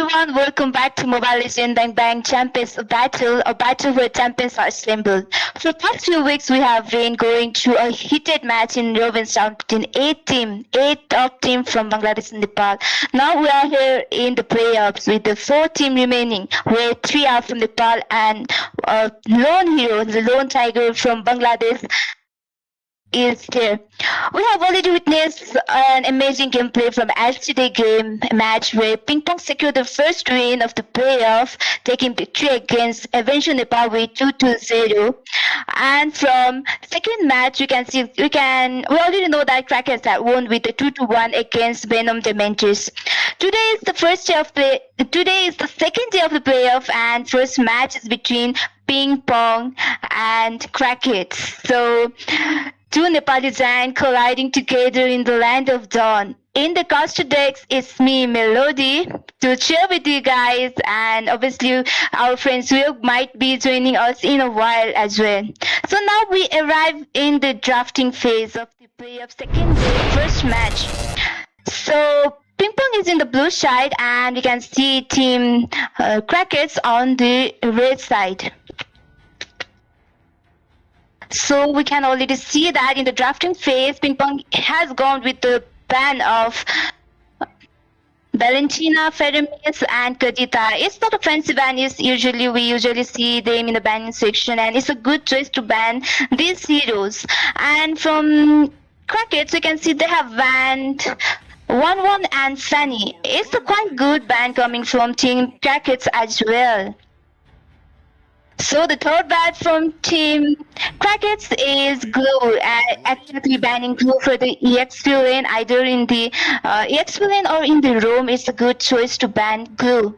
everyone, welcome back to Mobile Legends Bang Bang Champions Battle, a battle where champions are assembled. For the past few weeks, we have been going through a heated match in Robin's round between eight top team from Bangladesh and Nepal. Now we are here in the playoffs with the 4 team remaining, where 3 are from Nepal and a lone hero, the lone tiger from Bangladesh, is there. We have already witnessed an amazing gameplay from yesterday game match where Ping Pong secured the first win of the playoff, taking victory against Avengers Nepal with 2-0. And from second match, we already know that Crackers had won with a 2-1 against Venom Dementor. Today is the second day of the playoff, and first match is between Ping Pong and Crackers. So two Nepali giants colliding together in the land of dawn. In the caster decks, it's me, Melody, to share with you guys, and obviously our friends Will might be joining us in a while as well. So now we arrive in the drafting phase of the playoff second day, first match. So Ping Pong is in the blue side, and we can see Team Crackers on the red side. So we can already see that in the drafting phase, Ping Pong has gone with the ban of Valentina, Feramis, and Kadita. It's not a fancy ban. We usually see them in the banning section, and it's a good choice to ban these heroes. And from Crackers, we can see they have banned 1-1 and Sunny. It's a quite good ban coming from Team Crackers as well. So the third bat from Team Crackers is Glue, actually banning Glue for the EXP lane, either in the EXP lane or in the roam. It's a good choice to ban Glue.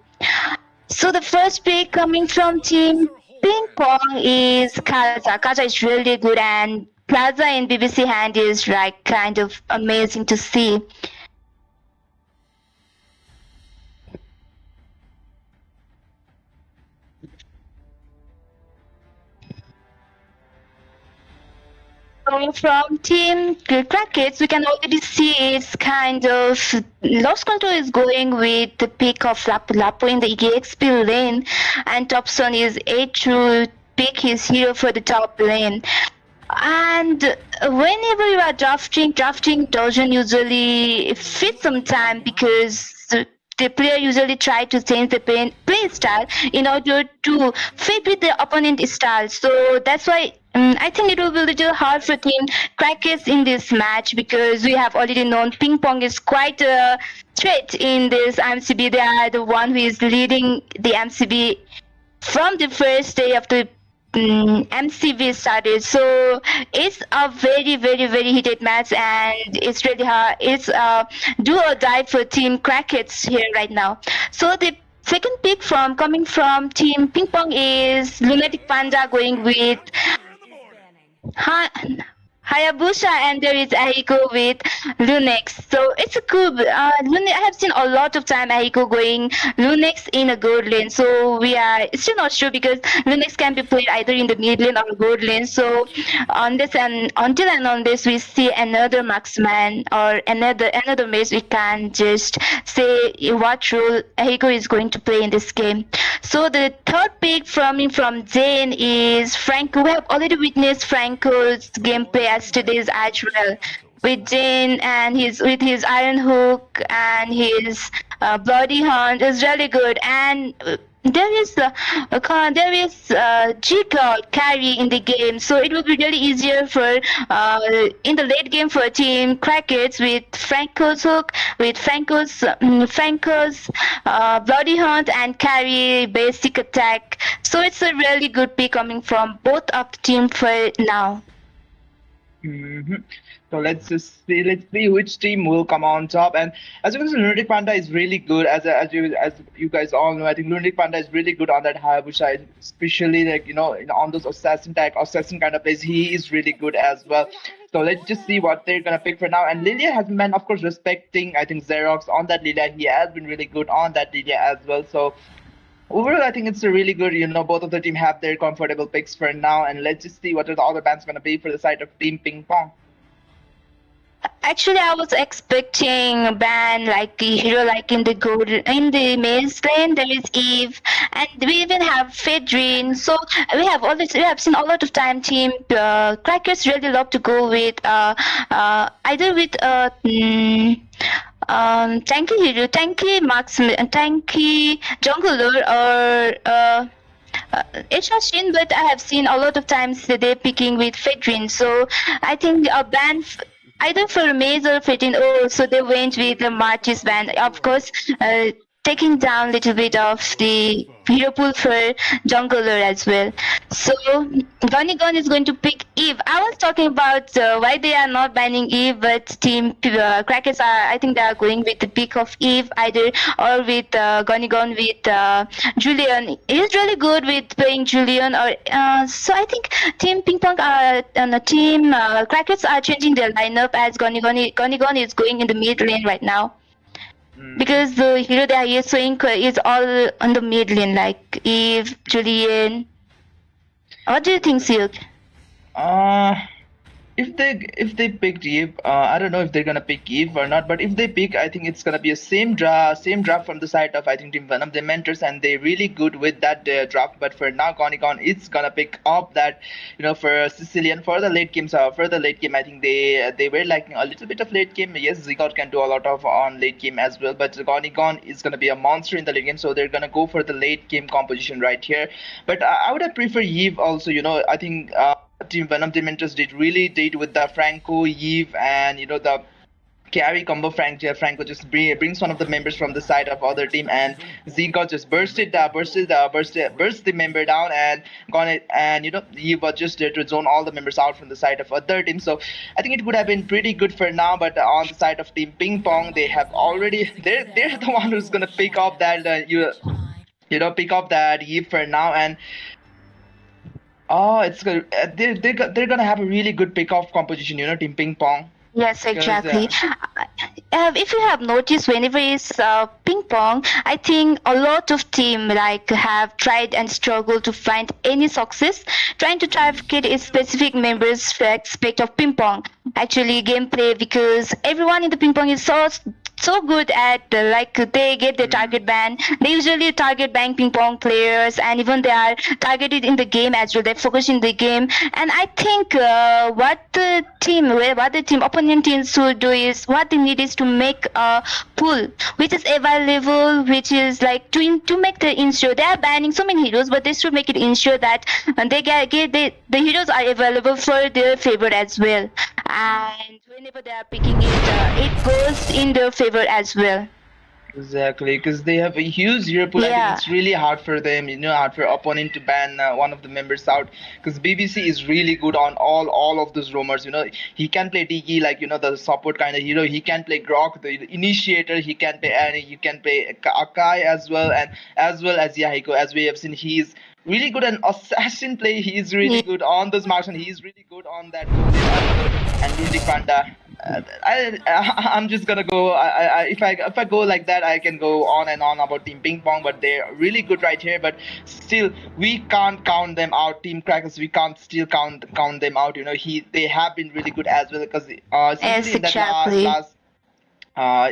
So the first pick coming from Team Ping Pong is Kaza. Kaza is really good, and Plaza in BBC hand is like kind of amazing to see. From Team Crackers, we can already see it's kind of Lost Control is going with the pick of Lapu Lapu in the EXP lane, and Topson is A to pick his hero for the top lane. And whenever you are drafting doesn't usually fit some time, because the player usually try to change the play style in order to fit with the opponent style. So that's why I think it will be a little hard for Team Crackers in this match, because we have already known Ping Pong is quite a threat in this MCB. They are the one who is leading the MCB from the first day of the MCB started. So it's a very, very, very heated match, and it's really hard. It's do or die for Team Crackers here right now. So the second pick coming from Team Ping Pong is Lunatic Panda, going with Hayabusa, and there is Ahiko with Lunex. So it's a cool. I have seen a lot of time Ahiko going Lunex in a gold lane. So we are still not sure, because Lunex can be played either in the mid lane or gold lane. So until and unless we see another marksman or another mage, we can just say what role Ahiko is going to play in this game. So the third pick from Jane is Franco. We have already witnessed Franco's gameplay yesterday's as well, with Jane and with his Iron Hook and his Bloody Hunt is really good. And there is G-Cloud carry in the game, so it will be really easier for in the late game for Team Crackers with Franco's Hook, with Franco's Bloody Hunt, and carry basic attack. So it's a really good pick coming from both of the team for now. So let's see which team will come on top. And as you can see, Lunatic Panda is really good. As you guys all know, I think Lunatic Panda is really good on that Hayabusa, especially on those assassin kind of plays. He is really good as well. So let's just see what they're gonna pick for now. And Lilia has been, of course, respecting, I think, Xerox on that Lilia. He has been really good on that Lilia as well. So overall, I think it's a really good, both of the team have their comfortable picks for now, and let's just see what are the other bans going to be for the side of Team Ping Pong. Actually, I was expecting a band like the hero, like in the gold, in the maze lane. There is Eve, and we even have Fedrin. So we have seen a lot of time team crackers really love to go with either with tanky hero, tanky marksman, tanky jungler, or it's not seen, but I have seen a lot of times that they're picking with Fedrin. So I think a band either for Maze or Fedrin. Oh, so they went with the Martis band. Of course, taking down a little bit of the hero pool for jungler as well. So Gonigon is going to pick Eve. I was talking about why they are not banning Eve, but Team Crackers are. I think they are going with the pick of Eve either, or with Gonigon with Julian. He's really good with playing Julian. Or so I think Team Ping Pong and the Team Crackers are changing their lineup as Gonigon is going in the mid lane right now. Because the hero that he is showing is all on the mid lane, like Eve, Julian. What do you think, Silk? If they picked Eve, I don't know if they're gonna pick Eve or not. But if they pick, I think it's gonna be a same draft from the side of I think Team Venom Dementors, and they're really good with that draft. But for now, Gonigon is gonna pick up that for Sicilian for the late game. So for the late game, I think they were lacking a little bit of late game. Yes, Zigot can do a lot of on late game as well, but Gonigon is gonna be a monster in the late game. So they're gonna go for the late game composition right here. But I would have preferred Eve also. I think. Team Venom Dementors did with the Franco, Eve, and the carry combo. Franco just brings one of the members from the side of other team, and Zika just burst the member down and gone it, and Eve was just there to zone all the members out from the side of other team. So I think it would have been pretty good for now, but on the side of Team Ping Pong, they have already they're the one who's gonna pick up that pick up that Eve for now. And it's good. They're gonna have a really good pick-off composition, Team Ping Pong. Yes, exactly. If you have noticed, whenever it's ping pong, I think a lot of team have tried and struggled to find any success trying to target a specific member's aspect of ping pong. Actually, gameplay, because everyone in the ping pong is so good at they get the target ban. They usually target ban ping pong players, and even they are targeted in the game as well. They focus in the game, and I think what the opponent teams should do is what they need is to make a pool which is available, which is to make the ensure they are banning so many heroes, but they should make it ensure that they get the heroes are available for their favor as well. And whenever they are picking it goes in their favor as well. Exactly, because they have a huge hero pool. Yeah. I think it's really hard for them, hard for opponent to ban one of the members out. Because BBC is really good on all of those roamers. He can play Tiki, the support kind of hero. He can play Grok, the initiator. He can play Annie. You can play Akai as well, and as well as Yahiko. As we have seen, he's really good on assassin play. He's really good on those marks, and he's really good on that. And Lundi Panda. I'm just gonna go. If I go like that, I can go on and on about Team Ping Pong, but they're really good right here. But still, we can't count them out. Team Crackers, we can't still count them out. They have been really good as well, because especially in that last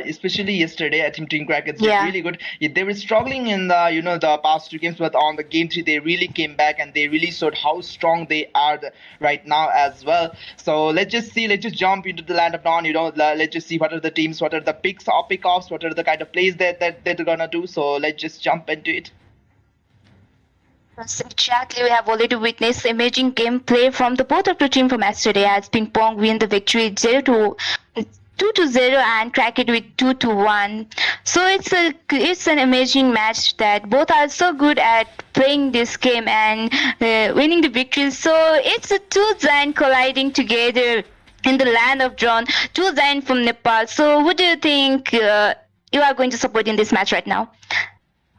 especially yesterday, I think Team Crackers were really good. They were struggling in the the past two games, but on the game 3 they really came back and they really showed how strong they are right now as well. So let's just jump into the land of dawn. Let's just see what are the teams, what are the picks or pick-offs, what are the kind of plays that they're gonna do. So let's just jump into it. Yes, exactly. We have already witnessed amazing gameplay from the both of the team from yesterday, as Ping Pong win the victory 2-0 and crack it with 2-1. So it's an amazing match that both are so good at playing this game and winning the victory. So it's a two giants colliding together in the land of Drawn, two giants from Nepal. So who do you think you are going to support in this match right now?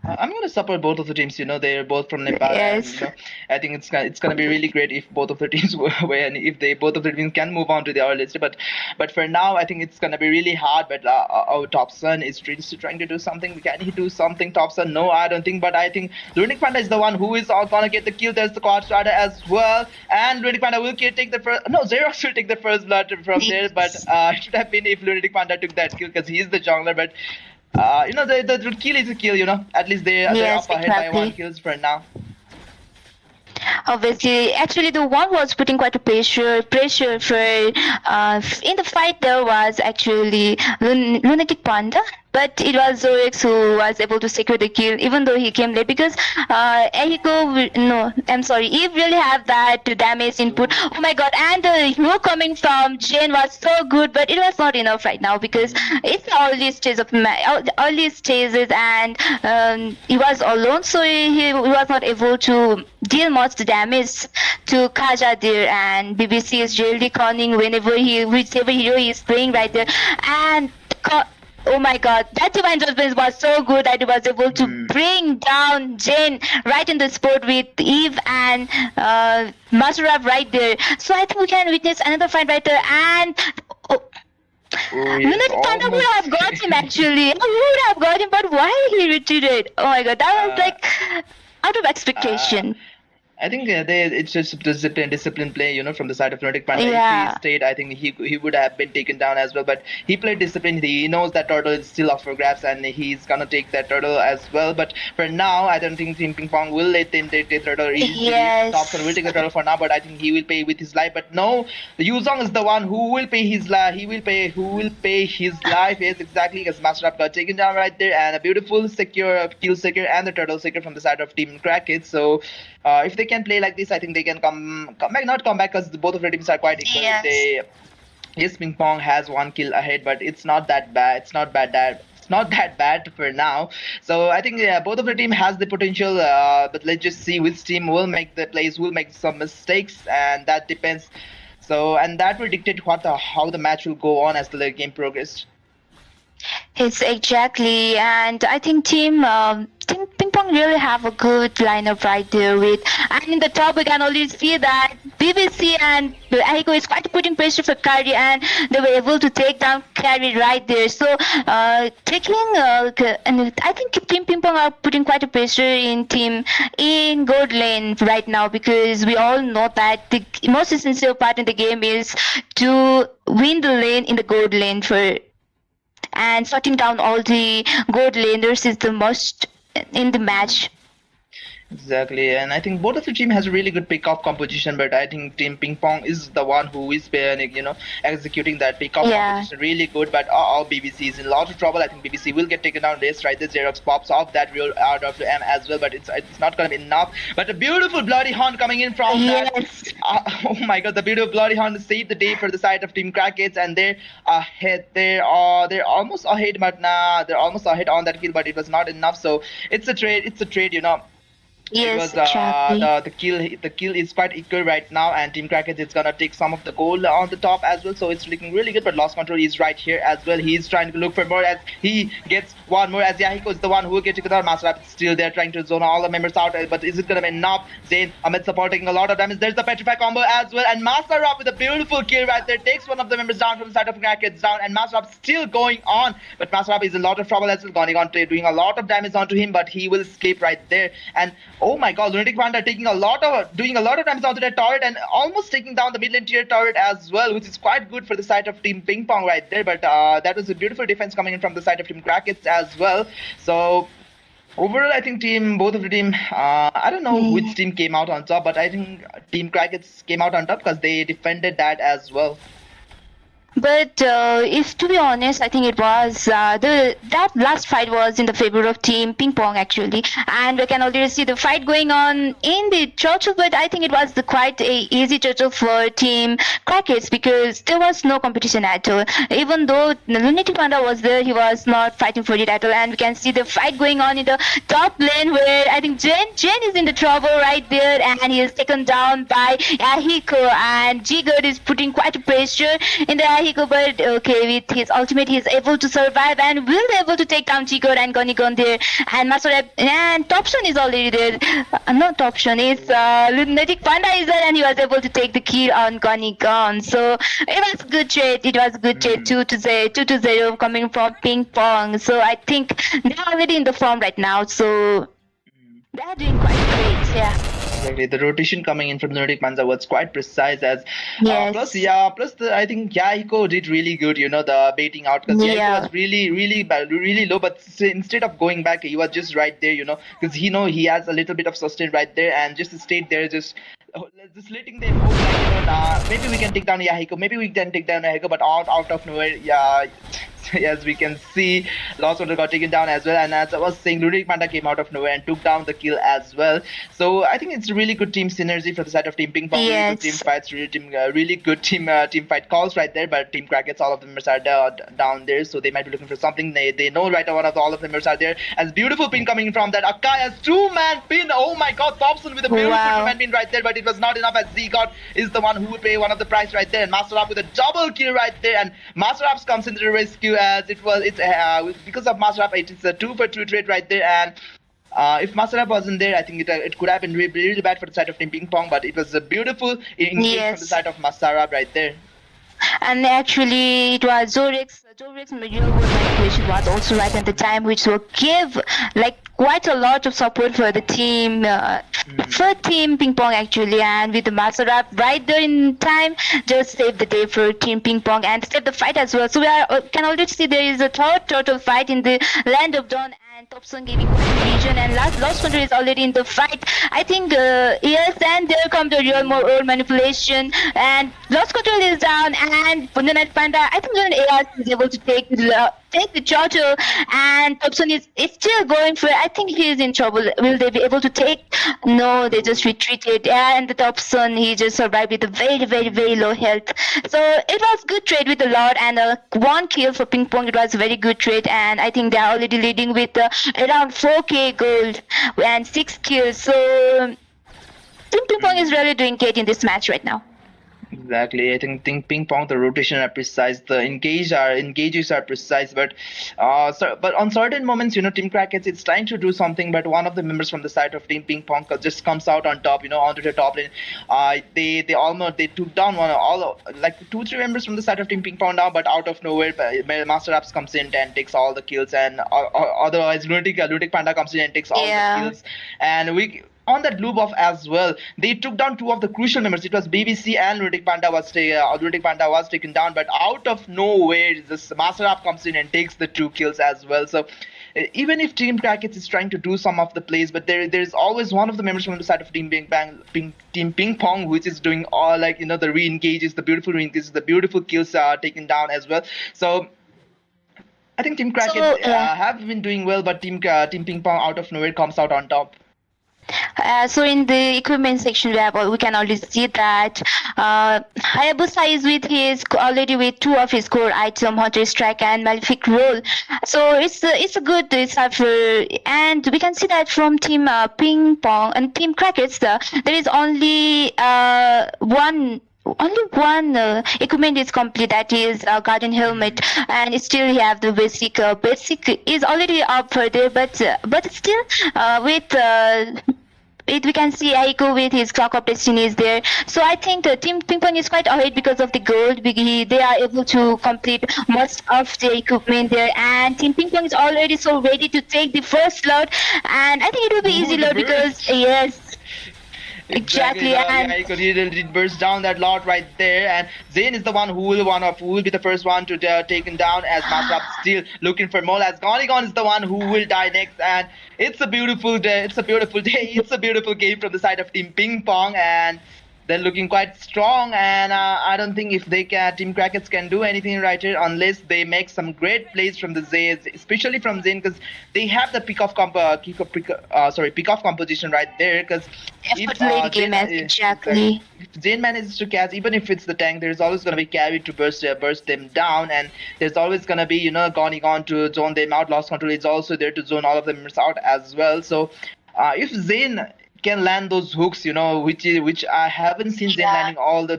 I'm gonna support both of the teams. They're both from Nepal, and Yes. I think it's gonna be really great if both of the teams win, if they both of the teams can move on to the early list. But for now, I think it's gonna be really hard. But our top son is still trying to do something. Can he do something, top son? No, I don't think. But I think Lunik Panda is the one who is gonna get the kill. There's the quad starter as well, and Lunik Panda will take the first. No, Xerox will take the first blood from there. But Yes. it should have been if Lunik Panda took that kill because he's the jungler. But the kill is a kill. At least they're Yes, up ahead by one exactly. kills for now. Obviously, actually, the one was putting quite a pressure for. In the fight, there was actually Lunatic Panda, but it was Zorex who was able to secure the kill, even though he came late because Ehiko, no, I'm sorry, Eve really have that damage input. Oh my god, and the hero coming from Jane was so good, but it was not enough right now because it's the early stage of early stages, and he was alone, so he was not able to deal much damage to Kaja there, and BBC is really conning whichever hero he is playing right there, and oh my god, that divine judgment was so good that he was able to bring down Jane right in the spot with Eve and Masurav right there. So I think we can witness another fight right there, and oh, Oh, yes, Lunatic Panda would have got almost. him actually. Who would have got him, but why he retreated? Oh my god, that was like out of expectation. I think it's just discipline play, from the side of Lunatic Panda. If Yeah. he stayed, I think he would have been taken down as well. But he played discipline. He knows that turtle is still up for grabs, and he's gonna take that turtle as well. But for now, I don't think Team Ping Pong will let him take the turtle easily. Yes. Thompson will take the turtle for now, but I think he will pay with his life. But no, the Yuzong is the one who will pay his life. Who will pay his life? Yes, exactly. Because Master Up got taken down right there, and a beautiful secure kill secure and the turtle secure from the side of Team Crackit. So. If they can play like this, I think they can come back. Not come back because both of the teams are quite equal. Yes. Yes, Ping Pong has one kill ahead, but it's not that bad. It's not that bad for now. So I think both of the team has the potential, but let's just see which team will make the plays, will make some mistakes, and that depends. So and that will dictate how the match will go on as the game progressed. It's exactly, and I think Team Ping Pong really have a good lineup right there with, and in the top we can already see that BBC and Aiko is quite putting pressure for Carry, and they were able to take down Carry right there. So and I think Team Ping Pong are putting quite a pressure in gold lane right now because we all know that the most essential part in the game is to win the lane in the gold lane and shutting down all the gold laners is the most in the match. Exactly, and I think both of the team has a really good pick-off composition, but I think Team Ping Pong is the one who is executing that pick-off composition really good. But BBC is in a lot of trouble. I think BBC will get taken down this right. The Xerox pops off that real RWM as well, but it's not gonna be enough. But a beautiful bloody horn coming in from that. Oh my god, the beautiful bloody horn saved the day for the side of Team Crackets, and they're ahead. They're almost ahead, but they're almost ahead on that kill, but it was not enough. So it's a trade. It's a trade. Yes, Because exactly. the kill is quite equal right now, and Team Crackers is gonna take some of the gold on the top as well, so it's looking really good. But Lost Control is right here as well. He's trying to look for more as he gets one more. As Yahiko is the one who will get to the Master Rapid. Still, they're trying to zone all the members out, but is it gonna be enough? Zane, Amit support taking a lot of damage. There's the Petrify combo as well, and Master Rap with a beautiful kill right there takes one of the members down from the side of Crackers down, and Master Rap still going on, but Master Rap is in a lot of trouble as well, going on doing a lot of damage onto him, but he will escape right there. And oh my god, Lunatic Panda doing a lot of damage onto that turret and almost taking down the mid lane tier turret as well, which is quite good for the side of Team Ping Pong right there. But that was a beautiful defense coming in from the side of Team Crackets as well. So overall, I think both of the team, I don't know which team came out on top, but I think Team Crackets came out on top because they defended that as well. But if to be honest, I think it was that last fight was in the favor of Team Ping Pong actually, and we can already see the fight going on in the Churchill. But I think it was quite a easy Churchill for Team Crackets because there was no competition at all. Even though Lunatic Panda was there, he was not fighting for it at all, and we can see the fight going on in the top lane where I think Jen is in the trouble right there, and he is taken down by Ahiko, and Jigard is putting quite a pressure in the Yahiko, but okay, with his ultimate, he is able to survive and will be able to take down Chico and Gonigon there. And Masorab and Topson is already there. Not Topson, it's Lunatic Panda is there, and he was able to take the kill on Gonigon. So it was good trade. It was good trade. 2-0 coming from Ping Pong. So I think they're already in the form right now. So they are doing quite great. Yeah. Exactly. The rotation coming in from the Nordic Panda was quite precise as Yes. I think Yahiko did really good, the baiting out because Yahiko was really bad, really low, but instead of going back, he was just right there, because he has a little bit of sustain right there and just stayed there, just letting them hope like, maybe we can take down Yahiko, but out of nowhere, as we can see, Lost Wonder got taken down as well. And as I was saying, Ludic Panda came out of nowhere and took down the kill as well. So I think it's a really good team synergy from the side of Team Ping Pong. Really good team fights, really good team fight calls right there. But Team Crackets, all of them are down there, so they might be looking for something. They know right now all of them are there. As beautiful pin coming from that Akaya's 2-man pin. Oh my God, Thompson with a beautiful 2-man pin right there, but it was not enough as Z-God is the one who would pay one of the price right there. And Master Up with a double kill right there, and Master Ups comes into the rescue. As it's because of Master it is a 2-for-2 trade right there, and if Master wasn't there, I think it could have been really bad for the side of Team Ping Pong, but it was a beautiful engagement from the side of Master right there. And actually, it was Zorik's real world manipulation was also right at the time, which will give quite a lot of support for the team, for Team Ping Pong actually, and with the Master Rap right there in time, just saved the day for Team Ping Pong and saved the fight as well. So we can already see there is a third total fight in the Land of Dawn. And Thompson giving vision, and Lost Wonder is already in the fight. I think yes, and there comes the real more manipulation, and Lost Control is down, and Pundanat Panda, I think AS is able to take the turtle, and Thompson is still going for it. I think he is in trouble. Will they be able to take? No, they just retreated, and the Thompson, he just survived with a very low health. So it was good trade with the Lord, and one kill for Ping Pong. It was a very good trade, and I think they are already leading with around 4k gold and 6 kills. So Team Ping Pong is really doing great in this match right now. Exactly. I think Ping Pong, the rotation are precise, the engages are precise, but on certain moments, Team Crackets, it's trying to do something, but one of the members from the side of Team Ping Pong just comes out on top, onto the top lane. They took down 2-3 members from the side of Team Ping Pong now, but out of nowhere, Master Apps comes in and takes all the kills, and otherwise Ludic Panda comes in and takes all the kills, and on that loop of as well, they took down 2 of the crucial members. It was BBC and Ludic Panda was taken down, but out of nowhere, this Master App comes in and takes the 2 kills as well. So even if Team Crackets is trying to do some of the plays, but there's always one of the members from the side of Team Ping Pong, which is doing all the re-engages, the beautiful re-engages, the beautiful kills taken down as well. So I think Team Crackets have been doing well, but Team Ping Pong out of nowhere comes out on top. So in the equipment section, we can already see that Hayabusa is already with 2 of his core items, Hunter Strike and Malefic Roll. So it's a good cipher, and we can see that from Team Ping Pong and Team Crackets, there is only one equipment is complete, that is garden helmet, and still you have the basic is already up for there, but still with we can see Aiko with his Clock of Destiny is there. So I think Team Ping Pong is quite ahead because of the gold. They are able to complete most of the equipment there, and Team Ping Pong is already so ready to take the first load, and I think it will be easy load because yes. Exactly, and I could it burst down that lot right there, and Zayn is the one who will be the first one to take him down, as Matrap still looking for more, as Gonigon is the one who will die next, and it's a beautiful day, it's a beautiful game from the side of Team Ping Pong, and they're looking quite strong, and I don't think if Team Crackets can do anything right here unless they make some great plays from the Zayn, especially from Zayn, because they have the pick-off composition right there. Because if Zayn manages to catch, even if it's the tank, there's always going to be carry to burst them down, and there's always going to be Gonigon to zone them out. Lost Control is also there to zone all of them out as well. So if Zayn can land those hooks, which I haven't seen Zayn Yeah. landing all the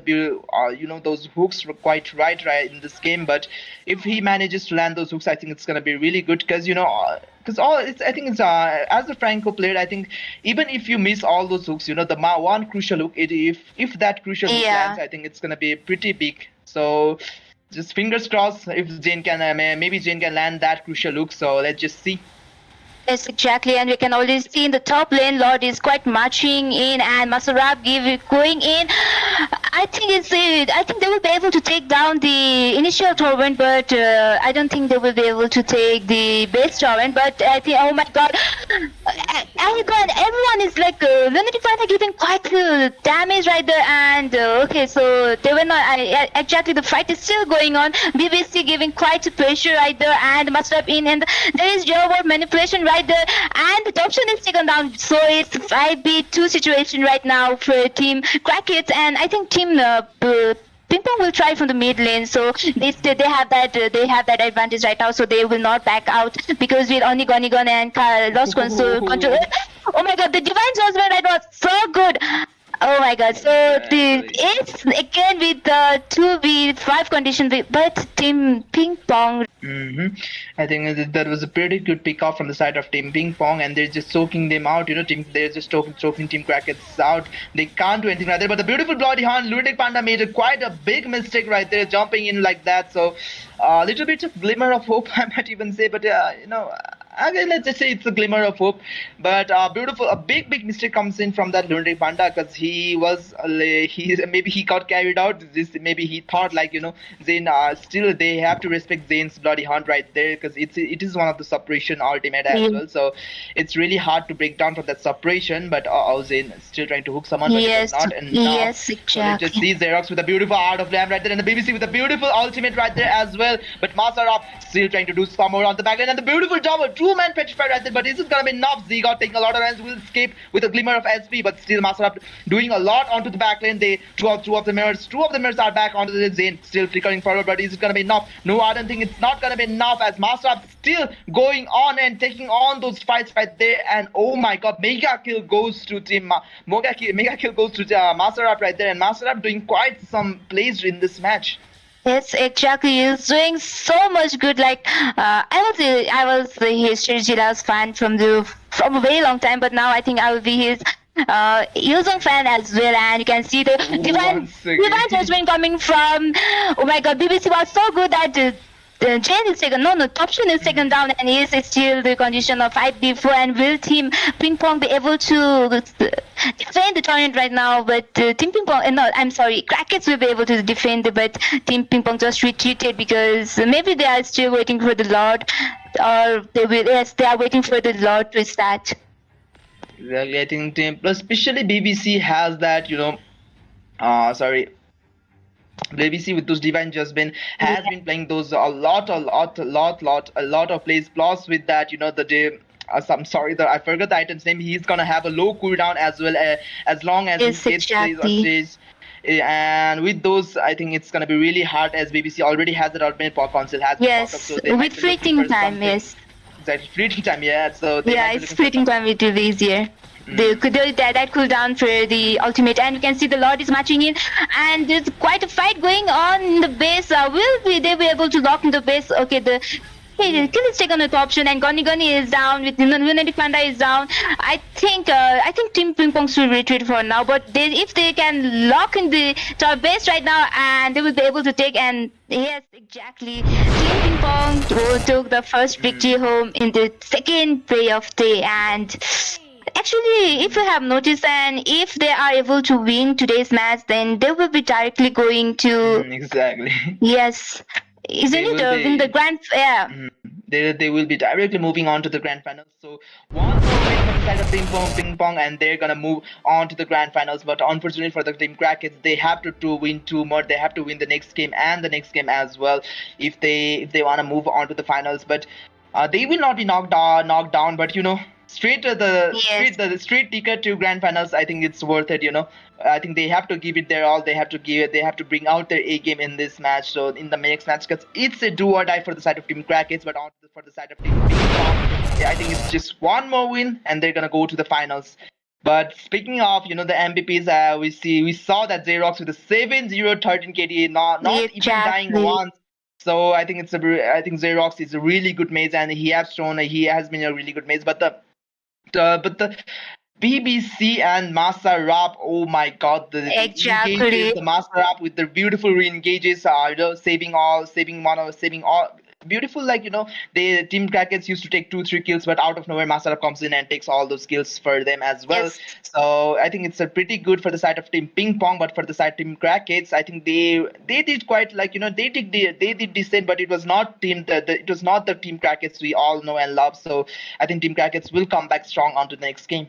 those hooks were quite right in this game. But if he manages to land those hooks, I think it's gonna be really good because I think it's as a Franco player, I think even if you miss all those hooks, the one crucial hook, if that crucial hook Yeah. lands, I think it's gonna be pretty big. So just fingers crossed if Zayn can maybe Zayn can land that crucial hook. So let's just see. Yes, exactly, and we can already see in the top lane, Lord is quite marching in, and Masarab going in. I think I think they will be able to take down the initial torrent, but I don't think they will be able to take the base torrent. But I think, oh my God, everyone is like Lunatic Panda giving quite damage right there, and okay, so they were not exactly. The fight is still going on. BBC giving quite pressure right there, and Masarab in, and there is Joe manipulation right there, and the option is taken down. So it's 5v2 situation right now for Team Crackets, and I think Team Ping Pong will try from the mid lane. So they have that advantage right now. So they will not back out because with Onigon and lost control. Oh my God, the divine judgment right was so good. Oh my God! So it's again with the 2v5 condition, but Team Ping Pong. I think that was a pretty good pick off from the side of Team Ping Pong, and they're just soaking them out. They're just choking Team Crackets out. They can't do anything right there. But the beautiful Bloody Hand, Lunatic Panda made quite a big mistake right there, jumping in like that. So a little bit of glimmer of hope, I might even say. But again, let's just say it's a glimmer of hope. But a big mistake comes in from that Lunatic Panda because maybe he got carried out. Maybe he thought Zayn still they have to respect Zayn's Bloody Hunt right there because it is one of the suppression ultimate as well. So it's really hard to break down from that suppression. But Zayn is still trying to hook someone. Yes, but not. And yes, exactly. Just these Xerox with a beautiful Art of Lamb right there, and the BBC with a beautiful ultimate right there as well. But Masarab still trying to do some more on the back end, and the beautiful double two-man petrified right there. But is it gonna be enough? Zygot taking a lot of runs, will escape with a glimmer of SP, but still Masarab doing a lot onto the back lane. They two of the mirrors are back onto the Zayn, still flickering forward. But is it gonna be enough? No, I don't think it's not gonna be enough as Masarab still going on and taking on those fights right there. And oh my God, mega kill goes to Team mega kill goes to Masarab right there, and Masarab doing quite some plays in this match. Yes, exactly. He's doing so much good. Like I was his Shirjila's fan from a very long time, but now I think I will be his Yuzong fan as well. And you can see the divine judgment coming from. Oh my God, BBC was so good that. Jane is taken. No, Toption is taken down, and is still the condition of 5v4. And will Team Ping Pong be able to defend the tournament right now? But Team Ping Pong, no, I'm sorry, Crackets will be able to defend, but Team Ping Pong just retreated because maybe they are still waiting for the Lord, or they will. Yes, they are waiting for the Lord to start. Exactly, I think especially BBC has that, sorry. BBC with those divine judgment has been playing those a lot of plays. Plus with that, I'm sorry that I forgot the item's name. He's gonna have a low cooldown as well as long as he gets plays on stage. And with those, I think it's gonna be really hard as BBC already has that ultimate pop council has. Yes, with fleeting time, yes. Exactly, fleeting time, yeah. So it's fleeting time. It will be easier. That cooldown for the ultimate, and you can see the Lord is marching in, and there's quite a fight going on in the base. Will they be able to lock in the base? Okay, the kill is taken with option, and Goni is down. With Lunatic Panda is down. I think Team Ping Pong should retreat for now. But if they can lock in the top base right now, and they will be able to take. And yes, exactly. Team Ping Pong took the first victory home in the second play of day, and. Actually, if you have noticed, and if they are able to win today's match, then they will be directly going to. Exactly. Yes. Isn't it in the grand? Yeah. They will be directly moving on to the grand finals. So one more win from the side of Ping Pong, and they're gonna move on to the grand finals. But unfortunately for the Team Crackets, they have to win 2 more. They have to win the next game and the next game as well if they wanna move on to the finals. But they will not be knocked down. But straight ticket to grand finals, I think it's worth it. I think they have to give it their all. They have to bring out their A game in this match. So in the next match, because it's a do or die for the side of Team Crackets, but for the side of Team Ping Pong, I think it's just one more win and they're gonna go to the finals. But speaking of, the MVPs, we saw that Xerox with a 7-0-13 KDA, not even dying Exactly. once. So I think Xerox is a really good maze, and he has been a really good maze. But the BBC and Masa Rap, oh my god, the engages, Exactly. the Masa Rap with the beautiful re-engages, saving all. Beautiful, the Team Crackets used to take 2-3 kills, but out of nowhere, Masa Rap comes in and takes all those kills for them as well. Yes. So I think it's a pretty good for the side of Team Ping Pong, but for the side Team Crackets, I think they did quite they did decent, but it was not it was not the Team Crackets we all know and love. So I think Team Crackets will come back strong onto the next game.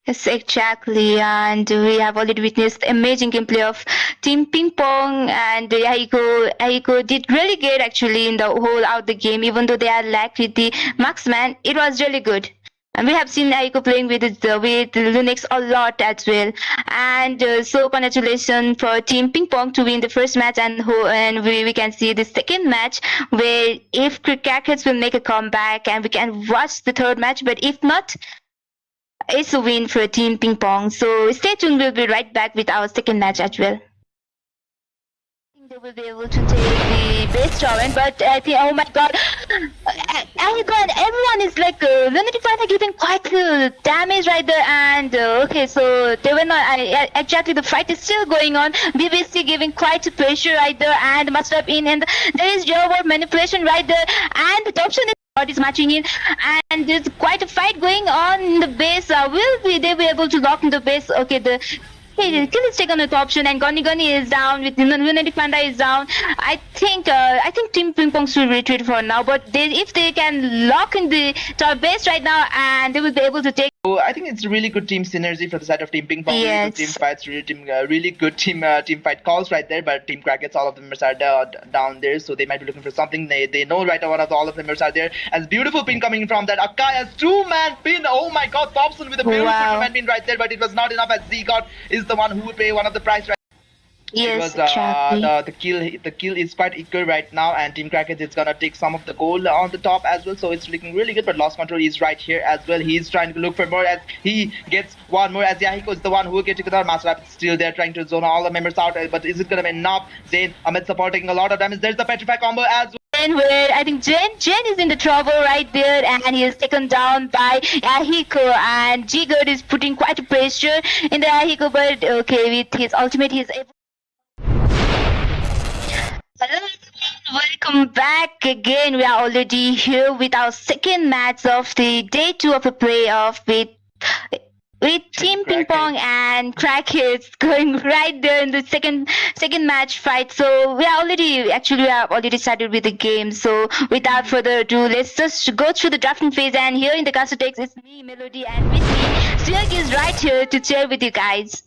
Yes, exactly. And we have already witnessed amazing gameplay of Team Ping Pong, and Aiko did really good actually in the whole out the game, even though they are lacked with the marksman. It was really good. And we have seen Aiko playing with Linux a lot as well. And so congratulations for Team Ping Pong to win the first match, and we can see the second match where if Crackheads will make a comeback and we can watch the third match, but if not, it's a win for Team Ping Pong. So stay tuned. We'll be right back with our second match as well. I think they will be able to take the base round, but I think, oh my god, everyone is like, Lunatic Panther giving quite damage right there, and okay, so they were not, exactly, the fight is still going on. BBC giving quite pressure right there, and must have in, and there is your word manipulation right there, and the option is matching in, and there's quite a fight going on in the base. They be able to lock in the base? Okay, the kill is taken with option, and Goni is down. With Lunatic Panda is down. I think Team Ping Pong should retreat for now. But if they can lock in the top base right now, and they will be able to take. So I think it's a really good team synergy for the side of Team Ping Pong. Really good team Yes. fights, really good team fight calls right there. But Team Crackets, all of them are down there, so they might be looking for something. They know right now all of them are there. As beautiful pin coming from that Akaya's 2-man pin. Oh my God, Thompson with a beautiful Wow. 2-man pin right there, but it was not enough as Z-God is the one who would pay one of the price right. It Yes, was exactly. the kill is quite equal right now, and Team Crackers is gonna take some of the gold on the top as well, so it's looking really good. But Lost Control is right here as well. He's trying to look for more as he gets one more, as Yahiko is the one who will get together. Master Rap is still there trying to zone all the members out, but is it gonna be enough? Zane Ahmed support taking a lot of damage. There's the Petrify combo as well. Where I think Jen is in the trouble right there, and he is taken down by Ahiko, and Jigard is putting quite a pressure in the Ahiko, but okay, with his ultimate he is able. Hello, welcome back again. We are already here with our second match of the day 2 of the playoff with Team Ping Pong and Crackheads going right there in the second match fight. So we have already started with the game. So without further ado, let's just go through the drafting phase. And here in the caster decks, it's me, Melody, and with me, Silk is right here to share with you guys.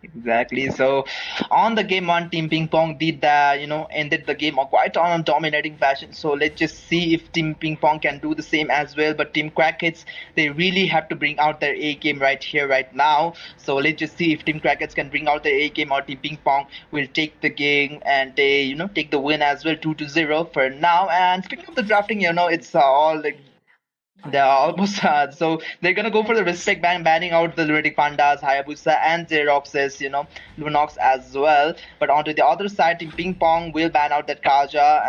Exactly. So on the game one, Team Ping Pong did ended the game quite on a dominating fashion. So let's just see if Team Ping Pong can do the same as well. But Team Crackets, they really have to bring out their A game right here, right now. So let's just see if Team Crackets can bring out their A game, or Team Ping Pong will take the game and they take the win as well, 2-0 for now. And speaking of the drafting, it's all like. They're almost so they're gonna go for the respect banning out the Lunatic Pandas, Hayabusa, and Xerox's, Lunox as well. But onto the other side, Team Ping Pong will ban out that Kaja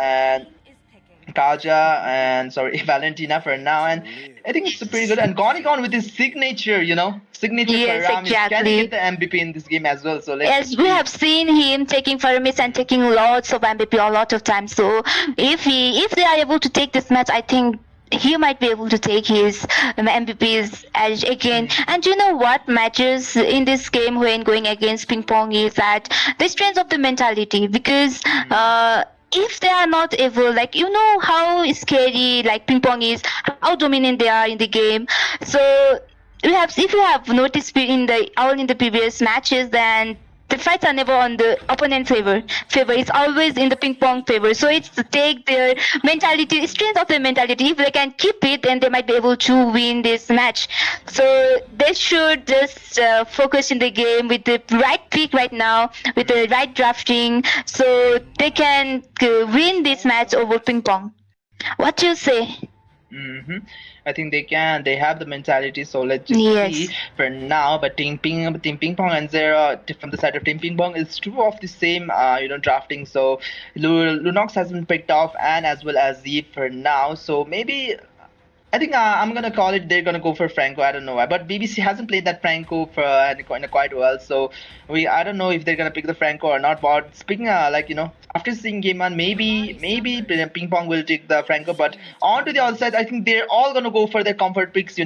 and sorry Valentina for now, and I think it's pretty good. And Gonigon with his signature, signature Yes, for Ramis can exactly. get the MVP in this game as well. So let's As we have seen him taking Faramis and taking lots of MVP a lot of times. So if they are able to take this match, I think he might be able to take his MVP's edge again. And you know what matters in this game when going against Ping Pong is that the strength of the mentality, because if they are not able, like, how scary like Ping Pong is, how dominant they are in the game. So if you have noticed in the previous matches, then the fights are never on the opponent favor. It's always in the Ping Pong favor. So it's to take their mentality, strength of their mentality. If they can keep it, then they might be able to win this match. So they should just focus in the game with the right pick right now, with the right drafting, so they can win this match over Ping Pong. What do you say? hmm I think they can. They have the mentality. So let's just see Yes. for now. But Team Ping Pong and Zera from the side of Team Ping Pong is two of the same, drafting. So Lunox has been picked off, and as well as Z for now. So maybe I think I'm gonna call it. They're gonna go for Franco. I don't know why, but BBC hasn't played that Franco for quite well. So I don't know if they're gonna pick the Franco or not. But speaking after seeing game one, maybe Ping Pong will take the Franco. But on to the other side, I think they're all gonna go for their comfort picks.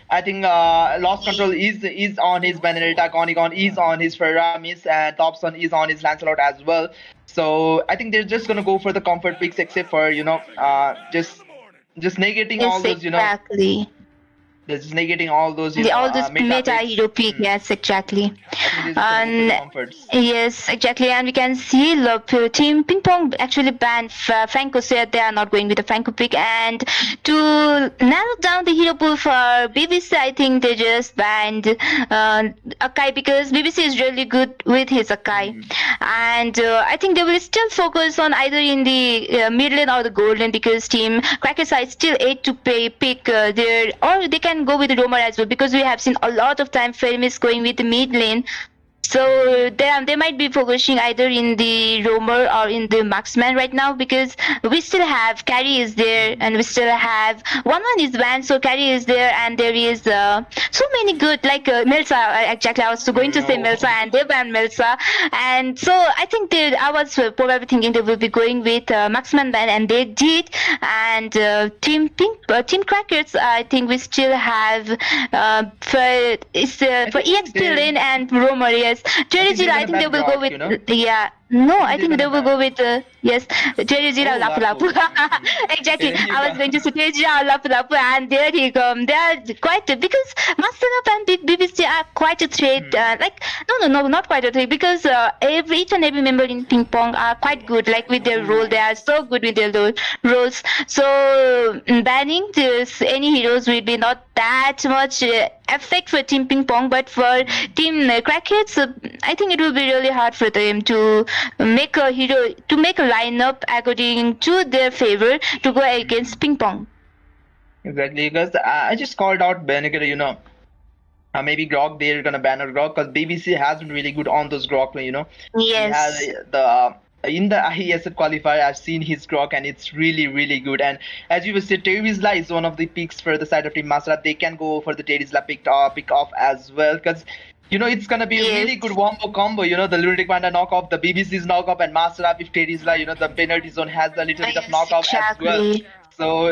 I think Lost Control is on his Benedetta, Gonigon is on his Ferramis, and Thompson is on his Lancelot as well. So I think they're just gonna go for the comfort picks, except for just negating all Yes, those exactly. they're just negating all those All those meta picks. hero pick, yes, exactly. I think they're just gonna go for the And comforts. yes, exactly. And we can see Team Ping Pong actually banned Franco, said they are not going with the Franco pick. And to narrow down the hero pool for BBC, I think they just banned Akai, because BBC is really good with his Akai. And I think they will still focus on either in the mid lane or the gold lane, because Team Crackers are still 8 to pick their, or they can go with the roamer as well, because we have seen a lot of time Fermis going with the mid lane. So they might be focusing either in the roamer or in the marksman right now, because we still have carry is there, and we still have 1-1 is banned, so carry is there, and there is so many good, like Melsa. Exactly, I was going to say Melsa, and they banned Melsa, and so I think I was probably thinking they will be going with marksman ban, and they did. And Team Crackers, I think we still have for EXP lane and roamer. Yes. Terry I think they will go with yeah. No, I think they will go with yes, Terry Lapu Lapu. Exactly. I was going to say Terry Lapu Lapu, and there he come. They are quite, because Master and BBC are quite a threat. No, not quite a threat, because each and every member in Ping Pong are quite good. Like with their role, they are so good with their roles. So banning any heroes will be not that much effect for Team Ping Pong, but for Team Crackheads, I think it will be really hard for them to make a lineup according to their favor to go against Ping Pong. Exactly, because I just called out Benegar, maybe Grog, they're gonna ban out Grog, because BBC has been really good on those Grog, Yes. He has in the IESF qualifier, I've seen his Grok, and it's really, really good. And as you will say, Terizla is one of the picks for the side of Team Masra. They can go for the Terizla pick off as well, because it's gonna be a really good wombo combo. The Lunatic Panda knockoff, the BBC's knockoff, and Master if Terizla, the penalty zone has a little bit of knockoff as well. So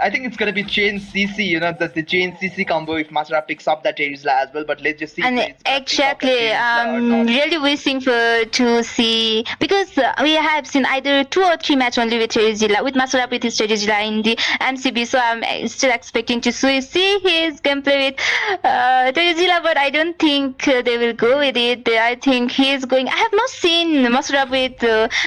I think it's gonna be chain CC, the chain CC combo if Masra picks up that Terizla as well. But let's just see. And exactly, really wishing to see, because we have seen either 2 or 3 match only with Terizla, with Masra with his Terizla in the MCB. So I'm still expecting to see his gameplay with Terizla, but I don't think they will go with it. I think he's going. I have not seen Masra with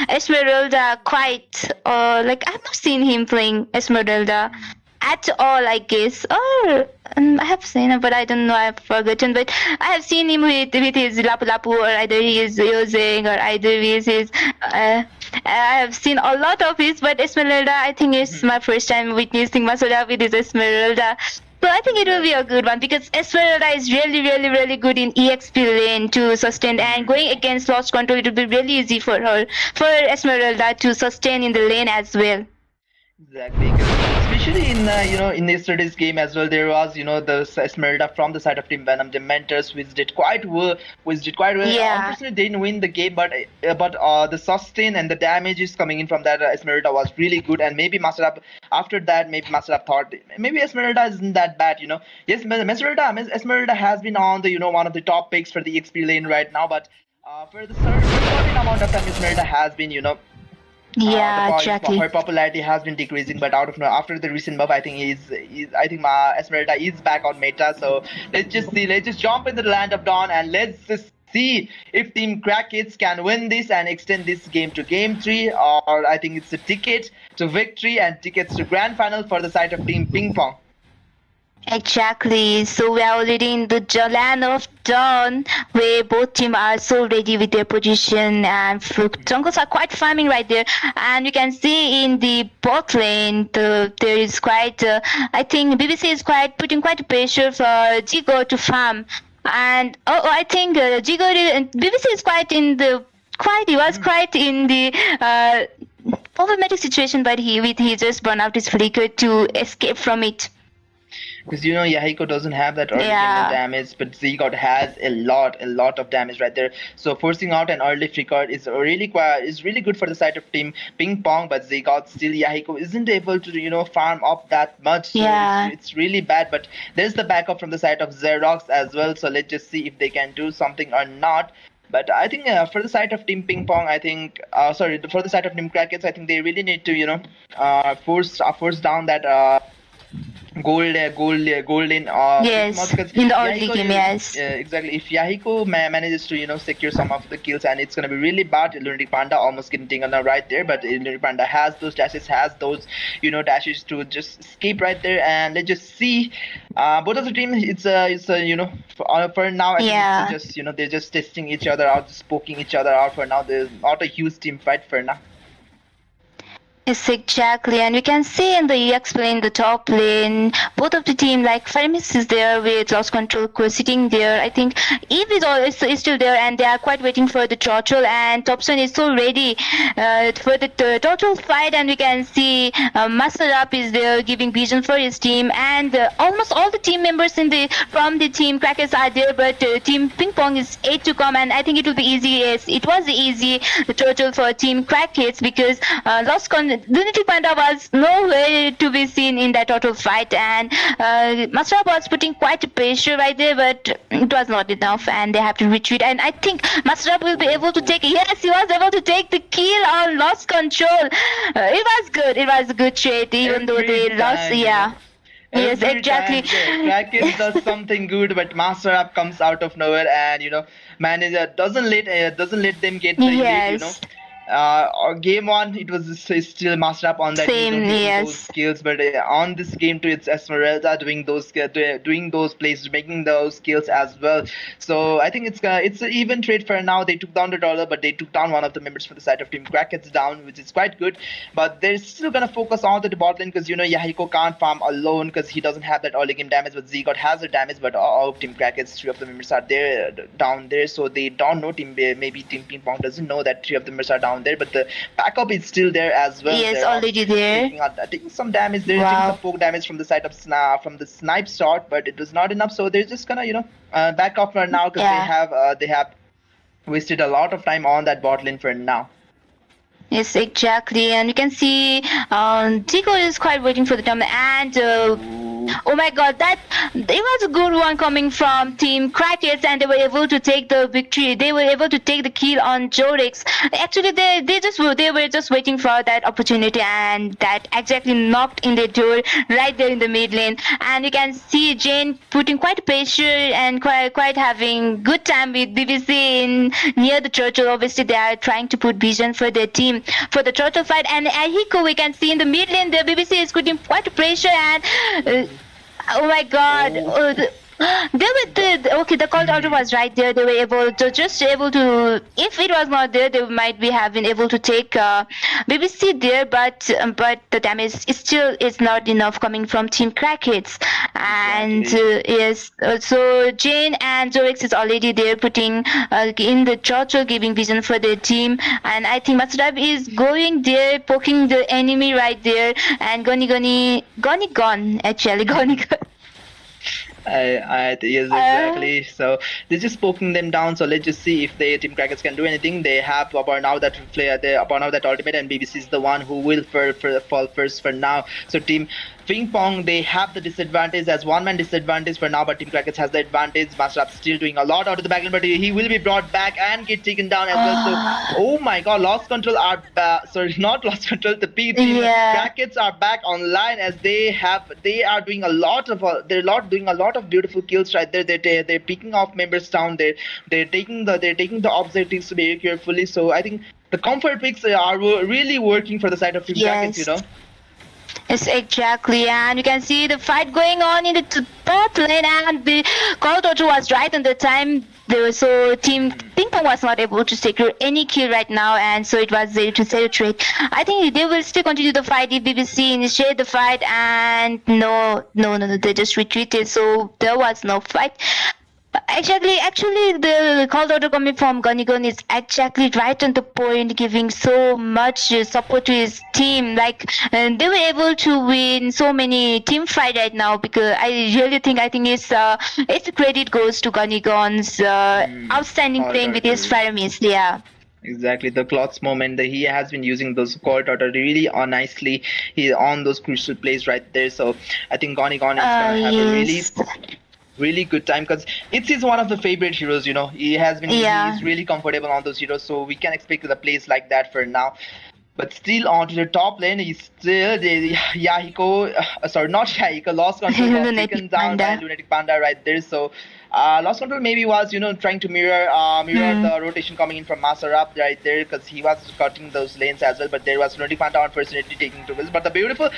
Esmeralda quite. I have not seen him playing Esmeralda at all, I guess. Or I have seen him, but I don't know. I've forgotten. But I have seen him with his Lapu Lapu, or either he is using, or either he is his. I have seen a lot of his, but Esmeralda, I think it's my first time witnessing Masura with his Esmeralda. So I think it will be a good one, because Esmeralda is really, really, really good in EXP lane to sustain, and going against Lost Control, it will be really easy for Esmeralda to sustain in the lane as well. Exactly, especially in yesterday's game as well, there was the Esmeralda from the side of Team Venom Dementor, which did quite well. Yeah. Unfortunately, they didn't win the game, but the sustain and the damage is coming in from that Esmeralda was really good. And maybe Masterap, after that, thought maybe Esmeralda isn't that bad. Yes, Esmeralda has been on the one of the top picks for the XP lane right now, but for the certain amount of time, Esmeralda has been exactly. Her popularity has been decreasing, but after the recent buff, I think Esmeralda is back on meta. So let's just jump into the land of dawn, and let's just see if Team Crackheads can win this and extend this game to Game 3, or I think it's a ticket to victory and tickets to Grand Final for the side of Team Ping Pong. Exactly. So we are already in the land of dawn, where both teams are so ready with their position, and jungles are quite farming right there. And you can see in the bot lane, there is quite. I think BBC is quite putting quite pressure for Jigo to farm, and I think Jigo BBC is quite in the quite. He was quite in the. Problematic situation, but he just burned out his flicker to escape from it. Because Yahiko doesn't have that early game Yeah. damage, but Zegot has a lot of damage right there. So forcing out an early flicker is really good for the side of team Ping Pong, but Zegot still Yahiko isn't able to farm up that much. So Yeah. it's really bad. But there's the backup from the side of Xerox as well. So let's just see if they can do something or not. But I think for the side of Team Ping Pong, I think for the side of Team Crackets, I think they really need to force down that golden Yes. because In the early Yahiko game, yes. exactly, if Yahiko manages to secure some of the kills, and it's gonna be really bad. Lunatic Panda almost getting taken out right there, but Lunatic Panda has those dashes, dashes to just escape right there. And let's just see both of the teams. For now I think Yeah. it's just they're just testing each other out, just poking each other out. For now there's not a huge team fight for now. Yes, exactly. And we can see in the EX lane, the top lane, both of the team, like Fermis is there with Lost Control sitting there. I think Eve is still there, and they are quite waiting for the Tortle, and Thompson is so ready for the Tortle fight. And we can see Master Up is there giving vision for his team, and almost all the team members from the team Crackers are there, but team Ping Pong is 8 to come, and I think it will be easy. Yes, it was easy, the Tortle for team Crackers, because Lunatic Panda was nowhere to be seen in that total fight, and Master was putting quite a pressure right there, but it was not enough, and they have to retreat. And I think Master will be able to take. Yes, he was able to take the kill on Lost Control. It was good. It was a good trade, even though they lost. Yeah. Yes, Every exactly. time Kraken does something good, but Master App comes out of nowhere, and manager doesn't let them get the lead. Yes. Game one, it was still Master App on that Same, hitting those yes. skills, but on this game too, it's Esmeralda doing those plays, making those skills as well. So I think it's an even trade for now. They took down the dollar, but they took down one of the members for the side of Team Crackets down, which is quite good. But they're still gonna focus on the bot lane, because Yahiko can't farm alone because he doesn't have that early game damage. But Zegot has the damage, but all of Team Crackets, 3 of the members are there down there, so they don't know maybe Team Ping Pong doesn't know that 3 of the members are down there, but the backup is still there as well. Yes, They're already there. taking some damage. They're Wow. taking some poke damage from the side of from the snipe shot, but it was not enough. So they're just gonna back off for now, because Yeah. they have wasted a lot of time on that bot lane for now. Yes, exactly. And you can see Tico is quite waiting for the time. And oh my god, it was a good one coming from Team Crackers, and they were able to take the victory. They were able to take the kill on Jorix. Actually, they were just waiting for that opportunity, and that exactly knocked in the door right there in the mid lane. And you can see Jane putting quite pressure and quite having good time with BBC near the turtle. Obviously, they are trying to put vision for their team for the turtle fight. And Ahiko, we can see in the mid lane, the BBC is putting quite pressure, and oh my god. The call order was right there. They were able to, if it was not there, they might be having able to take BBC there, but the damage still is not enough coming from Team Crackets. And yes, so Jane and Zorix is already there putting in the turtle, giving vision for their team. And I think Matsurab is going there, poking the enemy right there, and gone actually. Yes, exactly. So they're just poking them down. So let's just see if the Team Crackers can do anything. They have burn out that ultimate, and BBC is the one who will fall first for now. So Team Ping Pong, they have the disadvantage as one-man disadvantage for now, but Team Crackers has the advantage. Master Up still doing a lot out of the backline, but he will be brought back and get taken down as well. So, oh my god, Lost Control are not Lost Control. The Team Crackets are back online, as they are doing a lot of beautiful kills right there. They're picking off members down there. They're taking the objectives very carefully. So I think the comfort picks are really working for the side of Team Crackets. Yes, exactly. And you can see the fight going on in the top lane, and the Call Toto was right on the time. So Team Ping Pong was not able to secure any kill right now, and so it was there to celebrate. I think they will still continue the fight if BBC initiate the fight, and no, they just retreated, so there was no fight. Actually, the call order coming from Gonigon is exactly right on the point, giving so much support to his team. Like, they were able to win so many team fight right now, because I really think it's a credit goes to Gonigon's outstanding Call playing with his Turtle. Faramis. Yeah. Exactly, the clothes moment that he has been using those core daughter really nicely. He on those crucial plays right there. So I think Goni Gon is gonna have a Yes. really good time because it's one of the favorite heroes. He has been Yeah. he's really comfortable on those heroes, so we can expect the plays like that for now. But still onto the top lane, he's still Yahiko. Sorry, not Yahiko. Lost control was Lunatic taken down by Panda. Lunatic Panda right there. So lost control maybe was trying to mirror the rotation coming in from Masarap right there because he was cutting those lanes as well. But there was Lunatic Panda unfortunately taking two kills. But the beautiful,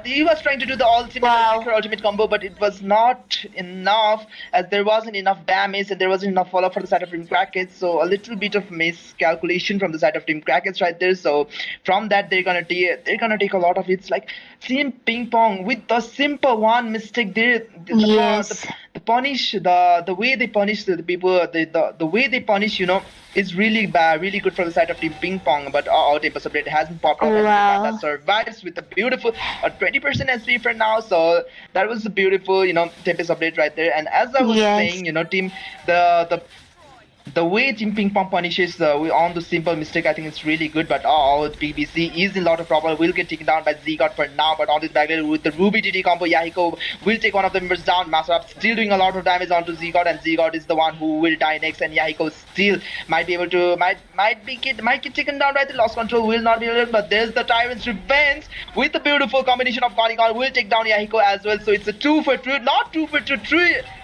he was trying to do the ultimate combo, but it was not enough as there wasn't enough damage and there wasn't enough follow for the side of Team Crackets. So a little bit of miscalculation from the side of Team Crackets right there. So from that they're gonna take a lot of hits. Like Team Ping Pong with the simple one mistake there, Yes. the punish the way they punish the people, the way they punish is really bad, really good for the side of Team Ping Pong. But Tempest update hasn't popped up and Wow. that survives with a beautiful 20% SP for now. So that was a beautiful Tempest update right there. And as I was Yes. saying, team the way Team Ping Pong punishes on the simple mistake, I think it's really good. But BBC is in a lot of trouble. Will get taken down by Z-God for now. But on this backline with the Ruby TT combo, Yahiko will take one of the members down. Masarap still doing a lot of damage onto Z-God, and Z-God is the one who will die next. And Yahiko still might be able to might get taken down by the lost control. Will not be able to, but there's the Tyrant's Revenge with the beautiful combination of Konigon will take down Yahiko as well. So it's a 2 for 2, not 2 for 2,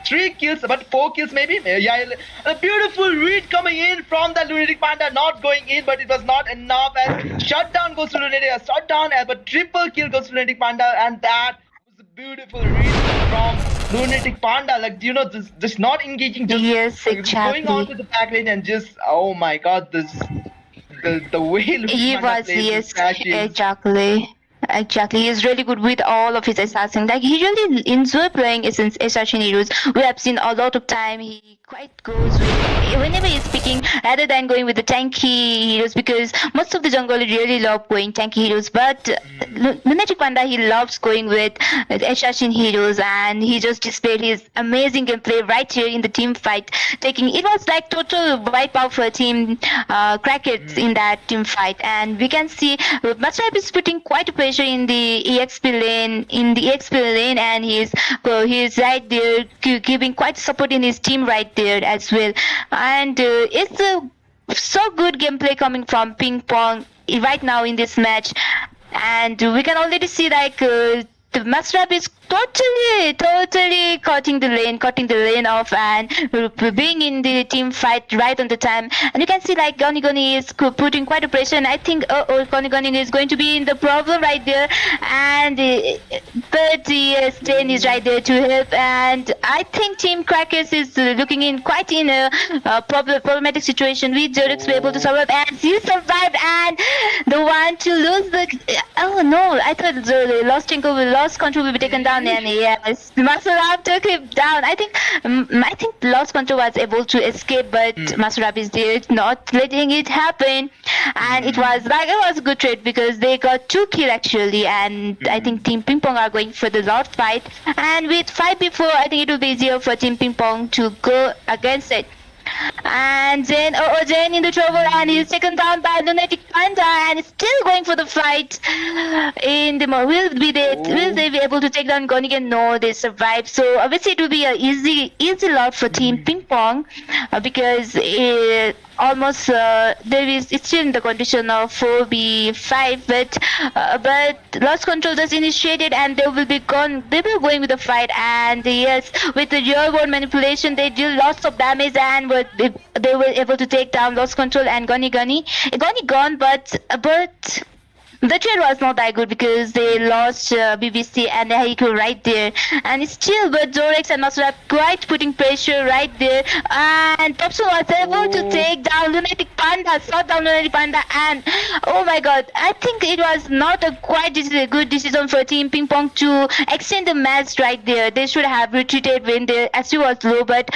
three kills, but 4 kills maybe. Yeah, a beautiful read coming in from the Lunatic Panda, not going in, but it was not enough as shutdown goes to Lunatic, shutdown, but triple kill goes to Lunatic Panda, and that was a beautiful read from Lunatic Panda. Like, just not engaging, just Yes, going on to exactly. the back lane and just, oh my god, the way Lunatic He Panda was, plays his yes, passions. exactly. Exactly, he's really good with all of his assassins. Like, he really enjoy playing assassin heroes. We have seen a lot of time he quite goes with whenever he's picking rather than going with the tanky heroes, because most of the jungle really love going tanky heroes. But Lunatic Panda, he loves going with assassin heroes, and he just displayed his amazing gameplay right here in the team fight. It was like total wipeout for Team Crackets in that team fight, and we can see Machap is putting quite a pressure in the EXP lane, and he's right there giving quite support in his team right there as well. And it's a so good gameplay coming from Ping Pong right now in this match, and we can already see like the Masrap is totally cutting the lane off, and being in the team fight right on the time. And you can see like Goni is putting quite a pressure, and I think Goni is going to be in the problem right there. And but yes, Jane is right there to help, and I think Team Crackers is looking in quite in a problematic situation with Jorix be able to survive, and he survived, and the one to lose the oh no, I thought the lost control will be taken down, and yes, Masurab took him down. I think lost control was able to escape, but Masurab is there not letting it happen, and it was a good trade because they got 2 kills actually, and I think Team Ping Pong are going for the last fight, and with 5 before, I think it will be easier for Team Ping Pong to go against it. And then Jen in the trouble, and he's taken down by Lunatic Panda, and still going for the fight. Will they be able to take down Gonigan? No, they survived. So obviously it will be a easy lot for Team Ping Pong because almost it's still in the condition of 4v5, but lost control does initiated, and they will be gone. They will going with the fight, and yes, with the real world manipulation, they deal lots of damage, and they were able to take down lost control and Goni gone, but The trade was not that good because they lost BBC and Haiku right there. And still, but Zorex and Masura quite putting pressure right there. And Thompson was able to Oh, take down Lunatic Panda, shot down Lunatic Panda. And oh my god, I think it was not a good decision for Team Ping Pong to extend the match right there. They should have retreated when the SU was low, but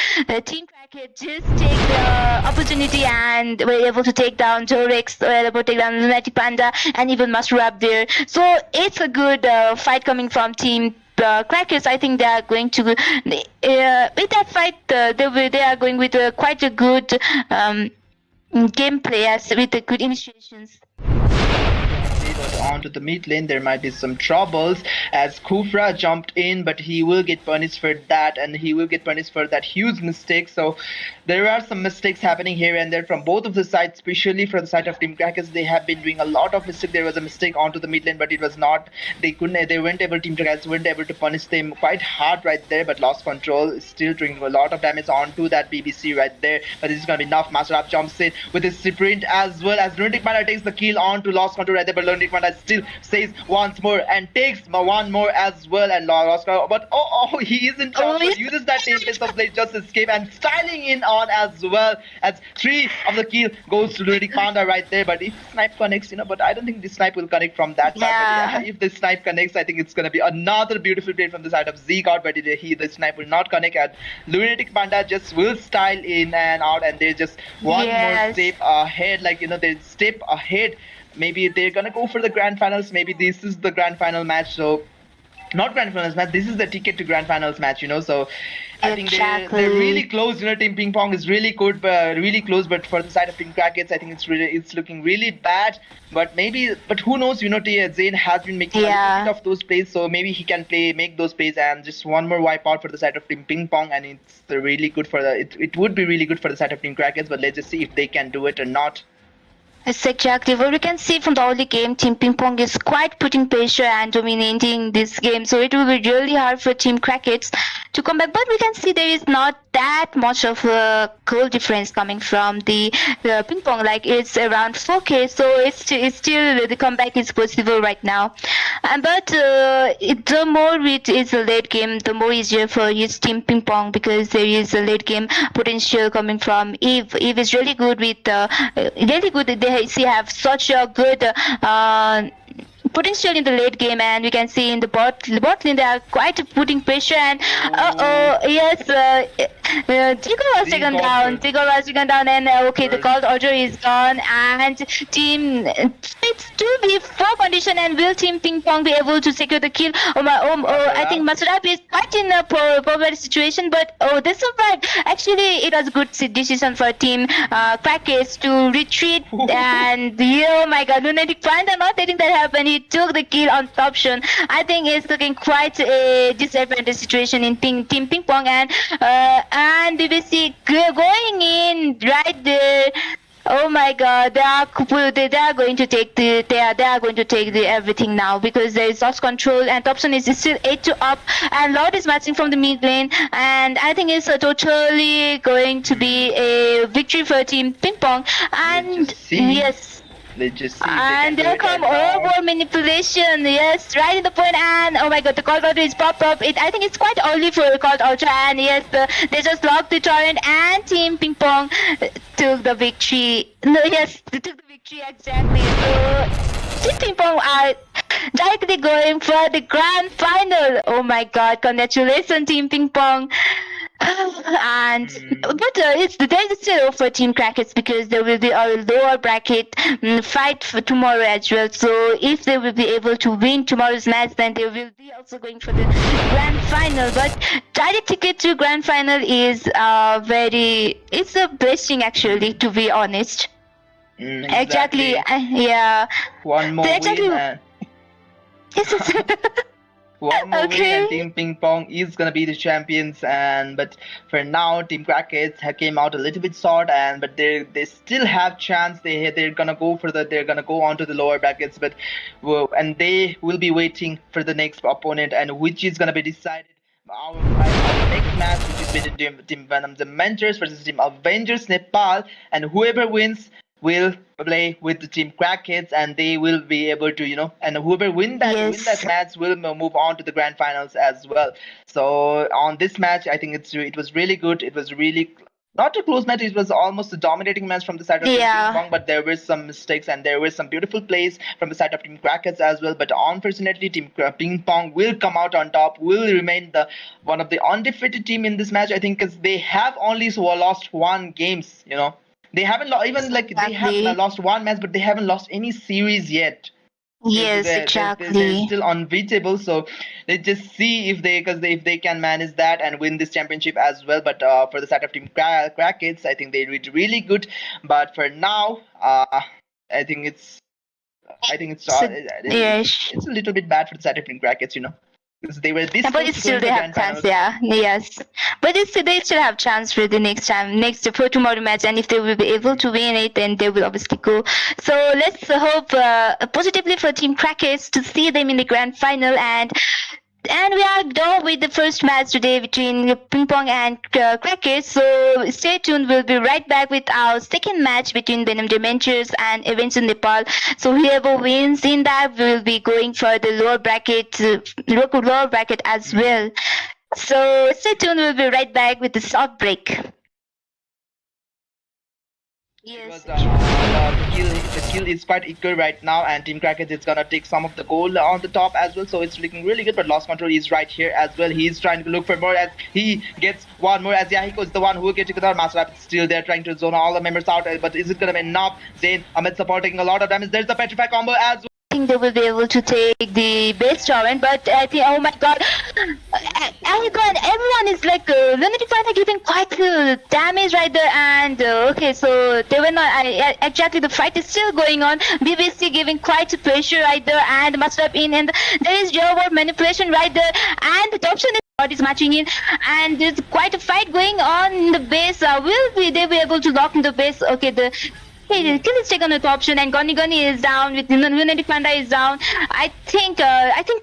Team Crackhead just take the opportunity and were able to take down Jorex, were able to take down Lunatic Panda, and even Masrab there. So it's a good fight coming from Team Crackers. I think they are going to with that fight. They are going with quite a good gameplay as with the good initiations. but onto the mid lane there might be some troubles as Kufra jumped in, but he will get punished for that, and he will get punished for that huge mistake. So there are some mistakes happening here and there from both of the sides, especially from the side of Team Crackers. They have been doing a lot of mistakes. There was a mistake onto the mid lane, but it was not. They weren't able. Team Crackers weren't able to punish them quite hard right there, but lost control. Still doing a lot of damage onto that BBC right there. But this is gonna be enough. Master Up jumps in with his sprint as well as Lunatic Panda takes the kill on to lost control right there, but Lunatic Panda still says once more and takes one more as well and lost control. But he isn't but uses that Tempest of Blade just escape and styling in on as well as 3 of the kill goes to Lunatic Panda right there. But if snipe connects, but I don't think the snipe will connect from that side. But yeah, if the snipe connects, I think it's gonna be another beautiful play from the side of Z-God, but the snipe will not connect, and Lunatic Panda just will style in and out, and they're just one more step ahead, they step ahead. Maybe they're gonna go for the grand finals. Maybe this is the grand final match. So not grand finals match, this is the ticket to grand finals match, so I think they're really close. Team Ping Pong is really good, but really close. But for the side of Team Crackets, I think it's looking really bad. But who knows? Zayn has been making a little bit of those plays, so maybe he can make those plays, and just one more wipe out for the side of Team Ping Pong, and it's really good for it would be really good for the side of Team Crackets. But let's just see if they can do it or not. Yes, exactly. What we can see from the early game, Team Ping Pong is quite putting pressure and dominating this game. So it will be really hard for Team Crackets to come back. But we can see there is not that much of a goal difference coming from the Ping Pong. Like it's around 4K. So it's still the comeback is possible right now. But the more it is a late game, the more easier for his Team Ping Pong because there is a late game potential coming from Eve. Eve is really good with really good. They have such a good potential in the late game, and we can see in the bot lane they are quite putting pressure, and Tigo was taken down, and okay, the called order is gone, and team it's 2v4 condition, and will Team Ping Pong be able to secure the kill? I think Masurab is quite in a poor situation, but they survived. Actually, it was a good decision for Team Crackers to retreat, and oh my god, Lunatic Panda not letting that happen. He took the kill on top option. I think it's looking quite a disadvantage situation in Team Ping Pong, and BBC going in right there. Oh my god, they are going to take the everything now because there is lost control, and Thompson is still 8-2 up, and Lord is matching from the mid lane, and I think it's totally going to be a victory for Team Ping Pong. And yes. Let's just see. And there come overall manipulation. Yes, right in the point. And oh my god, the call order is popped up. I think it's quite early for a call ultra. And yes, they just locked the torrent, and Team Ping Pong took the victory. No, yes, they took the victory exactly. So Team Ping Pong are directly going for the grand final. Oh my god, congratulations, Team Ping Pong. And but there's still for Team Crackets because there will be a lower bracket fight for tomorrow as well. So if they will be able to win tomorrow's match, then they will be also going for the grand final. But direct ticket to grand final is it's a blessing actually, to be honest. Exactly. Yeah. One more win. One more win and Team Ping Pong is gonna be the champions, but for now Team Crackets came out a little bit short, but they still have chance. They're gonna go on to the lower brackets, and they will be waiting for the next opponent, and which is gonna be decided our next match, which is between Team Venom Dementors versus Team Avengers Nepal, and whoever wins will play with the team Crack Kids, and they will be able to, and whoever win that match will move on to the grand finals as well. So on this match, I think it was really good. It was really not a close match. It was almost a dominating match from the side of Team Ping Pong, but there were some mistakes and there were some beautiful plays from the side of Team Crackers as well. But unfortunately, Team Ping Pong will come out on top, will remain the one of the undefeated team in this match. I think because they have only lost one games. They haven't even they have lost one match, but they haven't lost any series yet. Yes, They're still unbeatable. So let's just see if they can manage that and win this championship as well. But for the side of Team Crack Kids, I think they did really good. But for now, I think it's it's a little bit bad for the side of Team Crack Kids, because they were this but close still to they going to the have grand finals. chance, yes. But they still have chance for the next for tomorrow match, and if they will be able to win it, then they will obviously go. So let's hope positively for Team Crackers to see them in the grand final. And we are done with the first match today between Ping Pong and Crackers. So stay tuned. We'll be right back with our second match between Venom Dementors and Avengers Nepal. So whoever wins in that will be going for the lower bracket as well. So stay tuned. We'll be right back with the short break. Yes. The kill is quite equal right now, and Team Crackers is gonna take some of the gold on the top as well, so it's looking really good. But Lost Control is right here as well. He's trying to look for more as he gets one more, as Yahiko is the one who will get it out. Master Rapid still there trying to zone all the members out, but is it gonna be enough? Zayn Amit supporting a lot of damage. There's the Petrify combo as well. I think they will be able to take the base tournament, but I think, oh my god, everyone is like Lunatic Panther giving quite damage right there, and okay, so they were not exactly, the fight is still going on. BBC giving quite a pressure right there, and must have been, and there is your word manipulation right there, and the option is matching in, and there's quite a fight going on in the base. Will they be able to lock in the base? Okay, the kill is taken with option, and Goni is down, with Lunatic Panda is down. I think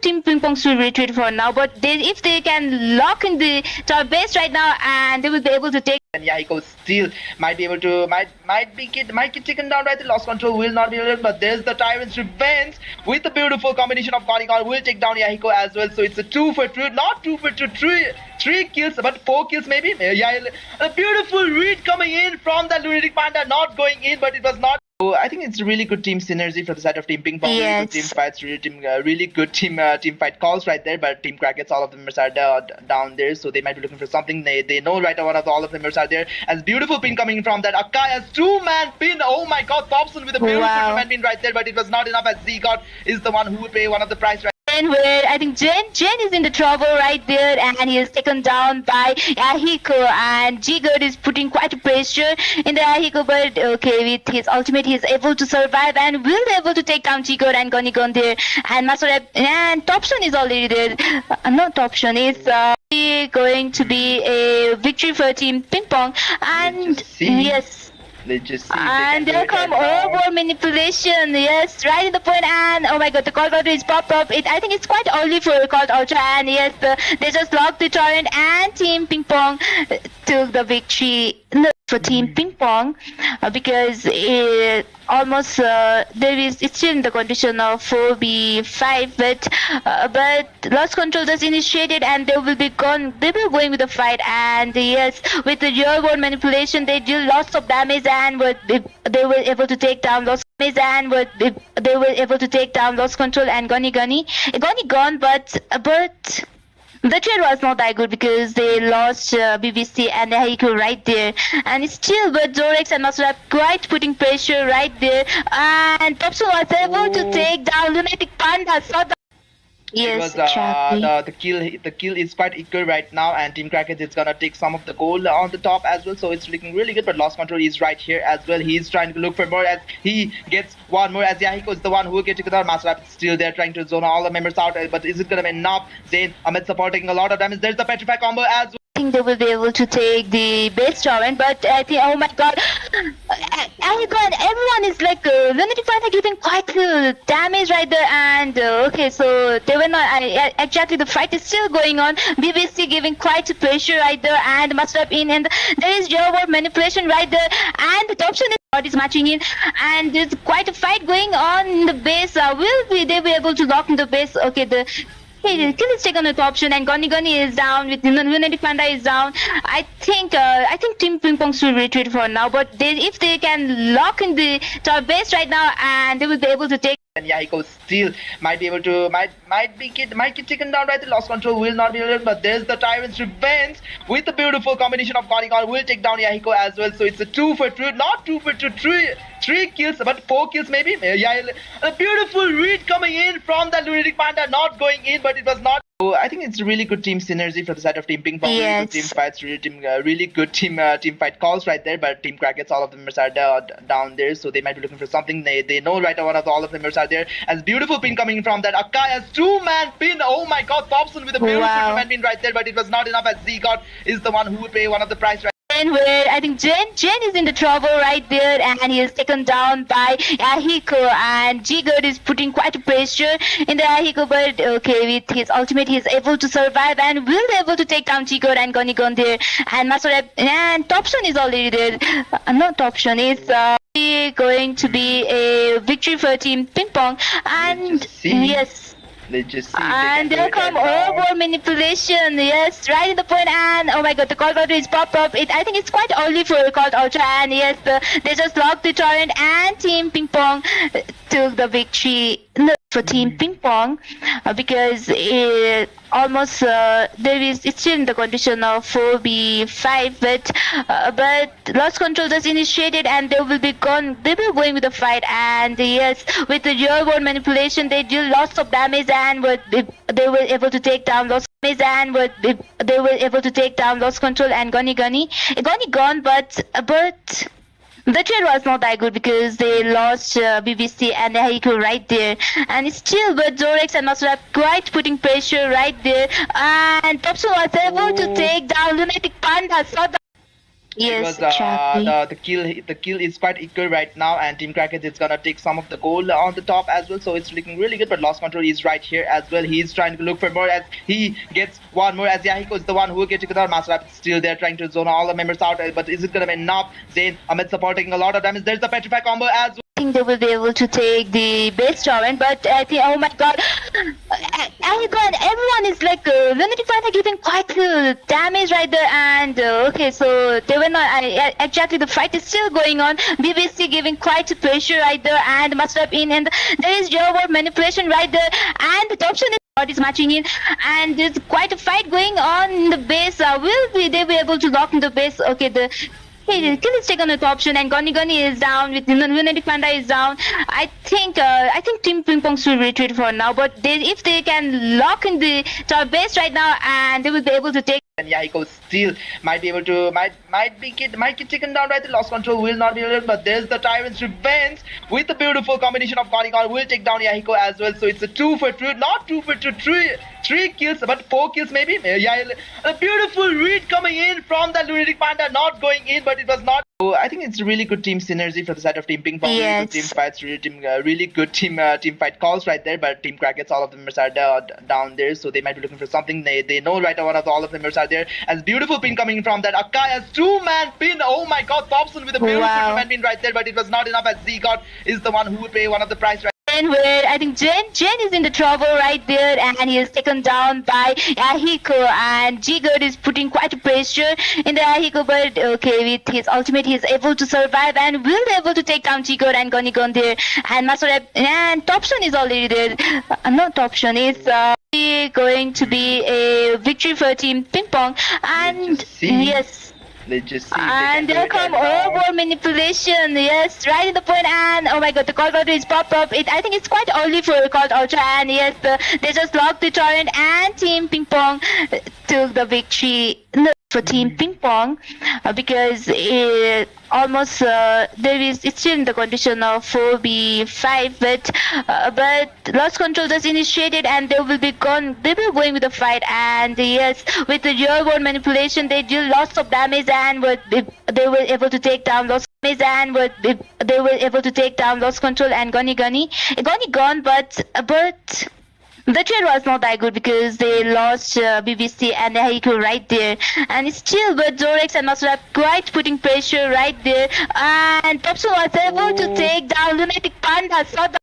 Team Ping Pong should retreat for now, but if they can lock in the top base right now, and they will be able to take. And Yahiko still might be able to might get taken down right. The Lost Control will not be able to, but there's the Tyrant's Revenge with the beautiful combination of Goni will take down Yahiko as well. So it's a 2 for 2, not 2 for 2, 3 kills, but 4 kills maybe. Yeah, a beautiful read coming in from the Lunatic Panda, not going in, but it was not. So I think it's a really good team synergy from the side of Team Ping Pong. Yes. Really good team fights, really good team fight calls right there. But Team Crackets, all of them are down there, so they might be looking for something. They know right now all of them are there. As beautiful pin coming from that Akaya's 2-man pin. Oh my God, Thompson with a beautiful 2-man pin right there, but it was not enough, as Z-God is the one who would pay one of the price right. Where I think Jen is in the trouble right there, and he is taken down by Yahiko, and Jigard is putting quite a pressure in the Yahiko, but okay, with his ultimate he is able to survive and will be able to take down Jigard and Goni there, and Masorep and Topson is already there. Not Topson, it's going to be a victory for Team Ping Pong, and yes. Let's just see. And there come over manipulation, yes, right in the point, and oh my god, the call outer is popped up. I think it's quite early for a call outer, and yes, they just locked the torrent, and Team Ping Pong took the victory for Team Ping Pong, because almost it's still in the condition of 4v5, but Lost Control just initiated, and they will be going with the fight, and yes, with the real world manipulation they deal lots of damage, and they were able to take down Lost Control and Goni gone, but the trade was not that good because they lost BBC and Haiku right there, and still, but Zorex and Masura quite putting pressure right there, and Topson was able to take down Lunatic Panda. Yes, exactly. The kill is quite equal right now, and Team Crackers is gonna take some of the gold on the top as well, so it's looking really good. But Lost Control is right here as well. He's trying to look for more, as he gets one more, as Yahiko is the one who will get it out. Master Rapid still there trying to zone all the members out, but is it gonna be enough? Zayn Amit supporting a lot of damage. There's the Petrify combo as well. I think they will be able to take the base tournament, but I think, oh my god, everyone is like Lunatic Panther giving quite damage right there, and okay, so they were not exactly. The fight is still going on. BBC giving quite a pressure right there, and must have been, and there is your word manipulation right there, and the top option is matching in, and there's quite a fight going on in the base. They be able to lock in the base? Okay, the hey, kill is taken on the top option, and Goni is down with Lunatic Panda is down. I think Team Ping Pong should retreat for now, but if they can lock in the top base right now, and they will be able to take. And Yahiko still might be able to might get taken down right. The lost control will not be able, but there's the Tyrant's Revenge with a beautiful combination of Goni will take down Yahiko as well. So it's a 2 for 2, not 2 for 2, three kills, but 4 kills maybe. Yeah, a beautiful read coming in from the Lunatic Panda, not going in, but it was not. So I think it's a really good team synergy from the side of Team Ping Pong. Yes. Really good team fights, really good team fight calls right there. But Team Crackets, all of them are down there, so they might be looking for something. They know right now all of them are there. As beautiful pin coming from that Akaya's 2-man pin. Oh my God, Thompson with a beautiful 2-man pin right there, but it was not enough as Z-God is the one who would pay one of the price right. Where I think Jen is in the trouble right there, and he is taken down by Yahiko, and Jigard is putting quite a pressure in the Yahiko, but okay, with his ultimate he is able to survive and will be able to take down Jigard and Goni there, and Masorab and Topson is already there. Not Topson, it's going to be a victory for Team Ping Pong, and yes. Let's just see. And there come overboard manipulation. Yes, right in the point. And oh my God, the call out is popped up. I think it's quite early for a call ultra. And yes, they just locked the torrent, and Team Ping Pong took the victory for Team Ping Pong because almost it's still in the condition of 4v5, but lost control just initiated, and they will be gone. They will going with the fight, and yes, with the real world manipulation, they deal lots of damage, and they were able to take down lost damage, and they were able to take down lost control and Goni gone, but. The trade was not that good because they lost BBC and Haiku right there, and still, but Zorex and Masura quite putting pressure right there, and Topson was able to take down Lunatic Panda. Yes, the kill is quite equal right now, and Team Crackers is gonna take some of the gold on the top as well, so it's looking really good. But lost control is right here as well. He's trying to look for more as he gets one more, as Yahiko is the one who will get to the Master is still there trying to zone all the members out, but is it gonna be enough? Zayn Ahmed supporting a lot of damage. There's the petrify combo as well. I think they will be able to take the base torrent, but I think, oh my God, everyone is like Lunatic Panda giving quite damage right there, and okay, so they were not exactly. The fight is still going on. BBC giving quite a pressure right there, and must have been, and there is your word manipulation right there, and the top option is matching in, and there's quite a fight going on in the base. They be able to lock in the base? Okay, the hey, kill is taken on the top option, and Goni is down with Lunatic Panda is down. I think Team Ping Pong should retreat for now, but if they can lock in the top base right now, and they will be able to take. And Yahiko still might be able to might get taken down right. The lost control will not be able, but there's the Tyrant's Revenge with a beautiful combination of Goni will take down Yahiko as well. So it's a 2 for 2, not 2 for 2, three kills, but 4 kills maybe. Yeah, a beautiful read coming in from the Lunatic Panda, not going in, but it was not. So I think it's a really good team synergy from the side of Team Ping Pong. Yes. Really good team fights, really good team fight calls right there. But Team Crackets, all of them are down there, so they might be looking for something. They know right now all of them are there. As beautiful pin coming from that Akaya's 2-man pin. Oh my God, Thompson with a beautiful 2-man pin right there, but it was not enough as Z-God is the one who would pay one of the price right. Where I think Jen is in the trouble right there, and he is taken down by Yahiko, and Jigard is putting quite a pressure in the Yahiko, but okay, with his ultimate he is able to survive and will be able to take down Jigard and Goni there, and Masorab and Topson is already there. Not Topson, it's going to be a victory for Team Ping Pong, and yes. Let's just see. And there come overboard manipulation. Yes, right in the point. And oh my God, the call out is popped up. I think it's quite early for a call ultra. And yes, they just locked the torrent, and Team Ping Pong took the victory for Team Ping Pong because almost it's still in the condition of 4v5, but lost control just initiated, and they will be gone. They were going with the fight, and yes, with the real world manipulation, they deal lots of damage, and they were able to take down lots. And they were able to take down Lost Control and Goni gone, but the trade was not that good because they lost BBC and Haiku right there, and still, but Zorex and Masrap quite putting pressure right there, and Thompson was able to take down Lunatic Panda. Saw the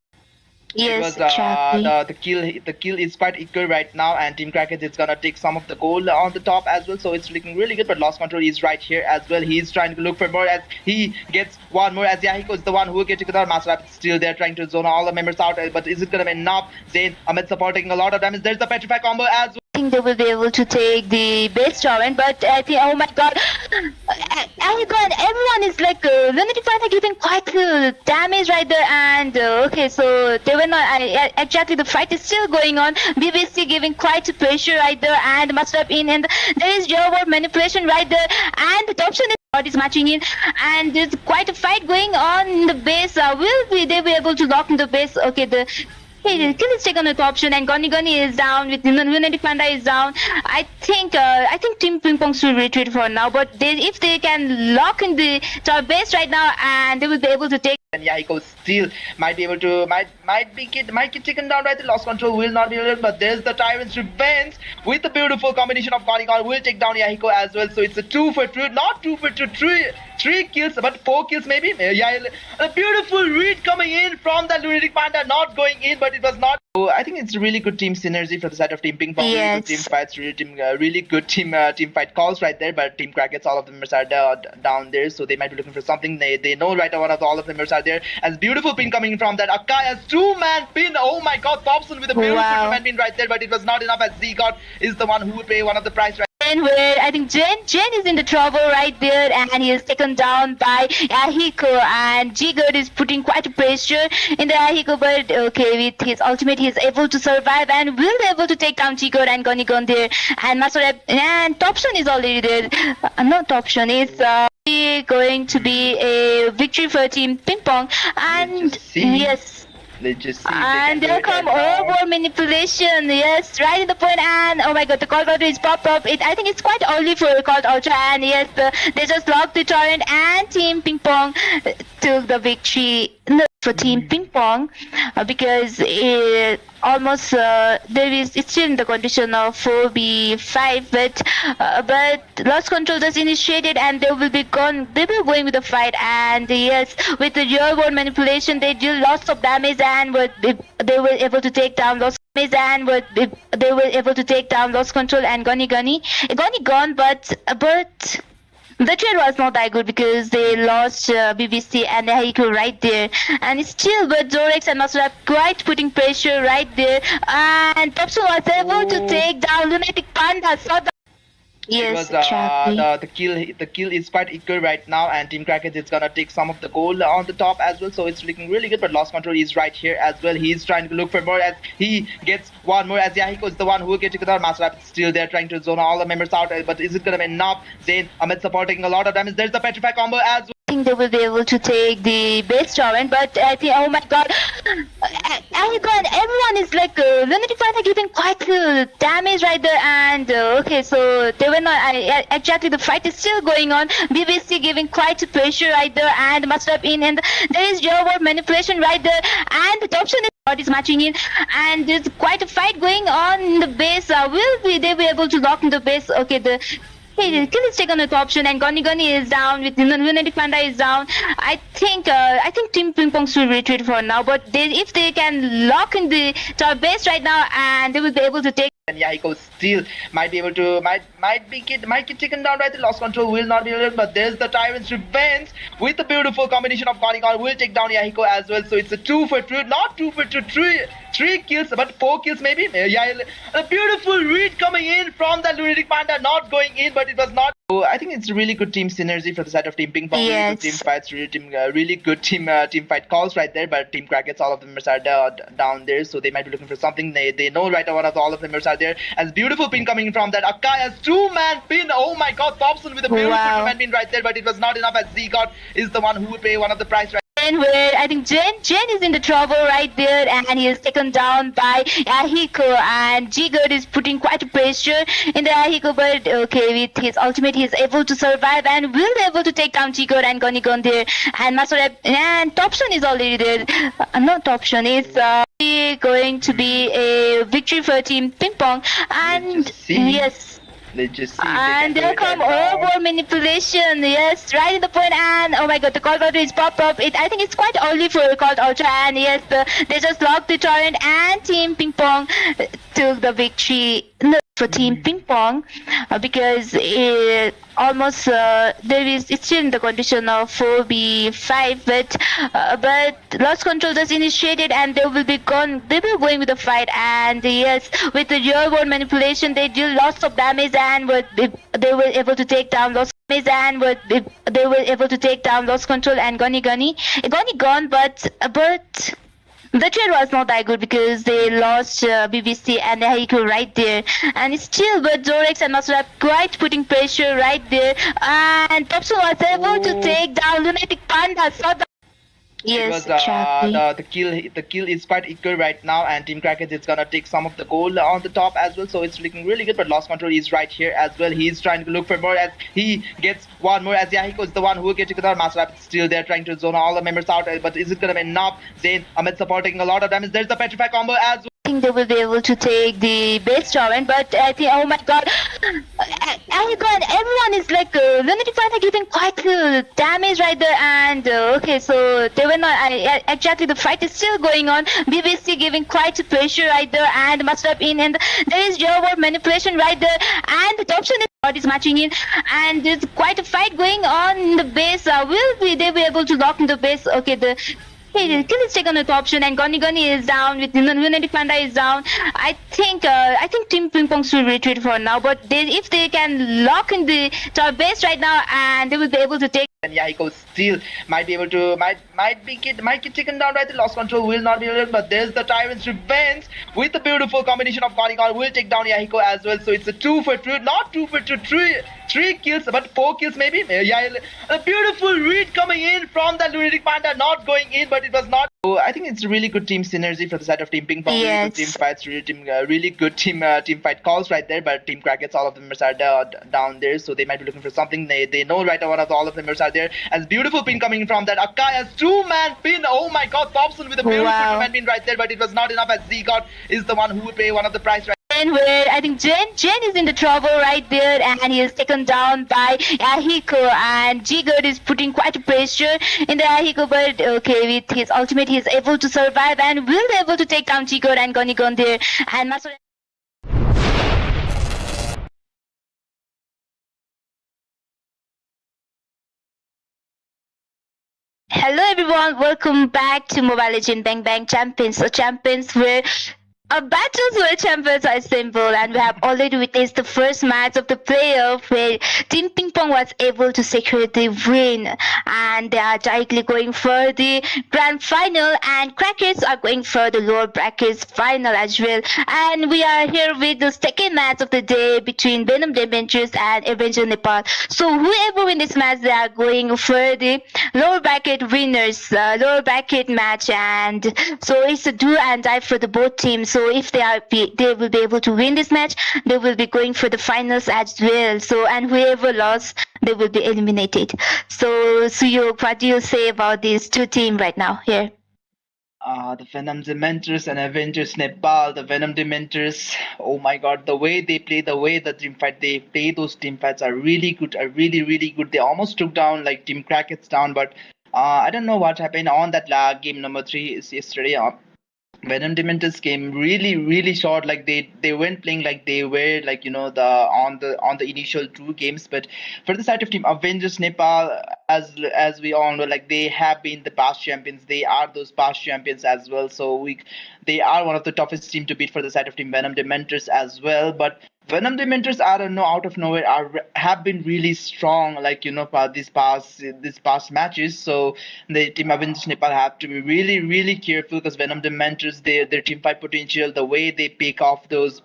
It was yes, exactly. the kill is quite equal right now, and Team Crackers is gonna take some of the gold on the top as well, so it's looking really good. But Lost Control is right here as well. He's trying to look for more as he gets one more, as Yahiko is the one who will get together. Master is still there trying to zone all the members out, but is it gonna be enough? Zayn Amit supporting a lot of damage. There's the Petrify combo as well. I think they will be able to take the base tournament, but I think, oh my god, everyone is like, Lunatic Panda giving quite damage right there, and okay, so they were not, exactly the fight is still going on, BBC giving quite pressure right there, and must have in, and there is your word manipulation right there, and the option is matching in, and there's quite a fight going on in the base. They be able to lock in the base? Okay, the kill is taken with option, and Goni is down. With Lunatic Panda is down. I think Team Ping Pong should retreat for now. But if they can lock in the top base right now, and they will be able to take. And Yahiko still might be able to might get taken down right. The Lost Control will not be able to, but there's the Tyrant's Revenge with the beautiful combination of Goni will take down Yahiko as well. So it's a 2 for 2, not 2 for 2, three kills, but 4 kills maybe. Yeah, a beautiful read coming in from the Lunatic Panda, not going in, but it was not. So I think it's a really good team synergy for the side of Team Ping Pong. Yes. Really good team fights, really good team fight calls right there. But Team Crackets, all of them are down there, so they might be looking for something. They know right one of all of them are there. As beautiful pin coming from that Akaya's 2-man pin. Oh my God, Thompson with a beautiful 2-man pin right there, but it was not enough as Z-God is the one who would pay one of the price right. Where I think Jen is in the trouble right there, and he is taken down by Yahiko, and Jigard is putting quite a pressure in the Yahiko, but okay, with his ultimate he is able to survive and will be able to take down Jigard and Goni there, and Masorep and Topson is already there. Not Topson, is going to be a victory for Team Ping Pong, and yes. Let's just see. And there come over manipulation, yes, right in the point, and oh my god, the call counter is popped up. I think it's quite early for a call ultra, and yes, they just locked the torrent, and Team Ping Pong took the victory for Team Ping Pong because almost it's still in the condition of 4v5, but Lost Control just initiated, and they will be going with the fight, and yes, with the real world manipulation they deal lots of damage, and they were able to take down Lost Control and Goni gone, but the trade was not that good because they lost BBC and Haiku right there, and still, but Zorex and Masrap quite putting pressure right there, and Thompson was able to take down Lunatic Panda. Saw the yes, it was the kill is quite equal right now, and Team Crackers is gonna take some of the gold on the top as well, so it's looking really good. But Lost Control is right here as well. He's trying to look for more as he gets one more, as Yahiko is the one who will get together. Master is still there trying to zone all the members out, but is it gonna be enough? Zayn Amit supporting a lot of damage. There's the Petrify combo as well. I think they will be able to take the base tournament, but I think, oh my god, everyone is like, Lunatic Panda giving quite damage right there, and okay, so they were not, exactly the fight is still going on, BBC giving quite pressure right there, and must have in, and there is your word manipulation right there, and the option is matching in, and there's quite a fight going on in the base. They be able to lock in the base? Okay, the kill is taken with option, and Goni is down. With Lunatic Panda is down. I think Team Ping Pong should retreat for now. But if they can lock in the top base right now, and they will be able to take. And Yahiko still might be able to might get taken down right. The Lost Control will not be able to, but there's the Tyrant's Revenge with the beautiful combination of Goni will take down Yahiko as well. So it's a 2 for 2, not 2 for 2, three kills, but 4 kills maybe. Yeah, a beautiful read coming in from the Lunatic Panda, not going in, but it was not. So I think it's a really good team synergy for the side of Team Ping Pong. Yes. Really good team fights, really good team fight calls right there. But Team Crackets, all of them are down there, so they might be looking for something. They know right one of all of them are there. As beautiful pin coming from that Akaya's 2-man pin. Oh my God, Thompson with a beautiful 2-man pin right there, but it was not enough as Z-God is the one who would pay one of the price right. Where I think Jen is in the trouble right there, and he is taken down by Ahiko, and Jigard is putting quite a pressure in the Ahiko, but okay, with his ultimate he is able to survive and will be able to take down Jigard and Gonigon there, and Masorep and Topson is already there. Not Topson, it's going to be a victory for Team Ping Pong, and yes. Let's just see. And there come overboard manipulation. Yes, right in the point. And oh my god, the call button is popped up. I think it's quite early for a called ultra. And yes, they just locked the torrent. And Team Ping Pong took the victory. No, for Team Ping Pong because it almost there is it's still in the condition of 4v5, but lost control just initiated and they will be going with the fight. And yes, with the real world manipulation they deal lots of damage and they were able to take down lost damage and they were able to take down lost control and gone, but the trade was not that good because they lost BBC and Haiku right there. And still, but Zorex and Masura quite putting pressure right there. And Topson was able to take down Lunatic Panda. Yes, exactly. The kill is quite equal right now, and Team Crackers is gonna take some of the gold on the top as well, so it's looking really good. But Lost Control is right here as well. He's trying to look for more as he gets one more. As Yahiko is the one who will get together. Master is still there trying to zone all the members out, but is it gonna be enough? Zayn Amit support taking a lot of damage. There's the Petrify combo as well. I think they will be able to take the base torrent, but I think, oh my god, everyone is like Lunatic Panther giving quite damage right there, and okay, so they were not exactly, the fight is still going on. BBC giving quite pressure right there, and must have in, and there is your word manipulation right there, and the Topson is matching in, and there's quite a fight going on in the base. Will they be able to lock in the base? Okay, the kill is taken with option, and Goni is down. With Lunatic Panda is down. I think Team Ping Pong should retreat for now. But if they can lock in the top base right now, and they will be able to take. And Yahiko still might be able to might get taken down right. The Lost Control will not be able to, but there's the Tyrant's Revenge with the beautiful combination of Gonigon will take down Yahiko as well. So it's a 2 for 2, not 2 for 2, three kills, but 4 kills maybe. Yeah, a beautiful read coming in from the Lunatic Panda, not going in, but it was not. So I think it's a really good team synergy for the side of Team Ping Pong. Yes. Really good team fights, really good team fight calls right there. But Team Crackets, all of them are down there, so they might be looking for something. They know right now all of them are there. As beautiful pin coming from that Akaya's 2-man pin. Oh my god, Thompson with a beautiful 2-man pin right there, but it was not enough as Z-God is the one who will pay one of the price right. Where I think Jen is in the trouble right there, and he is taken down by Ahiko, and Jigard is putting quite a pressure in the Ahiko, but okay, with his ultimate he is able to survive and will be able to take down Jigard and Gonigon there, and Masura. Hello everyone, welcome back to Mobile Legends Bang Bang Champions. So champions where battles where champions are assembled, and we have already witnessed the first match of the playoff where Team Ping Pong was able to secure the win, and they are directly going for the grand final, and Crackers are going for the lower brackets final as well. And we are here with the second match of the day between Venom Dementor and Avengers Nepal. So whoever win this match, they are going for the lower bracket winners, lower bracket match, and so it's a do and die for the both teams. So if they will be able to win this match, they will be going for the finals as well. So, and whoever lost, they will be eliminated. So Suyok, what do you say about these two teams right now here? The Venom Dementors and Avengers Nepal. The Venom Dementors, oh my god, the way they play, the way the team fight, they play those team fights are really good, are really good. They almost took down like Team Crackets down, but I don't know what happened on that game number 3 is yesterday. Venom Dementors came really short. Like they weren't playing like they were like on the initial 2 games. But for the side of Team Avengers Nepal, as we all know, like they have been the past champions. They are those past champions as well. So they are one of the toughest team to beat for the side of Team Venom Dementors as well. But Venom Dementors, I don't know, out of nowhere have been really strong, like these past matches. So the Team Avengers Nepal have to be really careful because Venom Dementors, their team fight potential, the way they pick off those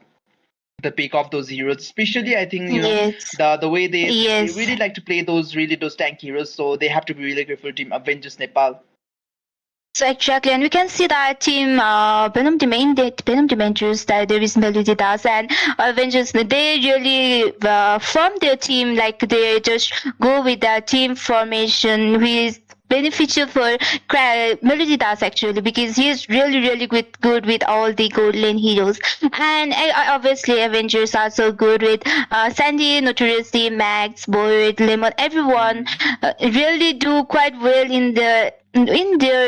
heroes, especially I think Yes. the way they Yes. really like to play those tank heroes. So they have to be really careful, Team Avengers Nepal. So exactly, and we can see that team Venom Dementors, that there is Melody Das and Avengers. They really form their team, like they just go with the team formation, who is beneficial for Melody Das actually, because he is really good with all the gold lane heroes, and obviously Avengers are so good with Sandy, Notoriously, Max, Boyd, Lemon, everyone Mm. really do quite well in their,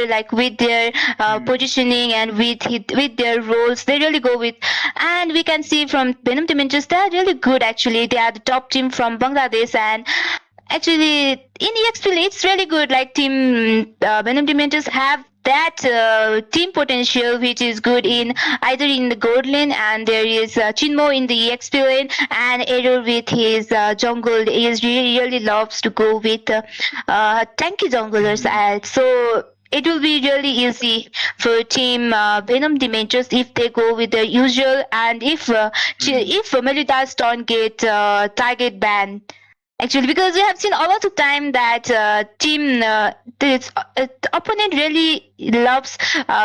like, with their Mm. positioning and with their roles. They really go with, and we can see from Venom Dementors, they are really good actually. They are the top team from Bangladesh, and actually in EXP it's really good. Like team Venom Dementors have that team potential, which is good in either in the gold lane, and there is Chinmo in the EXP lane, and Error with his jungle. He is really loves to go with tanky junglers. Mm. So it will be really easy for team Venom Dementors if they go with the usual, and Mm. if Melitas don't get target ban. Actually, because we have seen a lot of time that the opponent really loves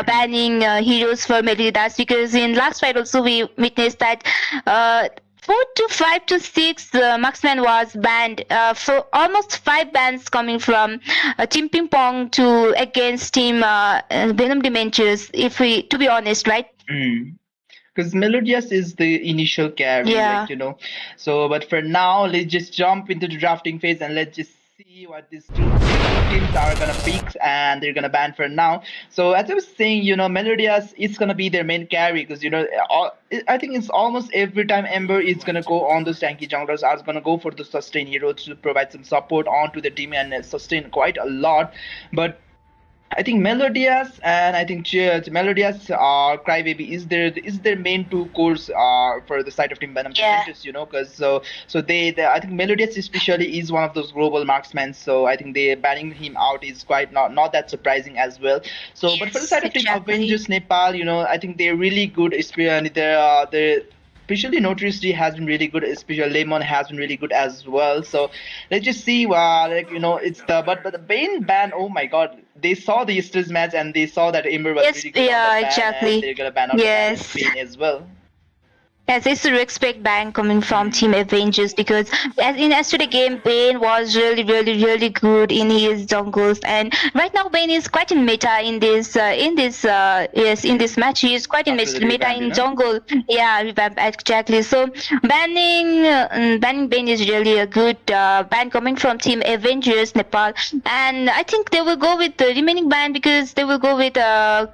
banning heroes for Melidas, because in last fight also we witnessed that uh, 4 to 5 to 6 marksman was banned, for almost 5 bans coming from Team Ping Pong to against Team Venom Dementors. If we, to be honest, right? Mm. Because Melodious is the initial carry, Yeah. so. But for now, let's just jump into the drafting phase and let's just see what these two teams are gonna pick and they're gonna ban for now. So as I was saying, Melodious is gonna be their main carry because I think it's almost every time Ember is gonna go on those tanky junglers are gonna go for the sustain hero to provide some support onto the team and sustain quite a lot, but I think Melodious and I think Melodious Crybaby is their main two cores for the side of Team Venom Yeah. Dementors, because they I think Melodious especially is one of those global marksmen, so I think they banning him out is quite not that surprising as well. So but for the Yes, side of Team exactly. Avengers Nepal, I think they're really good, especially they're especially Notoriously has been really good, especially Lemon has been really good as well. So let's just see. It's but the Bane ban. Oh my God! They saw the yesterday's match and they saw that Ember was Yes, really good on yeah, that ban, and exactly. they're gonna ban out the Yes. Bane as well. Yes, it's a respect bank coming from Hmm. Team Avengers, because as in yesterday game, Bane was really good in his jungles, and right now Bane is quite in meta in this match. He is quite in After the meta revamp, in jungle. Yeah, revamp exactly. So banning Bane is really a good ban coming from Team Avengers Nepal, and I think they will go with the remaining ban, because they will go with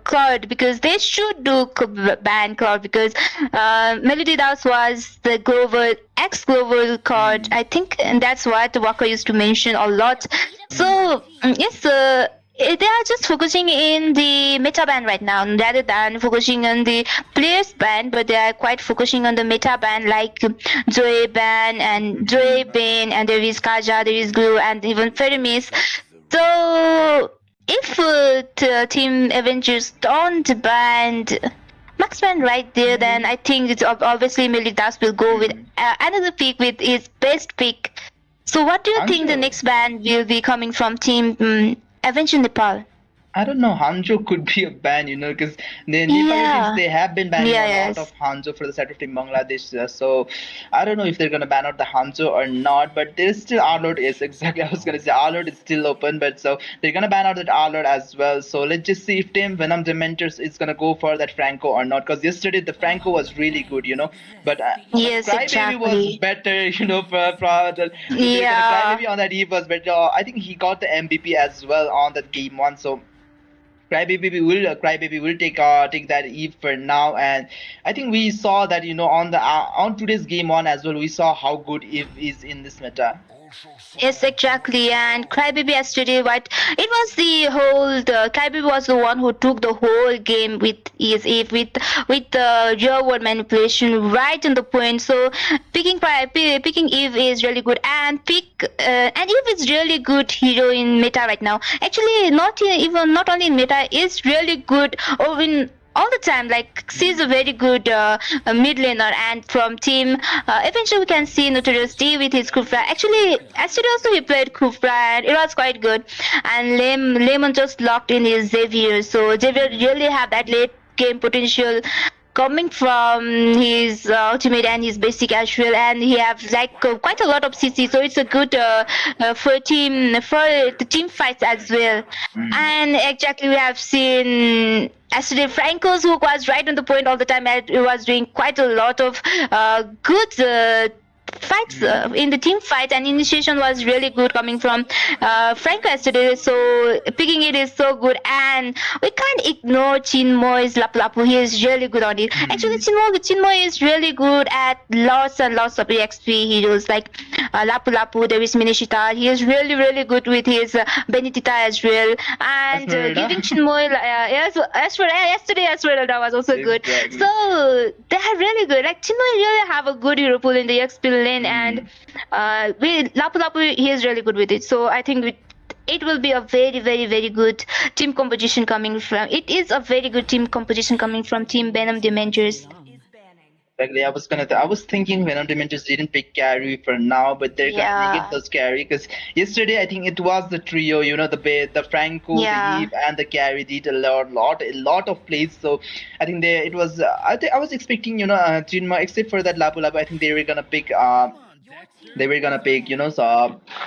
Cloud, because they should do ban Cloud, because Melody Das was the global ex-global card, Hmm. I think, and that's what Walker used to mention a lot. Hmm. So yes, they are just focusing in the meta ban right now rather than focusing on the players ban, but they are quite focusing on the meta ban, like Zoe ban and Zoe Hmm. ban, and there is Kaja, there is Glue, and even Ferimis. So if Team Avengers don't ban Marksman right there, then I think it's obviously Militas will go with Hmm. another pick with his best pick. So what do you think the Hanjo. next band will be coming from Team Avengers Nepal? I don't know. Hanjo could be a ban, because the Nepali teams Yeah. they have been banning Yeah, a lot of yes. Hanjo for the side of Team Bangladesh. So I don't know if they're gonna ban out the Hanjo or not. But there's still Arlord is exactly I was gonna say Arlord is still open, but so they're gonna ban out that Arlord as well. So let's just see if Team Venom Dementors is gonna go for that Franco or not. Because yesterday the Franco was really good, but Yes, Crybaby was exactly. better, so they're gonna Yeah. Crybaby on that Eve was better. I think he got the MVP as well on that game one. So Crybaby will take that Eve for now, and I think we saw that on today's game one as well. We saw how good Eve is in this meta. Yes, exactly. And Crybaby yesterday, what it was the whole. The Crybaby was the one who took the whole game with his Eve, with the real world manipulation right in the point. So picking Eve is really good, and Eve is really good hero in meta right now. Actually, not only in meta, is really good. Or in all the time. Like she's a very good mid laner, and from team eventually we can see Notorious D with his Kufra. Actually, yesterday also he played Kufra, and it was quite good. And Lemon just locked in his Xavier, so Xavier really have that late game potential coming from his ultimate and his basic as well, and he have like quite a lot of CC, so it's a good for the team fights as well. And exactly, we have seen yesterday Franco's hook was right on the point all the time, and he was doing quite a lot of good fights in the team fight, and initiation was really good coming from Franco yesterday, so picking it is so good. And we can't ignore Chinmoy's Lapu Lapu. He is really good on it. Actually, Chinmoy is really good at lots and lots of EXP heroes like Lapu Lapu, there is Minishita. He is really good with his Benedita as well, and giving Chinmoy yes, yesterday Esmeralda was also good. So they are really good. Like Chinmoy really have a good hero pool in the EXP lane, and with Lapu Lapu he is really good with it. So I think it will be a very good team composition coming from. It is a very good team composition coming from Team Venom Dementors. Exactly. I was thinking Venom Dementors didn't pick carry for now, but they're gonna get those carry because yesterday I think it was the trio. You know, the Franco, the Eve, and the carry did a lot of plays. So I think it was. I was expecting Jinma, except for that Lapu Lapu. I think they were gonna pick.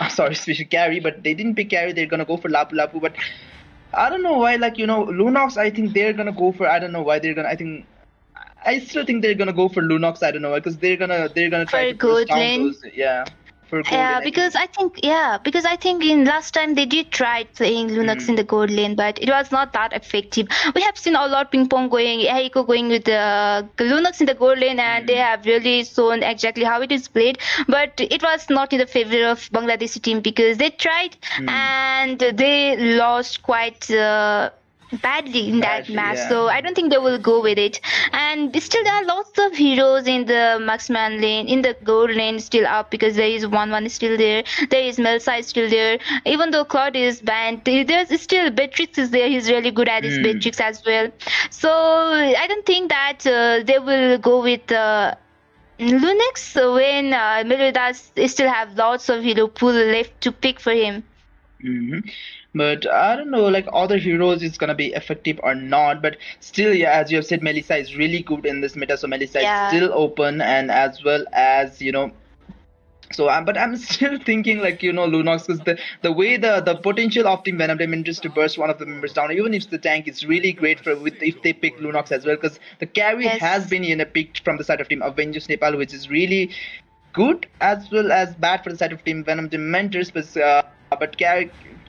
Sorry, special carry, but they didn't pick carry. They're gonna go for Lapu Lapu, but I don't know why. Like Lunox, I think they're gonna go for. I don't know why they're gonna. I still think they're gonna go for Lunox. I don't know because they're gonna try to push down those. Yeah. For gold lane, because I think in last time they did try playing Lunox in the gold lane, but it was not that effective. We have seen a lot Ping Pong going, Eiko going with the Lunox in the gold lane, and they have really shown exactly how it is played. But it was not in the favor of Bangladeshi team because they tried and they lost quite badly in that match. So I don't think they will go with it. And still there are lots of heroes in the marksman lane, in the gold lane still up, because there is one is still there, there is Melsa is still there. Even though Claude is banned, there's still Beatrix is there. He's really good at his Beatrix as well. So I don't think that they will go with Lunex when Meliodas still have lots of hero pool left to pick for him. But I don't know, like other heroes is gonna be effective or not. But still, yeah, as you have said, Melissa is really good in this meta. So Melissa is still open, and as well as So but I'm still thinking like Lunox, because the way the potential of Team Venom Dementors to burst one of the members down, even if the tank is really great if they pick Lunox as well, because the carry has been picked from the side of Team Avengers Nepal, which is really good as well as bad for the side of Team Venom Dementors. But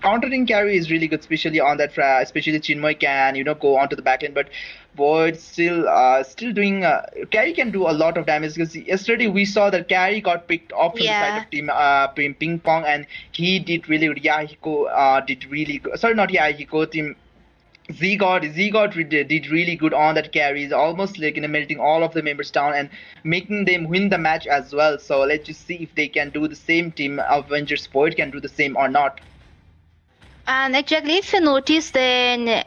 countering carry is really good, especially on that especially Chinmoy can go onto the backlane, but boy, it's still doing carry can do a lot of damage, because yesterday we saw that carry got picked off from the side of Team Ping Pong, and he did really good. Yahiko did really good. Sorry, not Yahiko, Team Z-God did really good on that carry. He's almost like melting all of the members down and making them win the match as well. So let's just see if they can do the same. Team Avengers Void can do the same or not. And exactly, if you notice, then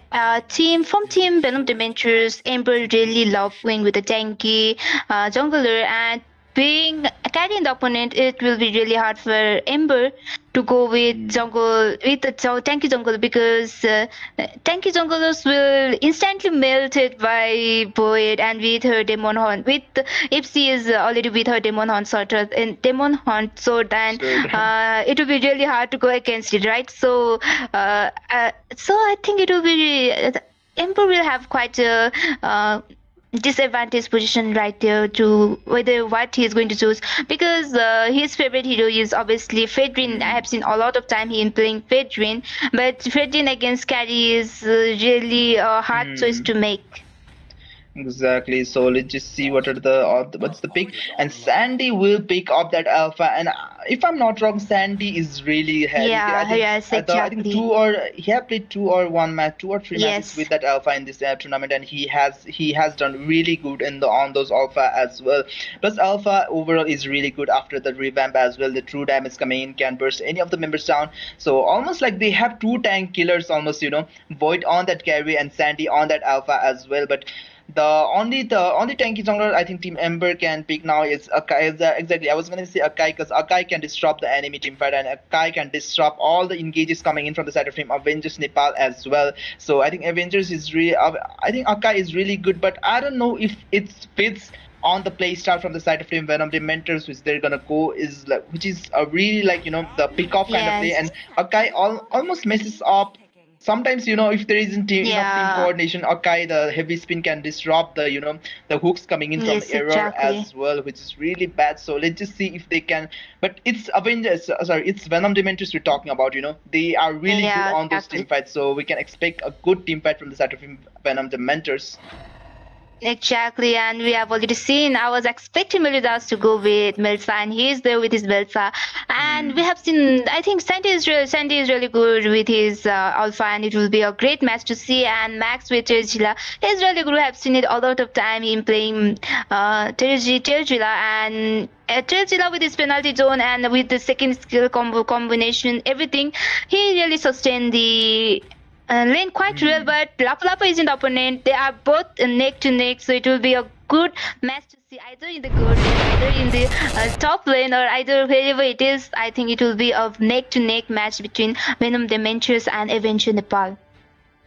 Team Venom Dementors, Ember really love playing with a tanky jungler, and being carrying the opponent, it will be really hard for Ember to go with jungle, with the tanky jungle, because tanky junglers will instantly melted by Void and with her Demon Hunt. If she is already with her Demon Hunt sword, then it will be really hard to go against it, right? So I think it will be Ember will have quite a disadvantage position right there to whether what he's going to choose, because his favorite hero is obviously Fedrin. I have seen a lot of time him playing Fedrin, but Fedrin against carry is really a hard choice to make. Exactly. So let's just see what are what's the pick. And Sandy will pick up that alpha. And if I'm not wrong, Sandy is really I Yeah, think yes, I think exactly. he have played two or one match, 2 or 3 matches Yes. with that alpha in this tournament, and he has done really good in the on those alpha as well. Plus alpha overall is really good after the revamp as well. The true damage coming in can burst any of the members down. So almost like they have two tank killers almost, Void on that carry and Sandy on that alpha as well. But the only tanky jungler I think Team Ember can pick now is Akai. Exactly, I was gonna say Akai because Akai can disrupt the enemy team fight and Akai can disrupt all the engages coming in from the side of Team Avengers Nepal as well. So I think Avengers is really, I think Akai is really good, but I don't know if it fits on the playstyle from the side of Team Venom Dementors, which they're gonna go is like, which is a really like the pick off kind of play, Yes. and Akai almost messes up. Sometimes if there isn't enough team Yeah. coordination, Akai the heavy spin can disrupt the hooks coming in from Yes, error exactly. as well, which is really bad. So let's just see if they can. But it's Avengers, sorry, it's Venom Dementors we're talking about. They are really good Yeah, on those team exactly. fights, so we can expect a good team fight from the side of Venom Dementors. Exactly, and we have already seen. I was expecting Melidas to go with Melsa, and he is there with his Melsa. And we Hmm. have seen. I think Sandy is really good with his Alpha, and it will be a great match to see. And Max with Terzila is really good. We have seen it a lot of time him playing Terzila and. Terzila with his penalty zone and with the second skill combination, everything, he really sustained the lane quite well, Hmm. but Lapa Lapa isn't the opponent. They are both neck to neck, so it will be a good match to see either in the gold lane, either in the top lane, or either wherever it is. I think it will be a neck to neck match between Venom Dementors and Avenger Nepal.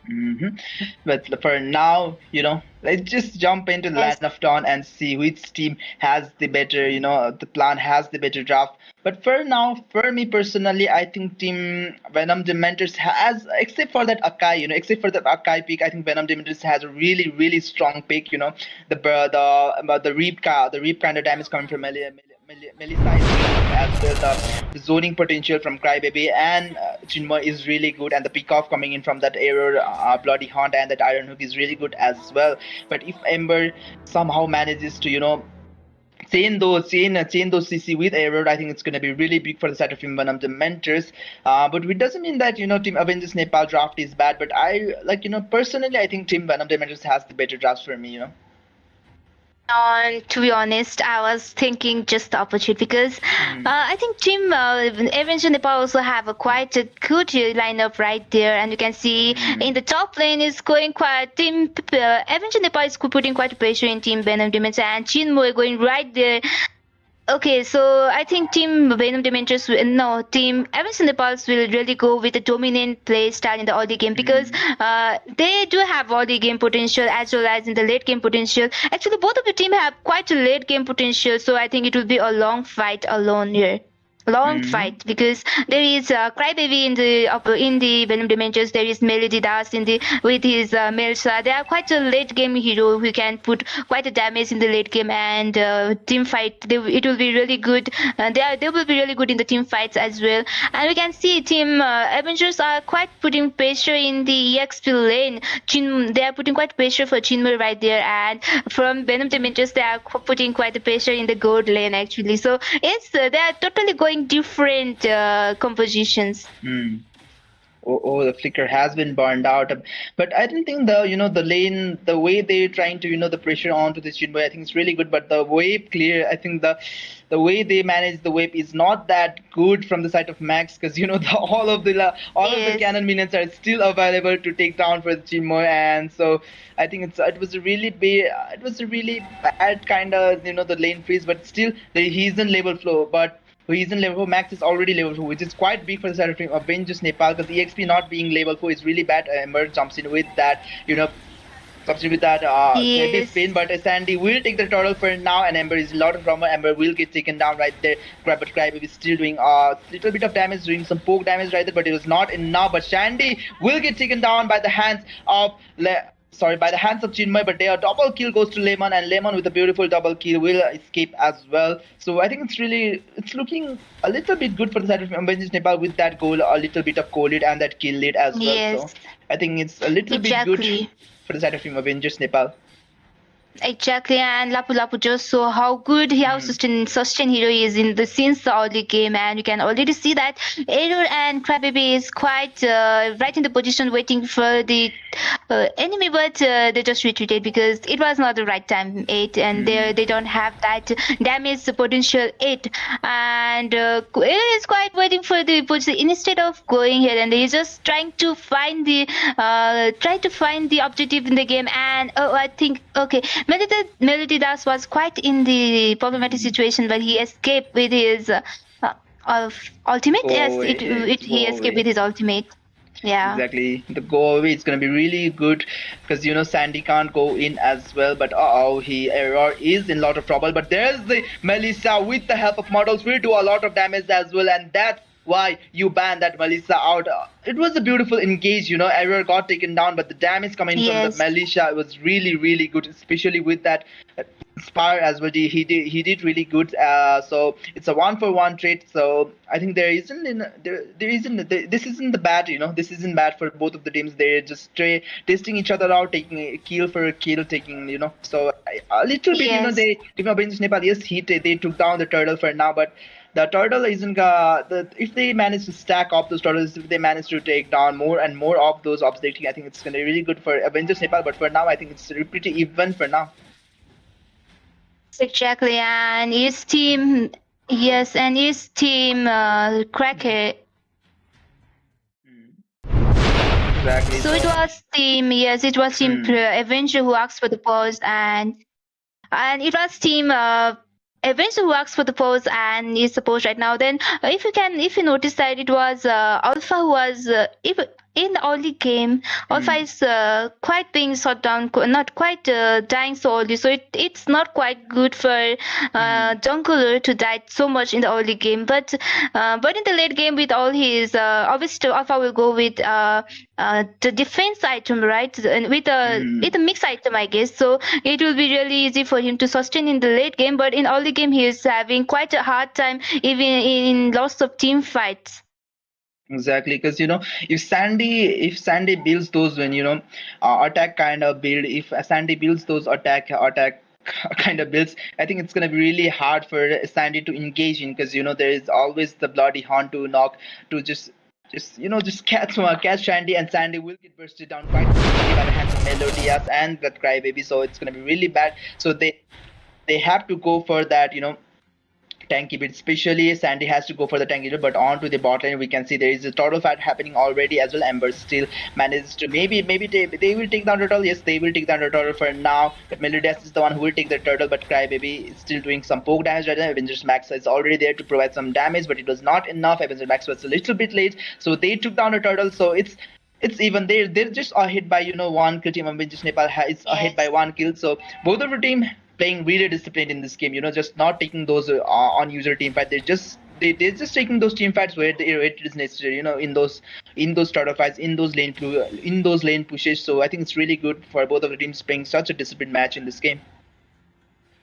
hmm But for now, let's just jump into the Yes. Land of Dawn and see which team has the better, the plan has the better draft. But for now, for me personally, I think Team Venom Dementors has, except for that Akai, except for that Akai pick, I think Venom Dementors has a really, really strong pick. The Reap kind of damage coming from Melissa is really good as well. The zoning potential from Crybaby and Chinmoy is really good, and the pick off coming in from that error, Bloody Hunt and that Iron Hook is really good as well. But if Ember somehow manages to, chain those CC with error, I think it's going to be really big for the side of Team One of the mentors. But it doesn't mean that Team Avengers Nepal draft is bad. But I like personally, I think Team One of the mentors has the better drafts for me. To be honest, I was thinking just the opposite because Hmm. I think Team Avenger Nepal also have a quite a good lineup right there, and you can see Hmm. in the top lane is going quite Team Avenger Nepal is putting quite pressure in Team Venom Demons and Chinmoy going right there. Okay, so I think Team Venom Dementors, no, Team Avengers Nepals will really go with a dominant play style in the early game because Hmm. they do have early game potential as well as in the late game potential. Actually, both of the team have quite a late game potential, so I think it will be a long fight alone here. Long Hmm. fight because there is Crybaby in the Venom Dementors. There is Melody Das in the with his Melsa. They are quite a late game hero who can put quite a damage in the late game and team fight. It will be really good. They will be really good in the team fights as well. And we can see Team Avengers are quite putting pressure in the EXP lane. They are putting quite pressure for Chinmay right there, and from Venom Dementors they are putting quite a pressure in the gold lane actually. So they are totally going different compositions. Hmm. The flicker has been burned out. But I don't think the lane, the way they're trying to the pressure onto this Jinboy, I think it's really good. But the wave clear, I think the way they manage the wave is not that good from the side of Max, because all of the Yes. cannon minions are still available to take down for the Jinboy, and so I think it was a really bad kind of the lane freeze, but still he is in level flow, but who is in level 4. Max is already level 4, which is quite big for the side of Avengers Nepal, because EXP not being level 4 is really bad. Ember jumps in with that, heavy Yes. spin, but Sandy will take the turtle for now, and Ember is a lot of drama. Ember will get taken down right there. But Crybaby is still doing a little bit of damage, doing some poke damage right there, but it was not enough. But Sandy will get taken down by the hands of by the hands of Chinmay, but their double kill goes to Lemon, and Lemon with a beautiful double kill will escape as well. So I think it's looking a little bit good for the side of Avengers Nepal with that goal, a little bit of goal lead and that kill lead as well. So Yes. I think it's a little bit good Exactly. for the side of Avengers Nepal. Exactly, and Lapu Lapu just saw how good how Hmm. sustain hero is in the since the early game, and you can already see that Error and Crybaby is quite right in the position waiting for the enemy, but they just retreated because it was not the right time. Eight, and they don't have that damage potential eight, and Error is quite waiting for the position instead of going here, and he's just trying to find the objective in the game, and I think okay. Melody Das was quite in the problematic situation, but he escaped with his of ultimate. Yes, Go away. he Go escaped with away. his ultimate. Yeah. Exactly. The go away is going to be really good because Sandy can't go in as well. But he Error is in a lot of trouble. But there's the Melissa with the help of models will do a lot of damage as well, and that's why you banned that Melissa out. It was a beautiful engage. Error got taken down, but the damage coming from the Yes. Melissa was really really good, especially with that. Inspire as well. He did really good. So it's a 1-for-1 trade. So I think this isn't the bad. This isn't bad for both of the teams. They're just testing each other out, taking a kill for a kill, taking So a little bit. Yes. They Avengers Nepal. Yes, they took down the turtle for now, but. The turtle isn't if they manage to stack up those turtles, if they manage to take down more and more of those objectives, I think it's gonna be really good for Avengers Nepal. But for now, I think it's pretty even for now. Exactly, and his team. Yes, and his team Cracker. Exactly. So it So. was team. Yes, it was team Avenger who asked for the pause, and it was team Avenger who asked for the pause and is supposed right now. Then if you notice that it was Alpha who was if in the early game, Alpha is quite being shut down, not quite dying so early. So it's not quite good for Jungler to die so much in the early game. But in the late game with all his obviously Alpha will go with the defense item, right? And with a mix item, I guess. So it will be really easy for him to sustain in the late game. But in early game, he is having quite a hard time, even in lots of team fights. Exactly, because if Sandy builds those when attack kind of build, if Sandy builds those attack kind of builds, I think it's gonna be really hard for Sandy to engage in because there is always the bloody hunt to knock to just catch Sandy, and Sandy will get bursted down quite quickly by the hands of Melodias and that Crybaby, so it's gonna be really bad. So they have to go for that. Tanky bit, especially Sandy has to go for the tanky bit, but on to the bot lane we can see there is a total fight happening already as well. Ember still manages to maybe they will take down the turtle. Yes, they will take down the turtle for now, but Melodias is the one who will take the turtle, but Crybaby is still doing some poke damage right now. Avengers Max is already there to provide some damage, but it was not enough. Avengers Max was a little bit late, so they took down the turtle. So it's even they're just ahead by one kill. Team Avengers Nepal is ahead by Yes. one kill, so both of the team playing really disciplined in this game. Just not taking those on user team fight. They're just taking those team fights where it is necessary. In those starter fights, in those lane pushes. So I think it's really good for both of the teams playing such a disciplined match in this game.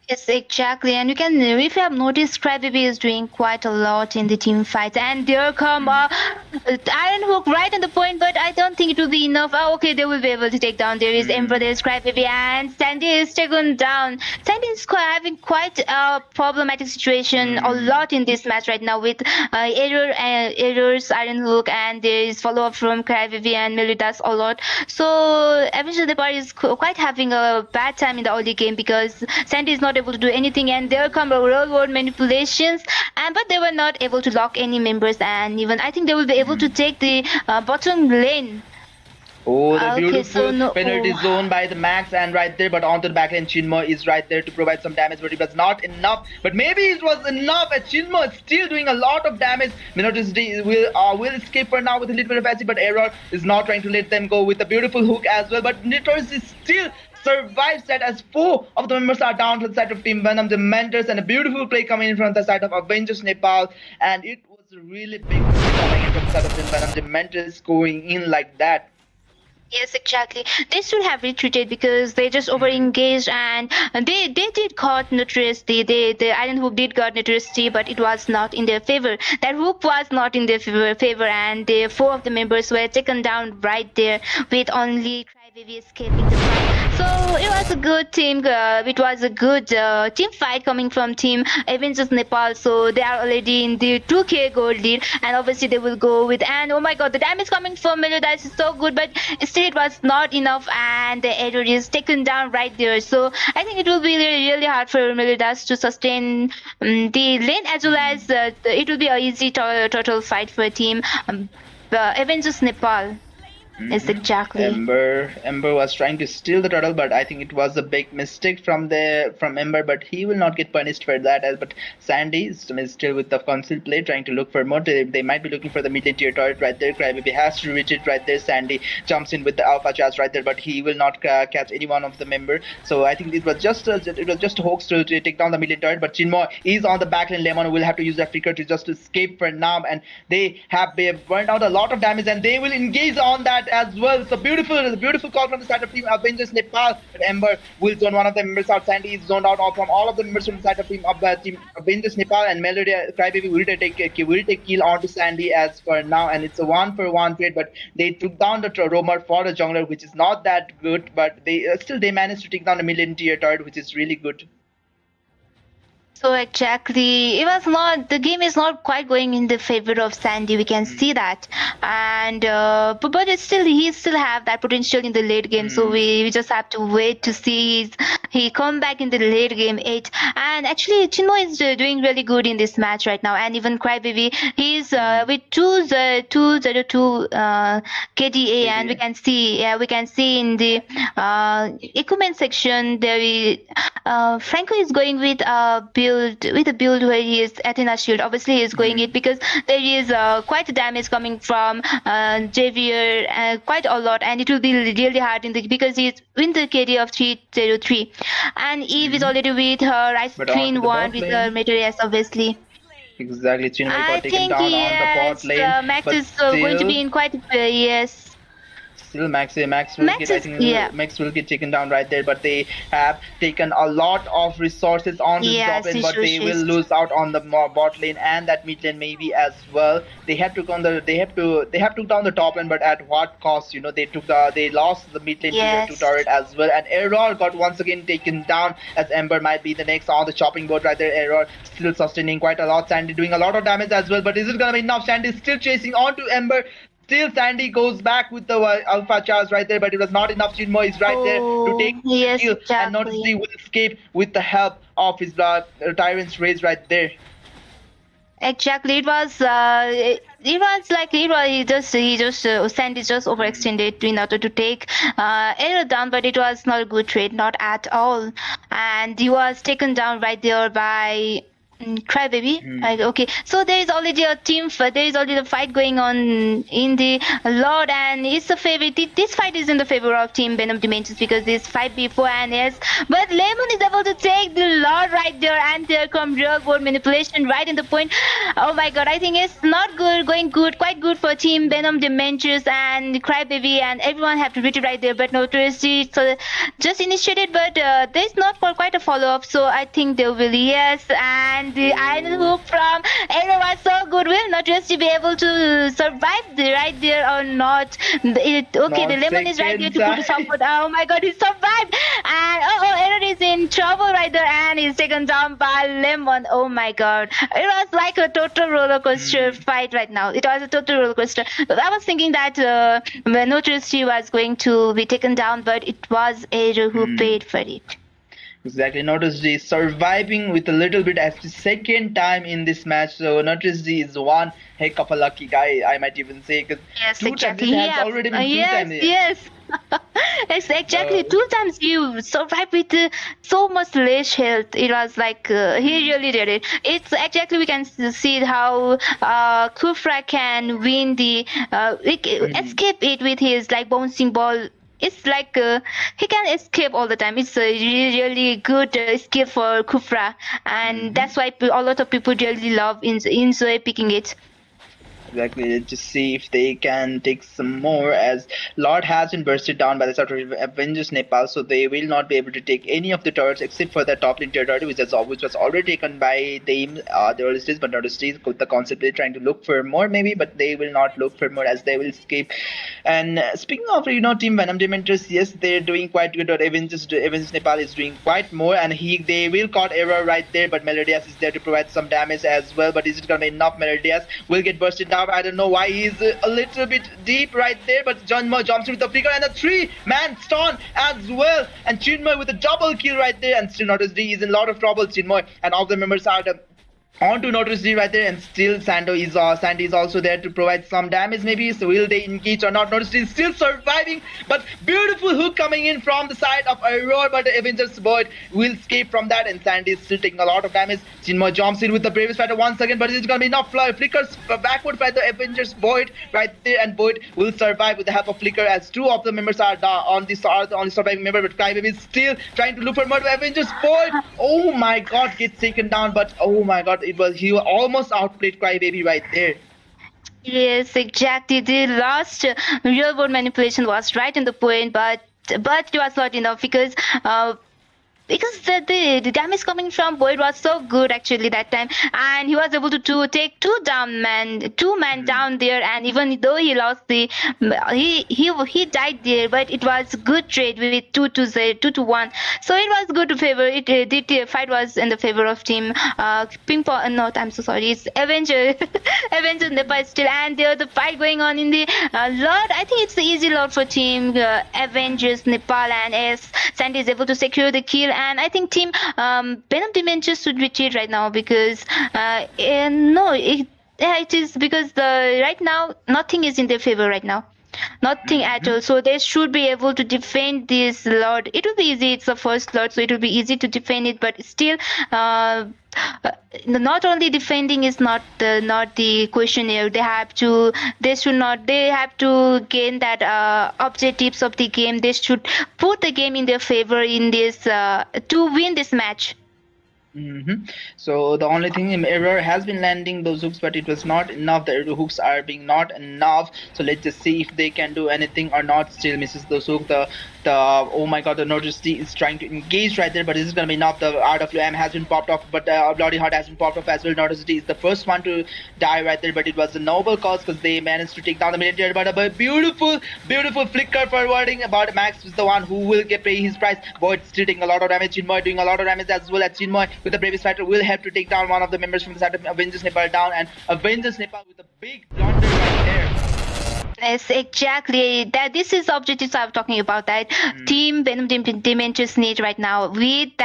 Yes, exactly. And if you have noticed, Crybaby is doing quite a lot in the team fights. And there come Iron Hook right on the point, but I don't think it will be enough. Oh, okay, they will be able to take down. There is Emperor, there is Crybaby, and Sandy is taken down. Sandy is having quite a problematic situation a lot in this match right now with Errors, Iron Hook, and there is follow up from Crybaby and Melidas a lot. So eventually the party is quite having a bad time in the early game because Sandy is not able to do anything, and there come real world manipulations, and but they were not able to lock any members, and even I think they will be able to take the bottom lane. Oh, the Okay, so beautiful no. penalty zone by the Max, and right there, but onto the backlane, Chinmo is right there to provide some damage, but it was not enough. But maybe it was enough, and Chinmo is still doing a lot of damage. Minotaur's will escape for now with a little bit of passive, but Error is not trying to let them go with a beautiful hook as well. But Minotaur's is still survives that as 4 of the members are down to the side of Team Venom Dementors, and a beautiful play coming in from the side of Avengers Nepal, and it was a really big play coming in from the side of Team Venom Dementors going in like that. Yes, exactly. They should have retreated because they just over engaged, and they did got notoriously. The Iron Hook did got notoriously, but it was not in their favor. That hook was not in their favor, and the 4 of the members were taken down right there with only Crybaby escaping the fight. So it was a good team. It was a good team fight coming from team Avengers Nepal. So they are already in the 2K gold lead, and obviously they will go with. And oh my God, the damage coming from Melodice is so good, but still it was not enough, and the error is taken down right there. So I think it will be really hard for Melodice to sustain the lane, as well as it will be a easy total fight for a team Avengers Nepal. Yes, exactly. Ember was trying to steal the turtle, but I think it was a big mistake from Ember. But he will not get punished for that. But Sandy is still with the concealed play, trying to look for more. They might be looking for the mid tier turret right there. Crybaby has to reach it right there. Sandy jumps in with the alpha charge right there, but he will not catch any one of the member. So I think it was just a hoax to take down the mid turret. But Chinmoy is on the back lane. Lemon will have to use that flicker to just escape for now, and they have burned out a lot of damage, and they will engage on that as well. It's a beautiful call from the side of team Avengers Nepal. But Ember will zone one of the members out. Sandy is zoned out from all of the members from the side of team Avengers Nepal, and Melody Crybaby will take kill onto Sandy as for now, and it's a 1-for-1 trade. But they took down the roamer for the jungler, which is not that good, but they they managed to take down the million tier turret, which is really good. So exactly, it was not, the game is not quite going in the favor of Sandy. We can see that, and but it's still, he still have that potential in the late game. So we just have to wait to see he come back in the late game 8. And actually, Chinmoy is doing really good in this match right now, and even Crybaby, he's with 202 KDA, and we can see in the equipment section there is Franco is going with a build where he is Athena shield. Obviously he is going it because there is quite a damage coming from Javier, quite a lot, and it will be really hard in the, because he's in the KD of 303, and Eve is already with her right screen one with her Meteor, obviously. Exactly, Chinmoy I got taken think down on the bot lane. Max but is going to be in quite yes. Still Max will get taken down right there, but they have taken a lot of resources on this top lane, but they will lose out on the bot lane and that mid lane maybe as well. They have took down the top lane, but at what cost? You know, they lost the mid lane to turret as well, and Error got once again taken down, as Ember might be the next on the chopping board right there. Error still sustaining quite a lot. Sandy doing a lot of damage as well, but is it gonna be enough? Sandy is still chasing on to Ember. Still Sandy goes back with the alpha charge right there, but it was not enough. Chinmoy is right there to take the kill, and Notice will escape with the help of his Tyrant's Rage right there. Exactly, it was he just Sandy just overextended in order to take Arrow down, but it was not a good trade, not at all, and he was taken down right there by Crybaby. Okay, so there is already a fight going on in the Lord, and it's a favor. This fight is in the favor of Team Venom Dementor because this fight before and yes, but Lemon is able to take the Lord right there, and there come real board manipulation right in the point. Oh my God, I think it's not good, quite good for Team Venom Dementors and Crybaby, and everyone have to reach it right there, but no Touristy so just initiated, but there's not quite a follow up, so I think they will and the iron hook from Arrow was so good. Will not just be able to survive right there or not. The Lemon is right there to put support. Oh my God, he survived, and Arrow is in trouble right there, and he's taken down by Lemon. Oh my God, it was like a total roller coaster fight right now. It was a total roller coaster. I was thinking that Notrusty was going to be taken down, but it was Arrow who paid for it. Exactly, Notice G surviving with a little bit as the second time in this match. So Notice G is one heck of a lucky guy, I might even say, because two times it has already been two times. Yes. It's exactly 2 times you survived with so much less health. It was like he really did it. It's exactly, we can see how Kufra can win the escape it with his like bouncing ball. It's like he can escape all the time. It's a really good escape for Kufra, and that's why a lot of people really love enjoy picking it. Exactly. Let's just see if they can take some more, as Lord has been bursted down by the sort of Avengers Nepal, so they will not be able to take any of the turrets except for the top lane turret, which was already taken by them. The early stage, but not the stage. The concept they're trying to look for more, maybe, but they will not look for more as they will escape. And speaking of Team Venom Dementors, yes, they're doing quite good. But Avengers Nepal is doing quite more, and they will caught error right there. But Melodias is there to provide some damage as well. But is it gonna be enough? Melodias will get bursted down. I don't know why he's a little bit deep right there, but Chinmoy jumps with the flicker and a 3-man stun as well. And Chinmoy with a double kill right there, and still Notice D is in a lot of trouble. Chinmoy and all the members are on to Notice D right there, and still Sandy is also there to provide some damage maybe. So will they engage or not? Notice D is still surviving, but beautiful hook coming in from the side of Aurora, but the Avengers Void will escape from that, and Sandy is still taking a lot of damage. Chinmoy jumps in with the bravest fighter once again, but it's gonna be enough. Flickers backward by the Avengers Void right there, and Void will survive with the help of Flicker, as two of the members are on the surviving member, but Crybaby is still trying to look for more Avengers Void. Oh my god, gets taken down, but oh my god, he almost outplayed Crybaby right there. Yes, exactly. The last real world manipulation was right in the point, but it was not enough because the damage coming from Boyd was so good actually that time, and he was able to take two man down there, and even though he lost he died there, but it was good trade with 2-1, so it was good to favor it. The fight was in the favor of team Ping Pong. Not, I'm so sorry, it's Avengers Avengers Nepal still, and there the fight going on in the Lord. I think it's the easy Lord for team Avengers Nepal, and as Sandy is able to secure the kill. And I think team Venom Dementor should retreat right now, because it is because right now nothing is in their favor right now. Nothing at all. So they should be able to defend this Lord. It will be easy. It's the first Lord, so it will be easy to defend it. But still, not only defending is not the question here. They have to gain that objectives of the game. They should put the game in their favor in this to win this match. So the only thing, error has been landing those hooks, but it was not enough. The hooks are being not enough. So let's just see if they can do anything or not. Still misses those hooks. The oh my god, the Notice D is trying to engage right there, but this is gonna be enough. The RWM has been popped off, but Bloody Heart has been popped off as well. Notice D is the first one to die right there, but it was a noble cause because they managed to take down the military. But a beautiful flicker forwarding about Max is the one who will pay his price. Void still taking a lot of damage. Chinmoy doing a lot of damage as well. As Chinmoy with the bravest fighter will have to take down one of the members from the side of Avengers Nepal down, and Avengers Nepal with a big blunder right there. Yes, exactly. This is the objectives I'm talking about. That team Venom Dementors need right now. With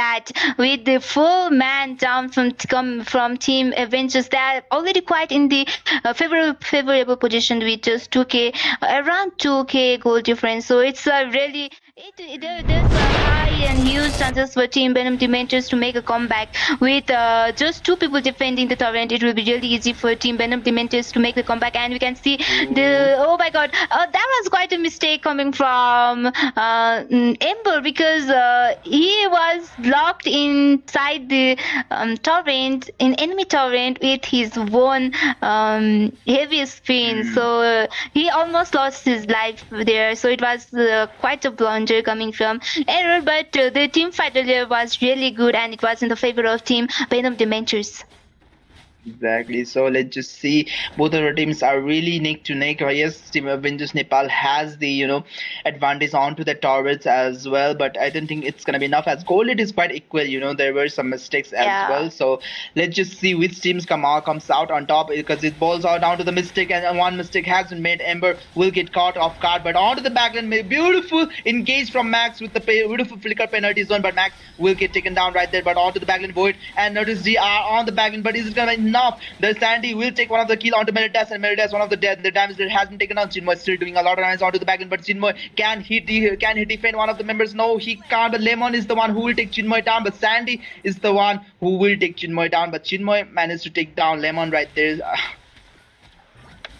the full man down from team Avengers, they are already quite in the favorable position with just 2k, around 2k goal difference. So it's really there's a high and huge chances for team Venom Dementors to make a comeback with just two people defending the torrent. It will be really easy for team Venom Dementors to make the comeback, and we can see oh my god, that was quite a mistake coming from Ember, because he was locked inside the torrent, in enemy torrent, with his own heavy spin. So he almost lost his life there. So it was quite a blunder coming from error, but the team fight earlier was really good, and it was in the favor of team Venom Dementors. Exactly. So let's just see. Both of our teams are really neck to neck. Yes, Team Avengers Nepal has the advantage onto the turrets as well, but I don't think it's gonna be enough. As goal, it is quite equal. There were some mistakes as well. So let's just see which teams comes out on top, because it boils out down to the mistake, and one mistake has been made. Ember will get caught off guard, but onto the backline, beautiful engage from Max with the beautiful flicker penalty zone, but Max will get taken down right there. But onto the backline, Void and Notice D are on the backline, but is it gonna be enough? The Sandy will take one of the kill onto Meritas, and Meritas one of the damage that has been taken down. Chinmoy still doing a lot of damage onto the backend, but Chinmoy can he defend one of the members? No, he can't. But Lemon is the one who will take Chinmoy down, but Sandy is the one who will take Chinmoy down. But Chinmoy managed to take down Lemon right there.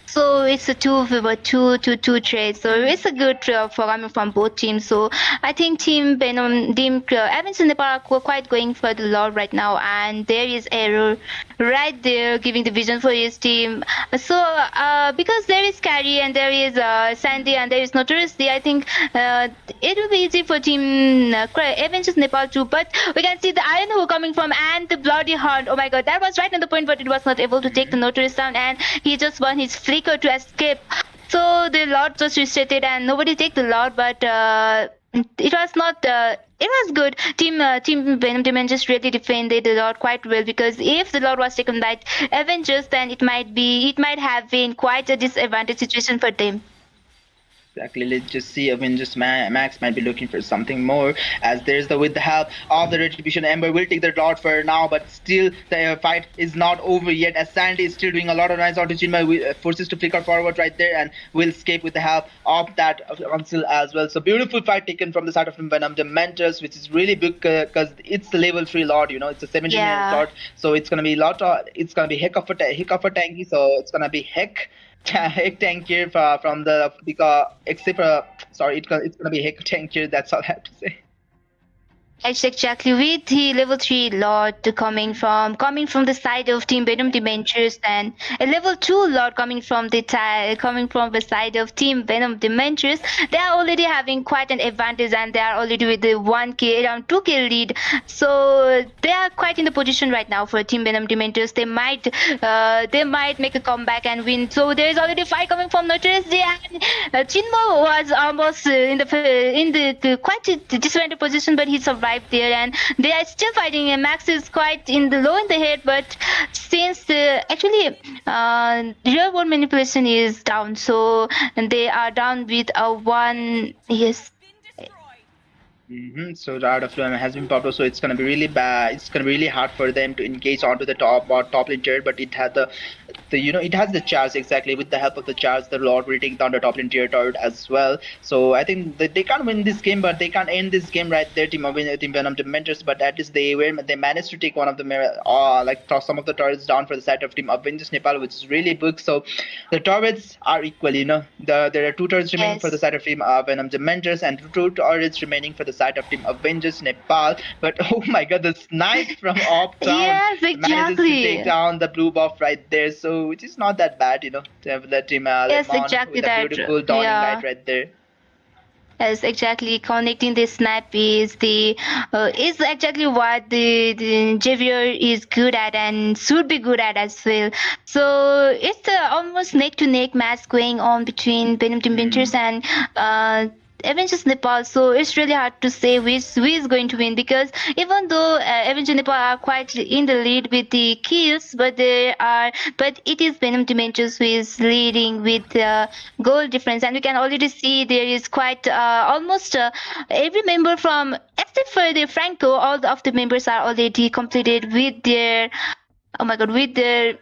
So it's a 2-2 trade. So it's a good trade coming from both teams. So I think team Venom, Avengers Nepal are quite going for the Lord right now, and there is error right there giving the vision for his team. So because there is Carrie and there is Sandy and there is Notorious D, I think it will be easy for team Avengers Nepal too. But we can see the Iron Who coming from and the Bloody Hunt. Oh my god, that was right on the point, but it was not able to take the Notorious down, and he just won his flicker to escape. So the Lord just resetted and nobody take the Lord, but it was not. It was good. Team Venom Demon just really defended the Lord quite well, because if the Lord was taken by Avengers, then it might have been quite a disadvantage situation for them. Exactly. Let's just see. I mean, just Max might be looking for something more, as there's with the help of the Retribution Ember will take the Lord for now, but still the fight is not over yet, as Sandy is still doing a lot of nice auto Jinma forces to flicker forward right there and will escape with the help of that Council as well. So beautiful fight taken from the side of Venom Dementors, which is really big because it's the level 3 Lord. It's a 17-year Lord, so it's gonna be it's gonna be heck of a tanky. So it's gonna be heck tank here from the because except sorry, it's gonna be heck tank here. That's all I have to say. It's exactly with the level 3 Lord coming from the side of Team Venom Dementors, and a level 2 Lord coming from the side of Team Venom Dementors. They are already having quite an advantage, and they are already with the 1k around 2k lead. So they are quite in the position right now for Team Venom Dementors. They might make a comeback and win. So there is already fight coming from Notorious D, and Chinmo was almost in the quite disadvantaged position, but he survived there, and they are still fighting, and Max is quite in the low in the head, but since actually real world manipulation is down, so they are down with a 1. Yes. So the art of flume has been popped up, so it's gonna be really bad. It's gonna be really hard for them to engage onto the top lane turret, but it had the it has the charge exactly. With the help of the charge, the Lord will take down the top lane tier turret as well. So I think that they can't win this game, but they can't end this game right there. Team Venom Dementors, but at least they managed to take one of the like toss some of the turrets down for the side of Team Avengers Nepal, which is really big. So the turrets are equal. There are 2 turrets remaining for the side of Team Venom Dementors, and 2 turrets remaining for the side of Team Avengers Nepal. But oh my god, the snipe from off town Yes, manages to exactly. take down the blue buff right there. So which is not that bad, to have let him Yes, Lemon exactly with a that. beautiful dawning Yeah. light right there. Yes, exactly. Connecting the snap is exactly what the Javier is good at and should be good at as well. So it's almost neck to neck match going on between Venom Dementors and Avengers Nepal. So it's really hard to say who is going to win, because even though Avengers Nepal are quite in the lead with the kills, but it is Venom Dementors who is leading with goal difference, and we can already see there is quite almost every member from, except for the Franco, all of the members are already completed with their, oh my god, with their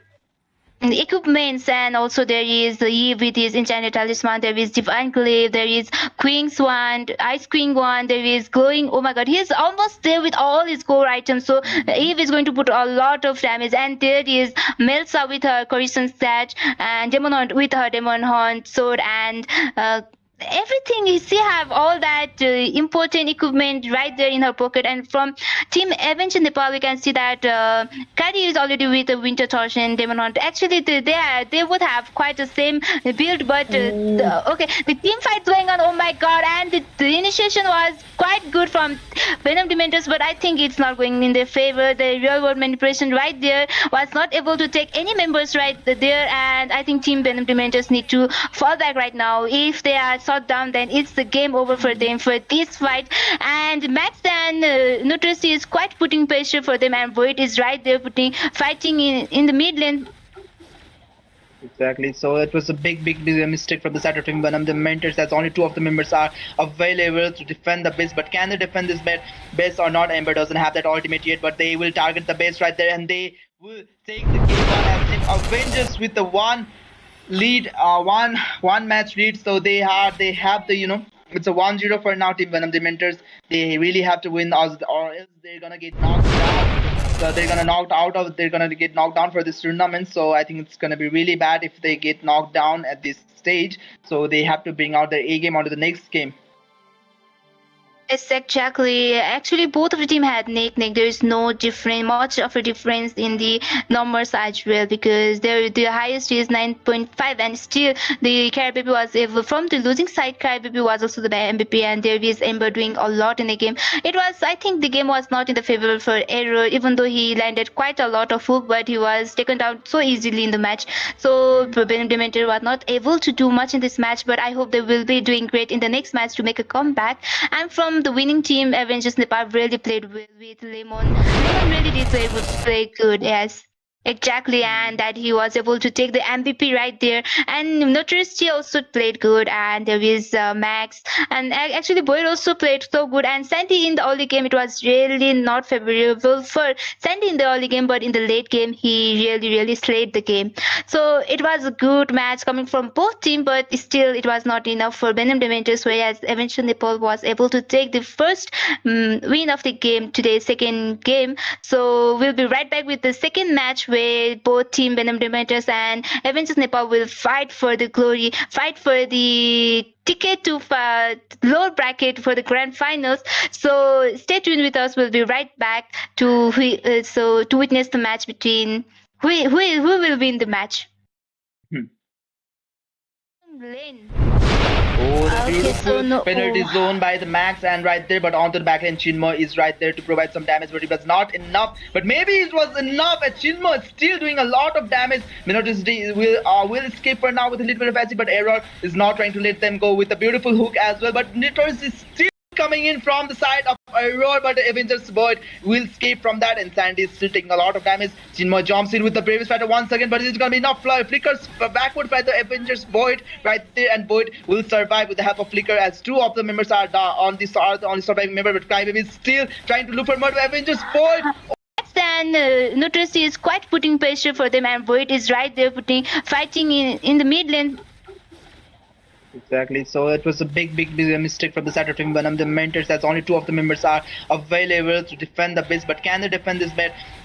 equipments. And also there is Eve with his enchanted talisman, there is divine glaive, there is queen's wand, ice queen wand, there is glowing, oh my god, he's almost there with all his core items. So Eve is going to put a lot of damage, and there is Melsa with her Coruscant Thatch, and Demon Hunt with her Demon Hunt sword, and everything. She have all that important equipment right there in her pocket. And from Team Avengers Nepal, we can see that Kari is already with the Winter Torch and Demon Hunt. Actually, they would have quite the same build, but the team fight going on. Oh my god! And the initiation was quite good from Venom Dementors, but I think it's not going in their favor. The real world manipulation right there was not able to take any members right there, and I think Team Venom Dementors need to fall back right now. If they are shot down, then it's the game over for them for this fight. And Max and Nutrus is quite putting pressure for them, and Void is right there fighting in the mid lane. Exactly. So it was a big mistake from the side of Team Venom Dementors, as only 2 of the members are available to defend the base. But can they defend this base or not? Ember doesn't have that ultimate yet, but they will target the base right there, and they will take the game on as Team Avengers with the one lead, one match lead. So they have the it's a 1-0 for now. Team Venom Dementors, they really have to win, or else they're gonna get knocked down. So they're gonna get knocked down for this tournament. So I think it's gonna be really bad if they get knocked down at this stage. So they have to bring out their A game onto the next game. Yes, exactly. Actually, both of the team had neck. There is no different, much of a difference in the numbers as well because the highest is 9.5, and still the Crybaby was able from the losing side. Crybaby was also the MVP, and there is Ember doing a lot in the game. It was, I think, the game was not in the favor for Error, even though he landed quite a lot of hook, but he was taken down so easily in the match. So Venom Dementor was not able to do much in this match, but I hope they will be doing great in the next match to make a comeback. And from the winning team, Avengers Nepal really played well with Lemon. Lemon really did play good, yes. Exactly, and that he was able to take the MVP right there. And Notorious also played good, and there is Max, and actually Boyd also played so good. And Sandy in the early game, it was really not favorable for Sandy in the early game, but in the late game, he really slayed the game. So it was a good match coming from both teams, but still it was not enough for Venom Dementors, whereas eventually Nepal was able to take the first win of the game today, second game. So we'll be right back with the second match where both team Venom Dementors and Avengers Nepal will fight for the glory, fight for the ticket to lower bracket for the grand finals. So stay tuned with us. We'll be right back to witness the match between who will win the match. Hmm. Lane. Oh, the Okay, so beautiful no. penalty zone by the Max, and right there, but onto the backhand, Chinmo is right there to provide some damage, but it was not enough. But maybe it was enough, and Chinmo is still doing a lot of damage. Minotaur's will escape for now with a little bit of passing, but Error is not trying to let them go with a beautiful hook as well. But Minotaur's is still coming in from the side of Aurora, but the Avengers Void will escape from that, and Sandy is still taking a lot of damage. Chinmo jumps in with the bravest fighter once again, but it's gonna be enough. Flickers backward by the Avengers Void right there, and Void will survive with the help of Flicker as two of the members are on the surviving member, but Crybaby is still trying to look for murder. Avengers Void. And Nutrisi is quite putting pressure for them, and Void is right there fighting in the mid lane. Exactly. So it was a big mistake from the side of Team Venom Dementors, as only two of the members are available to defend the base. But can they defend this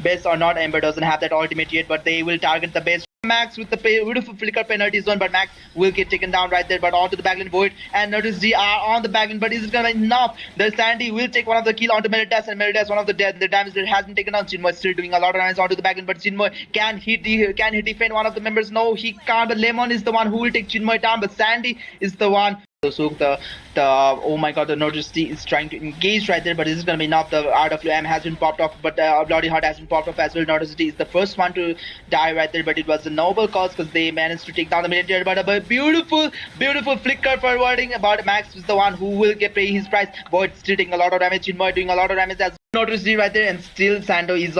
base or not? Ember doesn't have that ultimate yet, but they will target the base. Max with the beautiful flicker penalty zone, but Max will get taken down right there, but onto the backlane Void, and notice G are on the backlane, but is it gonna be enough? The Sandy will take one of the kill onto Meritas, and Meritas one of the dead. The damage that has been taken down. Chinmo is still doing a lot of damage onto the backlane, but Chinmo can he defend one of the members? No, he can't. But Lemon is the one who will take Chinmo down, but Sandy is the one. So the oh my god, the Notice is trying to engage right there, but this is gonna be enough. The RWM has been popped off, but Bloody Heart has been popped off as well. Notice is the first one to die right there, but it was a noble cause because they managed to take down the military. But a beautiful flicker forwarding. But Max is the one who will get pay his price. Void still taking a lot of damage. Chinmoy doing a lot of damage as Notice right there, and still Sandy is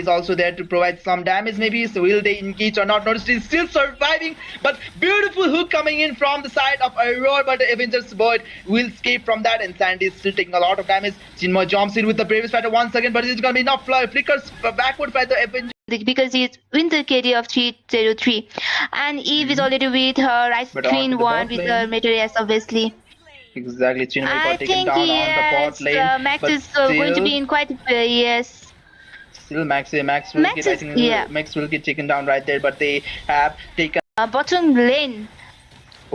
also there to provide some damage maybe. So will they engage or not? Notice is still surviving, but beautiful hook coming in from the side of Aurora, but the Avengers Void will escape from that, and Sandy is still taking a lot of damage. Chinmo jumps in with the bravest fighter once again, but it's gonna be enough. Flickers backward by the Avengers. Because he's in the KD of 303, and Eve is already with her ice But queen onto the one bot with lane. her materials, obviously. Exactly, Chinmo I got taken think down on the yes, bot lane, Max but is going to still- be in quite yes. Still Max will Max get, I is- think yeah. Max will get taken down right there, but they have taken. Bottom lane.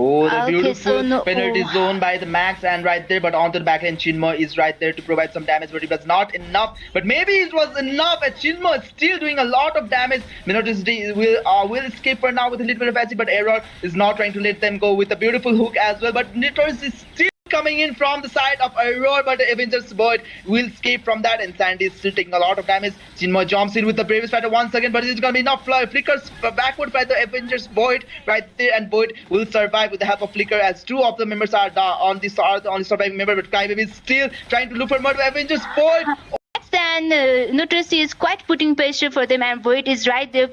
Oh, the Okay, beautiful so no- penalty oh. zone by the Max, and right there, but onto the backlane, Chinmo is right there to provide some damage, but it was not enough. But maybe it was enough, and Chinmo is still doing a lot of damage. Minotaur's will escape for now with a little bit of passing, but Error is not trying to let them go with a beautiful hook as well. But Minotaur's is still coming in from the side of Aurora, but the Avengers Void will escape from that, and Sandy is still taking a lot of damage. Chinmo jumps in with the bravest fighter once again, but it's gonna be enough. Flickers backward by the Avengers Void right there, and Void will survive with the help of Flicker as two of the members are on the surviving member, but Crybaby is still trying to look for murder. Avengers Void. And Nutrisi is quite putting pressure for them, and Void is right there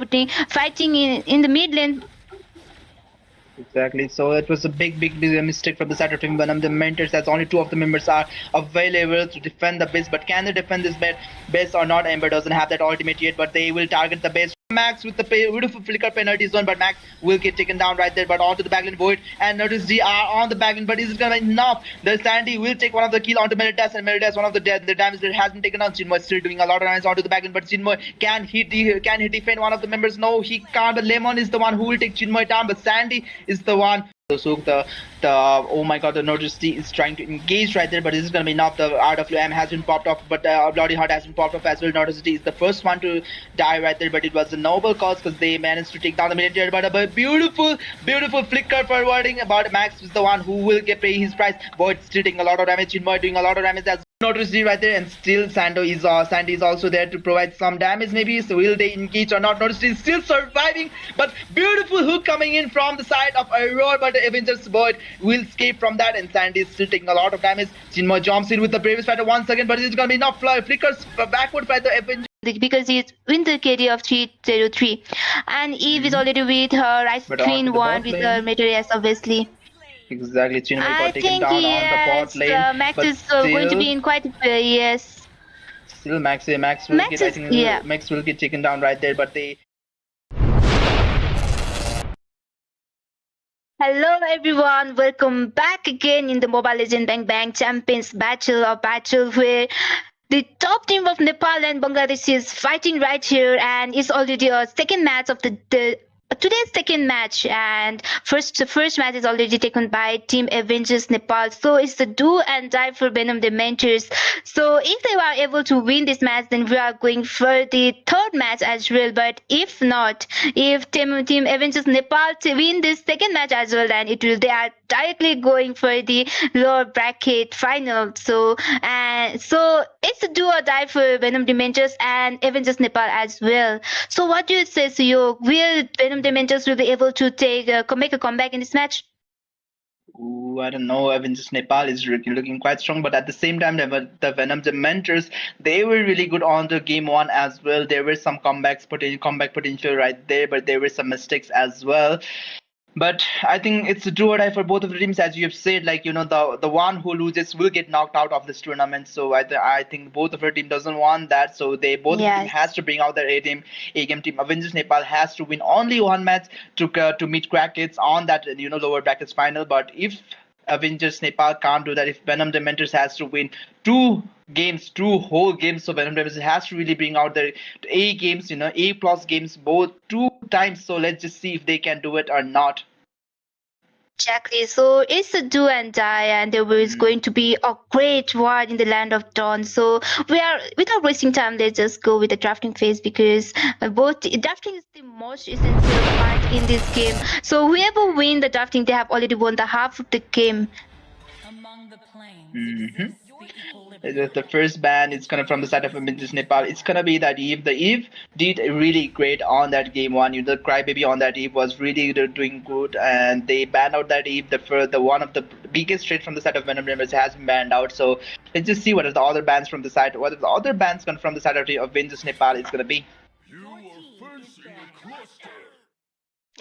fighting in the mid lane. Exactly. So it was a big mistake from the side of Team Venom Dementors, as only two of the members are available to defend the base. But can they defend this base or not? Ember doesn't have that ultimate yet, but they will target the base. Max with the beautiful flicker penalty zone, but Max will get taken down right there, but onto the backlane Void, and notice G are on the backlane, but is it gonna be enough? The Sandy will take one of the kill onto Meritas, and Meritas one of the dead. The damage that has been taken down. Chinmo is still doing a lot of damage onto the backlane, but Chinmo can he defend one of the members? No, he can't. But Lemon is the one who will take Chinmo down, but Sandy is the one So the oh my god, the Noticity is trying to engage right there, but this is gonna be enough. The RWM has been popped off, but Bloody Heart has been popped off as well. Noticity is the first one to die right there, but it was a noble cause because they managed to take down the military. But a beautiful flicker forwarding. About Max is the one who will get pay his price. Void still taking a lot of damage. Chinmoy doing a lot of damage as Noticity right there, and still Sandy is also there to provide some damage maybe. So will they engage or not? Noticity is still surviving, but beautiful hook coming in from the side of Aurora, but the Avengers Void will escape from that, and Sandy is still taking a lot of damage. Chinmoy jumps in with the bravest fighter once again, but it's gonna be enough. Flickers backward by the Avengers because he's in the KD of 303, and Eve is already with her ice But queen onto the one bot with lane. her materials obviously. Exactly, Chinmoy I got taken think down on the yes, bot lane, Max but is going to be still, in quite yes. still Max will Max get, I is think yeah. Max will get taken down right there, but they Hello everyone, welcome back again in the Mobile Legends Bang Bang Champions Battle, a battle where the top team of Nepal and Bangladesh is fighting right here, and it's already a second match of the today's second match, and the first match is already taken by Team Avengers Nepal. So it's the do and die for Venom Dementors. So if they are able to win this match, then we are going for the third match as well. But if not, if Team Avengers Nepal to win this second match as well, then they are directly going for the lower bracket final. So it's a do or die for Venom Dementors and Avengers Nepal as well. So what do you say, Suyo? Will Venom Dementors will be able to make a comeback in this match? Ooh, I don't know. Avengers Nepal is looking quite strong, but at the same time, the Venom Dementors, they were really good on the game one as well. There were some comeback potential right there, but there were some mistakes as well. But I think it's a do or die for both of the teams, as you have said. Like, the one who loses will get knocked out of this tournament. So I think both of our team doesn't want that. So both of the team Yes. has to bring out their A game team. Avengers Nepal has to win only one match to meet Crackets on that lower brackets final. But if Avengers Nepal can't do that, if Venom Dementors has to win two whole games, so Venom Dementors has to really bring out their A games, A plus games both 2 times. So let's just see if they can do it or not. Exactly. So it's a do and die, and there is going to be a great war in the land of dawn. So we are, without wasting time, let's just go with the drafting phase, because drafting is the most essential part in this game. So whoever win the drafting, they have already won the half of the game. Among the planes Mhm. exists the equilibrium. The first ban is coming from the side of Avengers Nepal. It's gonna be that Eve. The Eve did really great on that game one. The Crybaby on that Eve was really doing good, and they banned out that Eve. The one of the biggest threat from the side of Venom members has been banned out. So let's just see what are the other bans from the side. What are the other bans coming from the side of the Avengers Nepal is gonna be.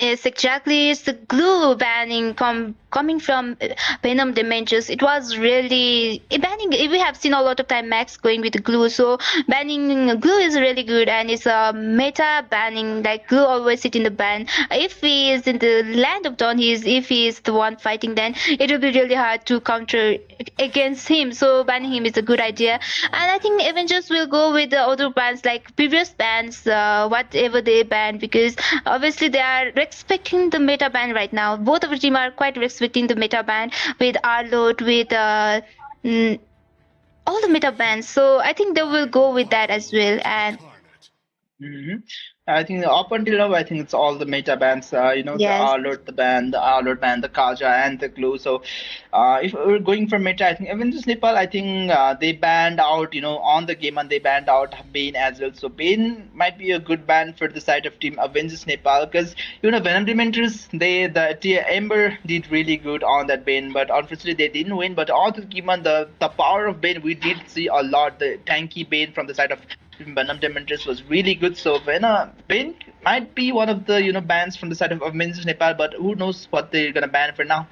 Yes, exactly. It's the glue banning coming from Venom Dementors. It was really banning. We have seen a lot of time Max going with the glue, so banning glue is really good, and it's a meta banning. Like glue always sit in the ban. If he is in the land of dawn, if he is the one fighting, then it will be really hard to counter against him. So banning him is a good idea, and I think Avengers will go with the other bans like previous bans, whatever they ban, because obviously they are respecting the meta ban right now. Both of the team are quite respecting the meta ban with Arlot, with all the meta bans. So I think they will go with that as well. And hmm I think up until now, I think it's all the meta bands. The yes, Arlot band, the Kaja, and the Glue. So, if we're going for meta, I think Avengers Nepal, I think they banned out, on the game, and they banned out Bane as well. So Bane might be a good ban for the side of Team Avengers Nepal, because Venom Dementors, Ember did really good on that Bane, but unfortunately they didn't win. But all the given the power of Bane, we did see a lot. The tanky Bane from the side of Venom Dementors was really good. So Bane might be one of the bans from the side of Avengers Nepal, but who knows what they're gonna ban for now.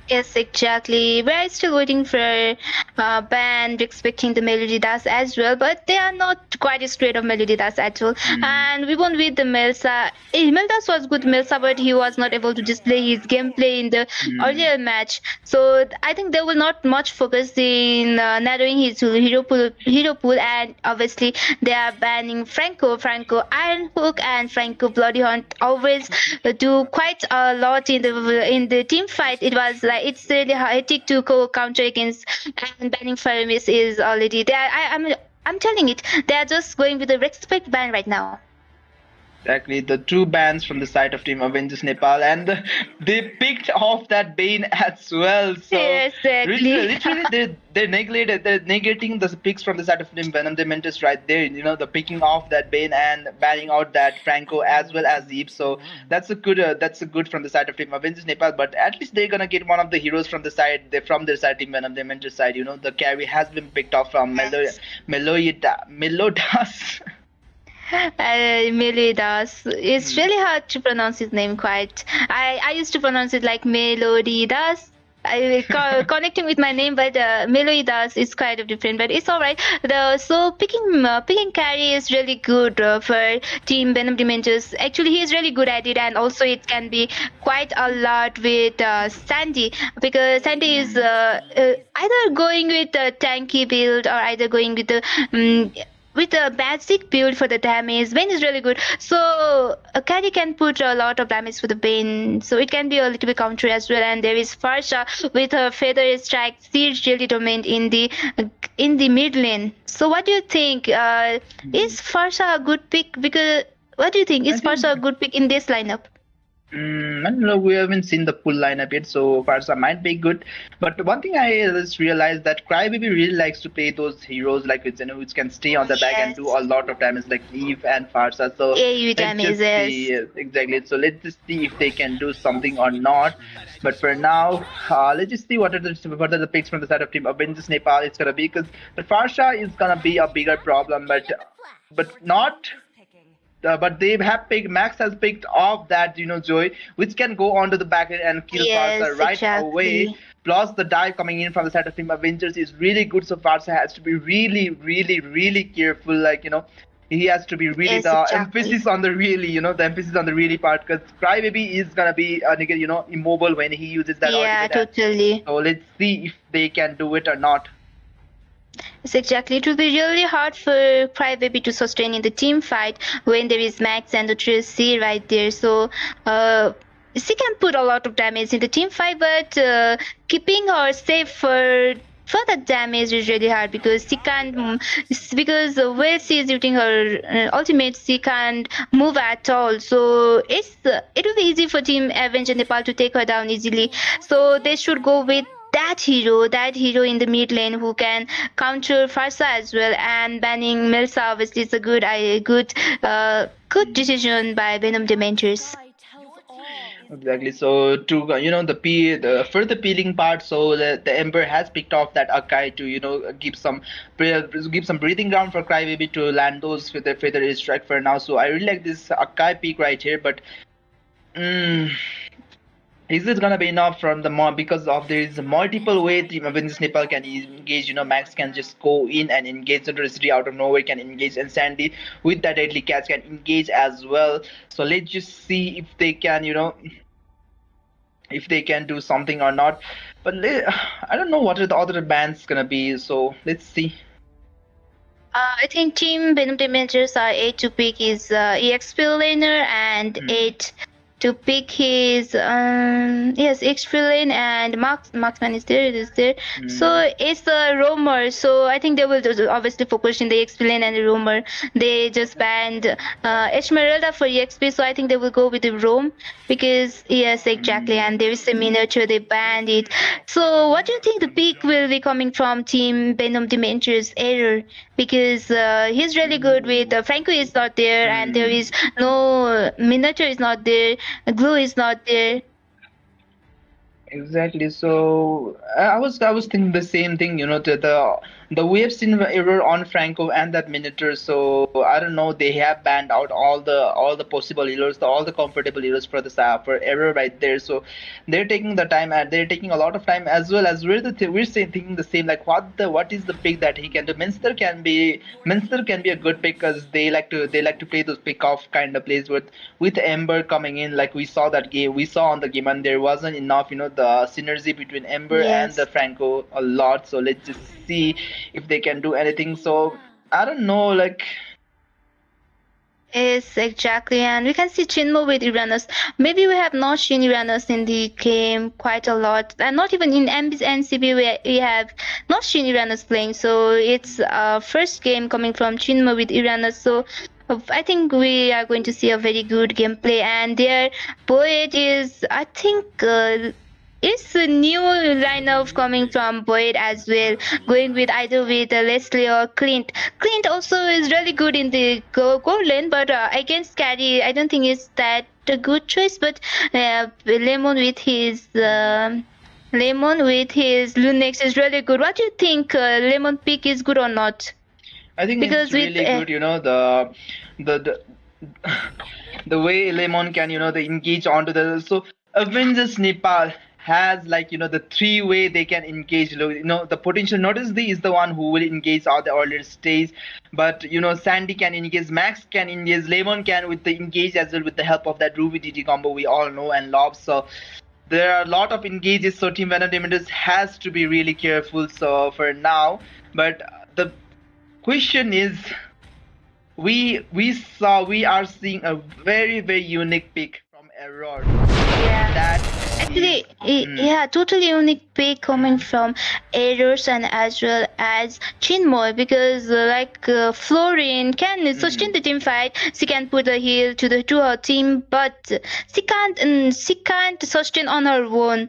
Yes, exactly. We're still waiting for band expecting the Melody Das as well, but they are not quite as great of Melody Das at all. Mm. And we won't with the Melsa. Meldas was good Melsa, but he was not able to display his gameplay in the Mm. earlier match. So I think they will not much focus in narrowing his hero pool, and obviously they are banning Franco Iron Hook, and Franco Bloody Hunt always do quite a lot in the team fight. It was like it's really hectic to counter against, and banning Faramis is already there. I'm telling it, they are just going with the respect ban right now. Exactly, the two bans from the side of Team Avengers Nepal, and they picked off that Bane as well. So Yes, exactly. literally, they're negating the picks from the side of Team Venom Dementor right there. You know, the picking off that Bane and banning out that Franco as well as Zeep. So that's a good from the side of Team Avengers Nepal. But at least they're gonna get one of the heroes from the side. They from their side, Team Venom Dementor side. You know, the carry has been picked off from Yes. Melodas. Melidas. It's Hmm. really hard to pronounce his name quite. I used to pronounce it like Melodidas. I connecting with my name, but Melodidas is kind of different. But it's all right. So picking carry is really good for Team Venom Dementors. Actually, he is really good at it, and also it can be quite a lot with Sandy, because Sandy is either going with a tanky build or either going um, with a basic build for the damage. Bane is really good. So a carry can put a lot of damage for the Bane. So it can be a little bit counter as well. And there is Farsha with her feather strike. She's really dominant in the mid lane. So what do you think? Is Farsha a good pick? Because what do you think? I Is think Farsha a good pick in this lineup? I don't know. We haven't seen the full lineup yet, so Farsa might be good. But one thing I just realized that Crybaby really likes to play those heroes like which can stay on the back and do Yes. a lot of damage, like Eve and Farsa. So AU let's just damages. see exactly. So let's just see if they can do something or not. But for now, let's just see what are the picks from the side of Team Avengers Nepal. It's gonna be because the Farsha is gonna be a bigger problem, but not but they have picked Max has picked off that Joy, which can go onto the back end and kill Farsa Yes, right away. exactly. Plus the dive coming in from the side of Team Avengers is really good, so Farsa has to be really, really, really careful. Like he has to be really Yes, the exactly. emphasis on the really, the emphasis on the really part, because Crybaby is gonna be immobile when he uses that Yeah, ultimate. totally. So let's see if they can do it or not. Yes, exactly. It will be really hard for Crybaby to sustain in the team fight when there is Max and the Tracy right there. So, she can put a lot of damage in the team fight, but keeping her safe for further damage is really hard, because she can't because while she is using her ultimate, she can't move at all. So it will be easy for Team Avenger Nepal to take her down easily. So they should go with that hero in the mid lane who can counter Farsa as well. And banning Melsa obviously is a good decision by Venom Dementors. Exactly. So to the further peeling part, so the Ember has picked off that Akai to give some breathing ground for Crybaby to land those with the feather strike for now. So I really like this Akai peak right here, but. Mm, is it gonna be enough from the because of there is multiple way Team Avengers Nepal can engage? Max can just go in and engage into the city out of nowhere, can engage, and Sandy with that deadly catch can engage as well. So let's just see if they can, if they can do something or not. But I don't know what are the other bands gonna be. So let's see. I think Team Venom Dementors are 8 to pick his EXP laner, and 8 to pick his yes, XP lane, and marksman is there. It is there. So it's the roamer. So I think they will obviously focus in the XP lane and the roamer. They just banned Esmeralda for EXP, so I think they will go with the roam, because yes, exactly. And there is a miniature, they banned it. So what do you think the pick will be coming from Team Venom Dementor's error? Because he's really good with Franco is not there, and there is no miniature is not there, glue is not there. Exactly. So I was thinking the same thing. we have seen the error on Franco and that Minotaur. So I don't know. They have banned out all the possible errors, all the comfortable errors for the for error right there. So they're taking the time and they're taking a lot of time as well as we're saying thinking the same. Like what is the pick that he can do? Minster can be a good pick because they like to play those pick off kind of plays with Ember coming in. Like we saw on the game, and there wasn't enough the synergy between Ember and the Yes. Franco a lot. So let's just see if they can do anything. So I don't know, like Yes, exactly. And we can see Chinmo with Uranus. Maybe we have not seen Uranus in the game quite a lot. And not even in MB's NCB we have not seen Uranus playing. So it's first game coming from Chinmo with Uranus. So I think we are going to see a very good gameplay. And their poet is, I think, it's a new lineup coming from Boyd as well, going with either with Leslie or Clint. Clint also is really good in the goal lane, but against Carry, I don't think it's that a good choice. But Lemon with his Lunex is really good. What do you think? Lemon pick is good or not? I think Because it's with really good. The the way Lemon can they engage onto the so Avengers Nepal has the three-way they can engage. The potential notice the is the one who will engage all the earlier stage, but Sandy can engage, Max can engage, Lemon can with the engage as well with the help of that Ruby DD combo we all know and love. So there are a lot of engages, so Team Venom Dementors has to be really careful. So for now, but the question is we are seeing a very unique pick from Error. yeah. That Actually, is yeah, totally unique pick coming from Errors and as well as Chinmoy because Florin can sustain the team fight. She can put a heal to her team, but she can't sustain on her own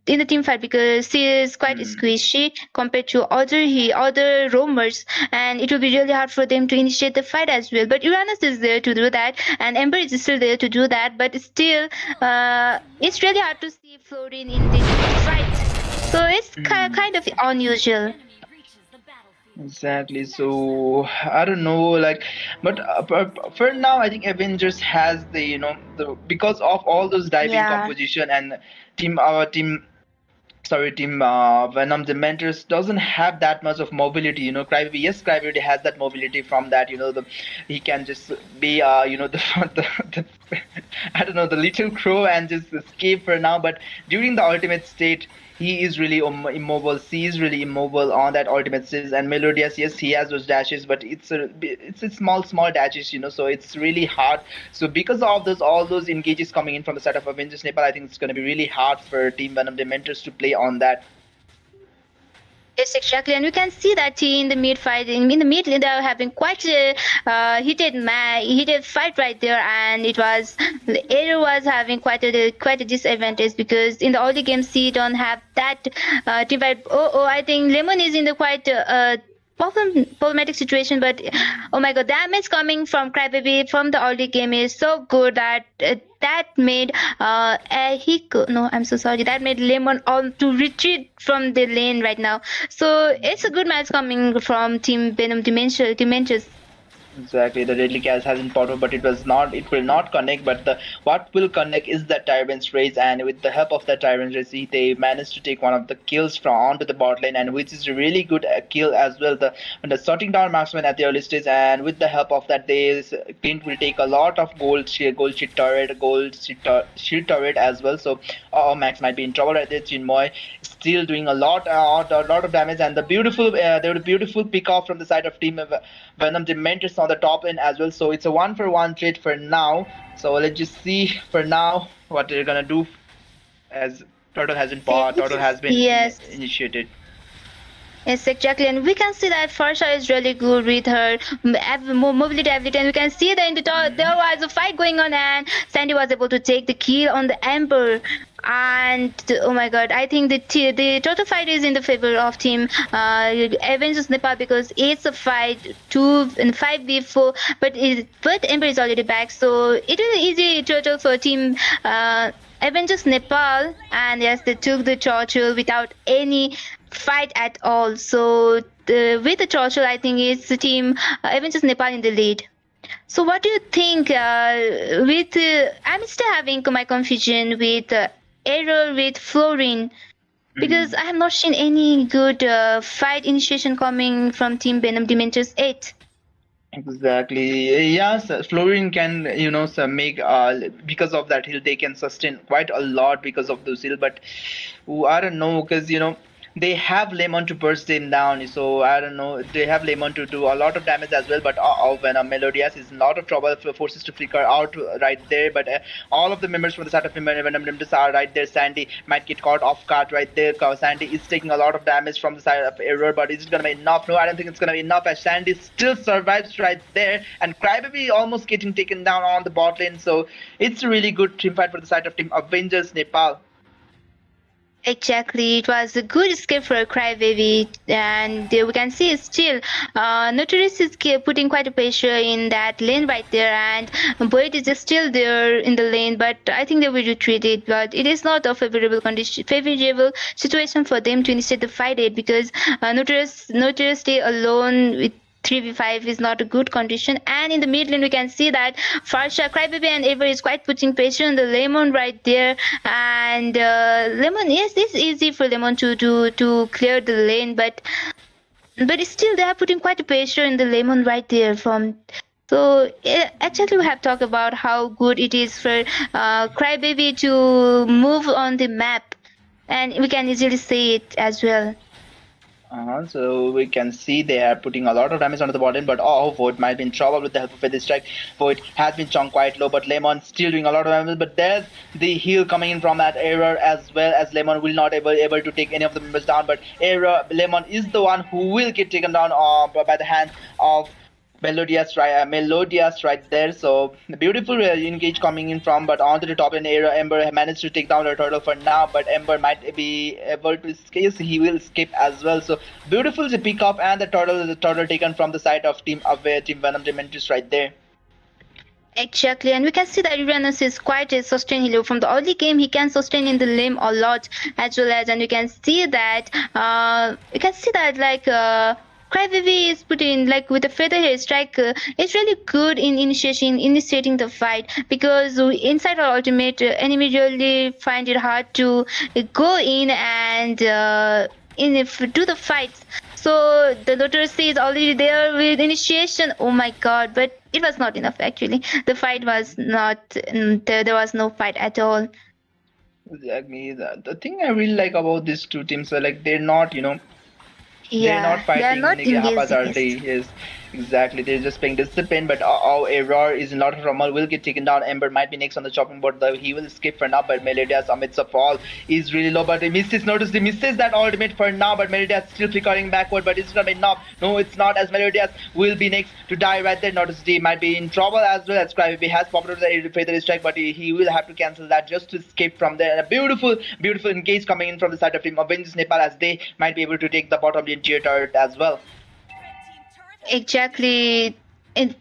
in the team fight because she is quite squishy compared to other roamers, and it will be really hard for them to initiate the fight as well. But Uranus is there to do that, and Ember is still there to do that. But still, it's really hard to see Florin in this fight. So it's kind of unusual. Enemy reaches the battlefield. exactly. So I don't know, but for now, I think Avengers has the because of all those diving Yeah. composition and our team. Sorry, team Venom Dementors doesn't have that much of mobility. Crybaby, yes, Crybaby has that mobility from that. He can just be the I don't know, the little crow and just escape for now. But during the ultimate state, he is really immobile. She is really immobile on that ultimate stage. And Melodious, yes, he has those dashes, but it's a small dashes. So it's really hard. So because of those all those engages coming in from the side of Avengers Nepal, I think it's going to be really hard for Team Venom Dementors to play on that. Yes, exactly, and we can see that in the mid fight. In the mid lane, they are having quite a heated fight right there, and the Aero was having quite a disadvantage because in the early game, she don't have that team fight. I think Lemon is in the quite problematic situation, but oh my god, damage coming from Crybaby from the early game is so good that that made no, I'm so sorry, that made Lemon on to retreat from the lane right now. So it's a good match coming from Team Venom Dementors. Exactly, the deadly gas hasn't popped up, but it will not connect. But what will connect is the Tyrant's race, and with the help of the Tyrant's race, they managed to take one of the kills from onto the bot lane, and which is a really good kill as well. The sorting down marksman at the early stage, and with the help of that, Clint will take a lot of gold shield turret as well. So, Max might be in trouble right there. Chinmoy still doing a lot of damage, and there was a beautiful pick off from the side of Team Venom Dementors on the top end as well. So it's a 1-for-1 trade for now. So let's just see for now what they're gonna do as Turtle hasn't paused. Turtle has been Yes. initiated. Yes, exactly, and we can see that Farsha is really good with her mobility ability, and we can see that in the top there was a fight going on, and Sandy was able to take the kill on the Ember. And oh my god, I think the total fight is in the favor of Team Avengers Nepal because it's a fight 2 and 5v4, but Ember is already back, so it will be easy total for Team Avengers Nepal, and yes, they took the Churchill without any fight at all. So with the torture, I think it's the team Avengers Nepal in the lead. So what do you think? I'm still having my confusion with error with Florin because I have not seen any good fight initiation coming from Team Venom Dementor's 8. Exactly. Yes, Florin can, make because of that hill they can sustain quite a lot because of those hill. But I don't know because they have Lemon to burst them down. So I don't know. They have Lemon to do a lot of damage as well. But when Melodias is in a lot of trouble, forces to flicker out right there. But all of the members from the side of Venom Dementors are right there. Sandy might get caught off guard right there. Sandy is taking a lot of damage from the side of Error, but is it gonna be enough? No, I don't think it's gonna be enough. As Sandy still survives right there, and Crybaby almost getting taken down on the bot lane. So it's a really good team fight for the side of Team Avengers Nepal. Exactly, it was a good escape for Crybaby, and we can see still Notorious is putting quite a pressure in that lane right there, and Boyd is just still there in the lane, but I think they will retreat it. But it is not a favorable condition, favorable situation for them to initiate the fight it because Notorious stay alone with 3v5 is not a good condition, and in the mid lane we can see that Farsha, Crybaby and Ever is quite putting pressure on the Lemon right there, and Lemon, yes, it's easy for Lemon to clear the lane, but still they are putting quite a pressure in the Lemon right there from. So actually we have talked about how good it is for Crybaby to move on the map, and we can easily see it as well. So we can see they are putting a lot of damage onto the bottom, but Void might be in trouble with the help of Feather Strike. Void has been chunked quite low, but Lemon still doing a lot of damage. But there's the heal coming in from that Error, as well as Lemon will not able to take any of the members down. But Lemon is the one who will get taken down by the hand of Melodious right there. So the beautiful engage coming in from, but onto the top lane area, Ember managed to take down her turtle for now, but Ember might be able to escape. Yes, he will escape as well. So beautiful to pick up, and the turtle taken from the side of Team Venom Dementors right there. Exactly, and we can see that Uranus is quite a sustain healer. From the early game, he can sustain in the lane a lot, as well as, and you can see that like Crybaby is put in like with a feather hair strike. It's really good in initiating the fight because inside our ultimate, enemy really find it hard to go in and do the fights. So the literacy is already there with initiation. Oh my god! But it was not enough actually. The fight was not. There was no fight at all. Exactly. The thing I really like about these two teams are like they're not, they're Yeah, not they are fighting not haphazardly. engaged. Yes, exactly. They're just playing discipline. But Error is in a lot of trouble. Will get taken down. Ember might be next on the chopping board. Though he will escape for now. But Melodias amidst a fall is really low. But he misses. Notice he misses that ultimate for now. But Melodias still flickering backward. But it's not enough. No, it's not. As Melodias will be next to die right there. Notice he might be in trouble as well. As Crybaby has popped out the Feather Strike, but he will have to cancel that just to escape from there. And a beautiful engage coming in from the side of Team Avengers Nepal, as they might be able to take the bottom lane tier turret as well. Exactly. And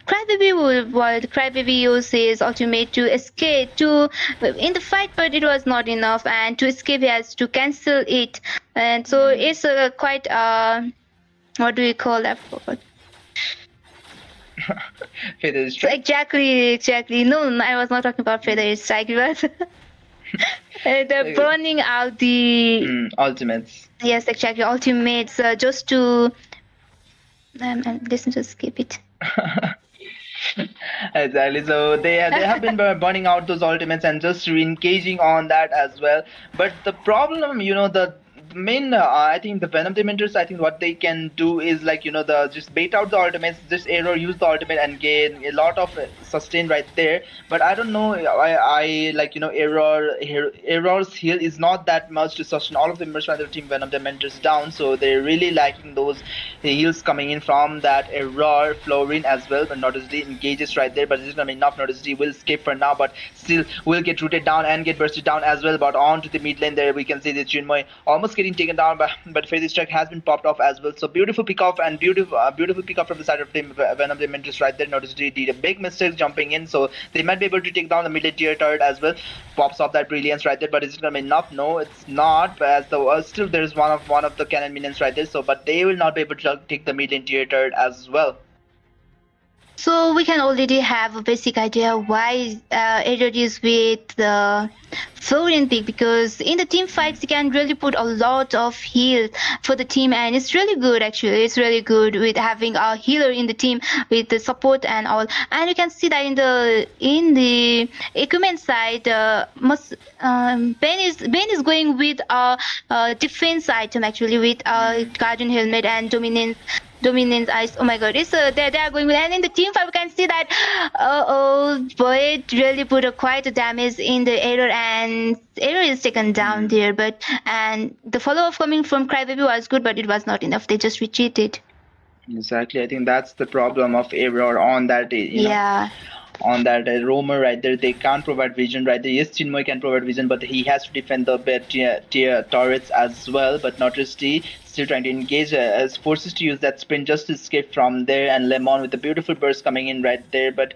Crybaby used his ultimate to escape to in the fight, but it was not enough. And to escape, he has to cancel it. And so it's quite what do we call that? Feather So Strike. exactly. No, I was not talking about feather strike. It was the burning out the Ultimates. yes, exactly ultimates just to listen to skip it. Exactly. So they have been burning out those ultimates and just re-engaging on that as well. But the problem, the main I think the Venom Dementors, I think what they can do is like the just bait out the ultimates, just Error use the ultimate and gain a lot of sustain right there. But I don't know, I like Error's heal is not that much to sustain all of the members from the Team Venom Dementors down, so they're really lacking those heals coming in from that Error Florin as well. But noticeably engages right there, but it's not enough. Noticeably will escape for now, but still will get rooted down and get bursted down as well. But on to the mid lane there we can see the Chinmoy almost getting getting taken down, but Faith Struck has been popped off as well. So beautiful pick off and beautiful pick off from the side of team Venom Dementor right there. Notice they did a big mistake jumping in, so they might be able to take down the middle tier turret as well. Pops off that brilliance right there, but is it gonna be enough? No, it's not. But as the still there's one of the cannon minions right there. So but they will not be able to take the middle tier turret as well. So we can already have a basic idea why Error is with the Florian pick, because in the team fights he can really put a lot of heal for the team, and it's really good actually. It's really good with having a healer in the team with the support and all. And you can see that in the equipment side, Ben is going with a defense item actually with a guardian helmet and dominance eyes. Oh my god, it's they are going with, and in the team fight we can see that Void really put quite a damage in the Error, and Error is taken down there. But and the follow up coming from Crybaby was good, but it was not enough. They just retreated. Exactly, I think that's the problem of Error on that. Yeah. On that roamer right there, they can't provide vision right there. Yes, Chinmoy can provide vision, but he has to defend the tier turrets as well. But Notorious still trying to engage as forces to use that sprint just to escape from there, and Lemon with a beautiful burst coming in right there. But